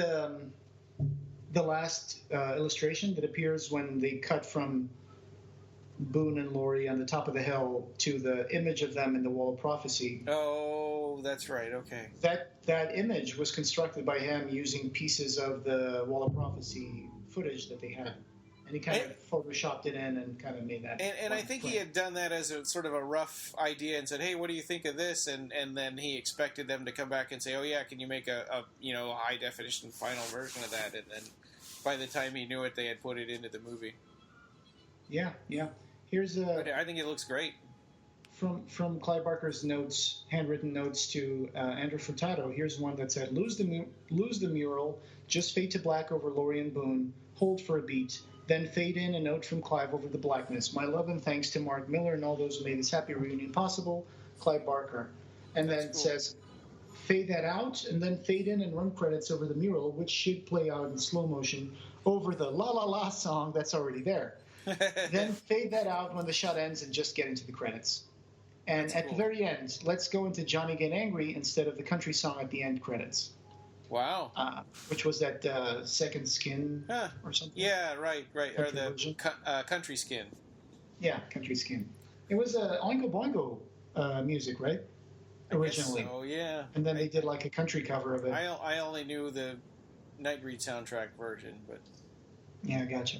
the last illustration that appears when they cut from Boone and Laurie on the top of the hill to the image of them in the Wall of Prophecy. Oh, that's right. Okay. That image was constructed by him using pieces of the Wall of Prophecy footage that they had. And he kind of photoshopped it in and kind of made that. And I think he had done that as a sort of a rough idea and said, "Hey, what do you think of this?" And then he expected them to come back and say, "Oh yeah, can you make a high definition final version of that?" And then by the time he knew it, they had put it into the movie. Yeah. Here's I think it looks great. From Clive Barker's notes, handwritten notes to Andrew Furtado. Here's one that said, lose the mural, just fade to black over Laurie and Boone, hold for a beat, Then fade in a note from Clive over the blackness. My love and thanks to Mark Miller and all those who made this happy reunion possible. Clive Barker. And then it says, fade that out, and then fade in and run credits over the mural, which should play out in slow motion over the La La La song that's already there. Then fade that out when the shot ends and just get into the credits. And That's at cool. the very end, let's go into Johnny Get Angry instead of the country song at the end credits, Wow. which was that Second Skin or something. Yeah, right. Or Country the version. Country Skin. Yeah, Country Skin. It was Oingo Boingo music, right? Originally. So, yeah. And then they did like a country cover of it. I only knew the Nightbreed soundtrack version, but Yeah, gotcha.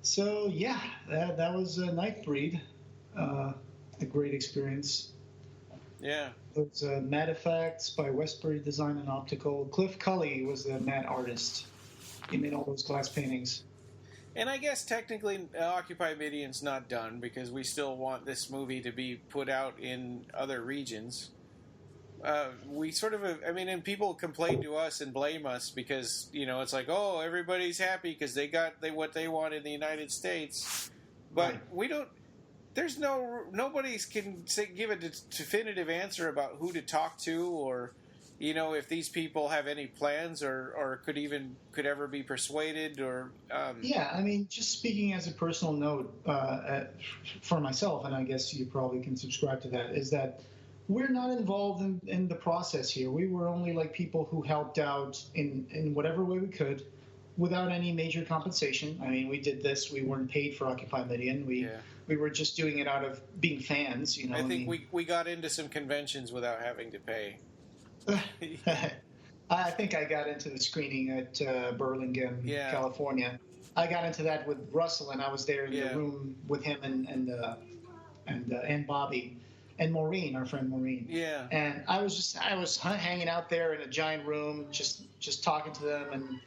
So yeah, that was Nightbreed. A great experience. yeah. It was Matte Effects by Westbury Design and Optical. Cliff Cully was the matte artist. He made all those glass paintings. And I guess technically Occupy Midian's not done because we still want this movie to be put out in other regions. We sort of, and people complain to us and blame us because, it's like, oh, everybody's happy because they got what they want in the United States. But Right. we don't, nobody can give a definitive answer about who to talk to or, if these people have any plans or could ever be persuaded or... Yeah, just speaking as a personal note for myself, and I guess you probably can subscribe to that, is that we're not involved in the process here. We were only like people who helped out in whatever way we could without any major compensation. We did this. We weren't paid for Occupy Midian. We were just doing it out of being fans. I think we got into some conventions without having to pay. I think I got into the screening at Burlingame, California. I got into that with Russell, and I was there in the room with him and Bobby and Maureen, our friend Maureen. Yeah. And I was hanging out there in a giant room, just talking to them and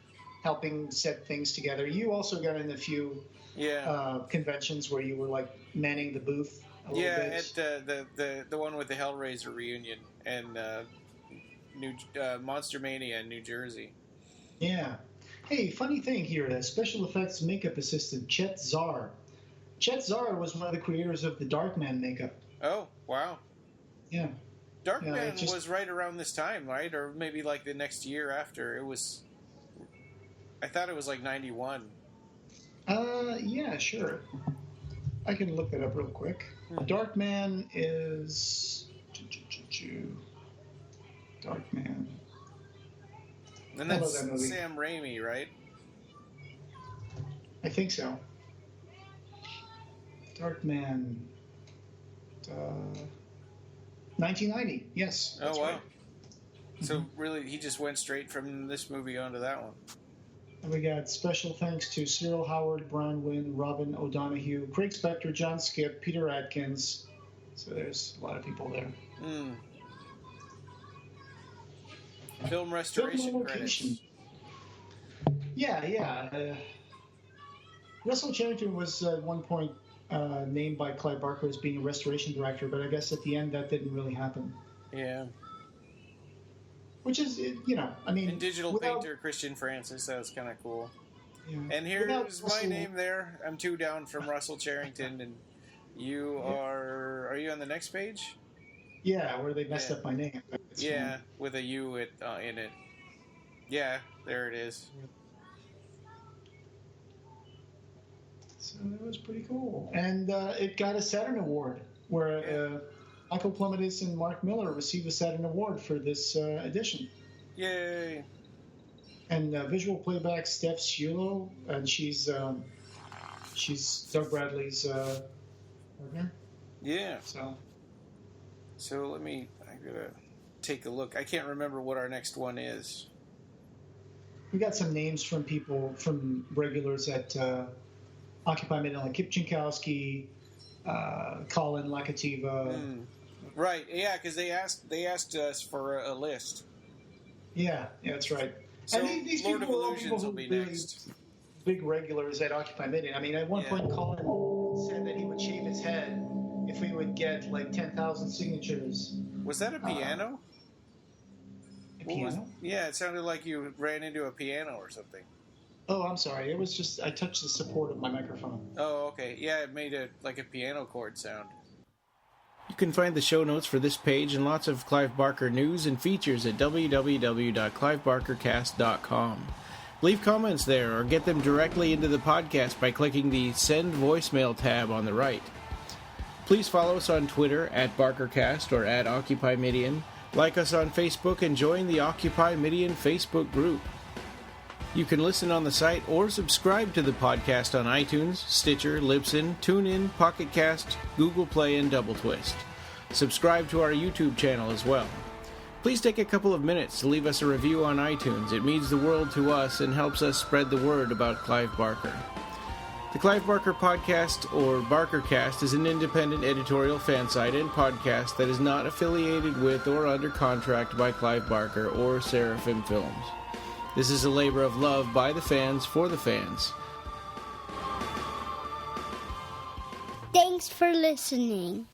helping set things together. You also got in a few conventions where you were like manning the booth a little bit. At the one with the Hellraiser reunion and Monster Mania in New Jersey. Yeah. Hey, funny thing here, special effects makeup assistant Chet Zar. Chet Zar was one of the creators of the Darkman makeup. Oh, wow. Yeah. Darkman was right around this time, right? Or maybe like the next year after. I thought it was like 91. Yeah, sure. I can look that up real quick. Darkman is... Darkman. And that's Sam Raimi, right? I think so. Darkman. 1990. Yes. Oh, wow. Right. So really, he just went straight from this movie onto that one. And we got special thanks to Cyril Howard, Brian Wynn, Robin O'Donoghue, Craig Spector, John Skipp, Peter Atkins. So there's a lot of people there. Film restoration credits. Yeah. Russell Charrington was at one point named by Clive Barker as being a restoration director, but I guess at the end that didn't really happen. Yeah. Which is, And digital painter Christian Francis, that was kind of cool. Yeah. And here's my name there. I'm 2 down from Russell Charrington, and you are you on the next page? Yeah, where they messed up my name. With a U in it. Yeah, there it is. So that was pretty cool. And it got a Saturn Award, where Michael Clematis and Mark Miller received a Saturn Award for this edition. Yay! And visual playback, Steph Sciullo, and she's Doug Bradley's partner. Yeah. So I gotta take a look. I can't remember what our next one is. we got some names from regulars at Occupy Midian, like Kip Chinkowski, Colin Lakativa. Right, yeah, because they asked us for a list. Yeah, that's right. So and these Lord of people, Illusions will be really next. Big regulars at Occupy Midian. At one point, Colin said that he would shave his head if we would get like 10,000 signatures. Was that a piano? A piano? Yeah, it sounded like you ran into a piano or something. Oh, I'm sorry. It was just I touched the support of my microphone. Oh, okay. Yeah, it made a piano chord sound. You can find the show notes for this page and lots of Clive Barker news and features at www.clivebarkercast.com. Leave comments there or get them directly into the podcast by clicking the Send Voicemail tab on the right. Please follow us on Twitter at BarkerCast or at Occupy Midian. Like us on Facebook and join the Occupy Midian Facebook group. You can listen on the site or subscribe to the podcast on iTunes, Stitcher, Libsyn, TuneIn, Pocket Cast, Google Play, and Double Twist. Subscribe to our YouTube channel as well. Please take a couple of minutes to leave us a review on iTunes. It means the world to us and helps us spread the word about Clive Barker. The Clive Barker Podcast, or BarkerCast, is an independent editorial fan site and podcast that is not affiliated with or under contract by Clive Barker or Seraphim Films. This is a labor of love by the fans for the fans. Thanks for listening.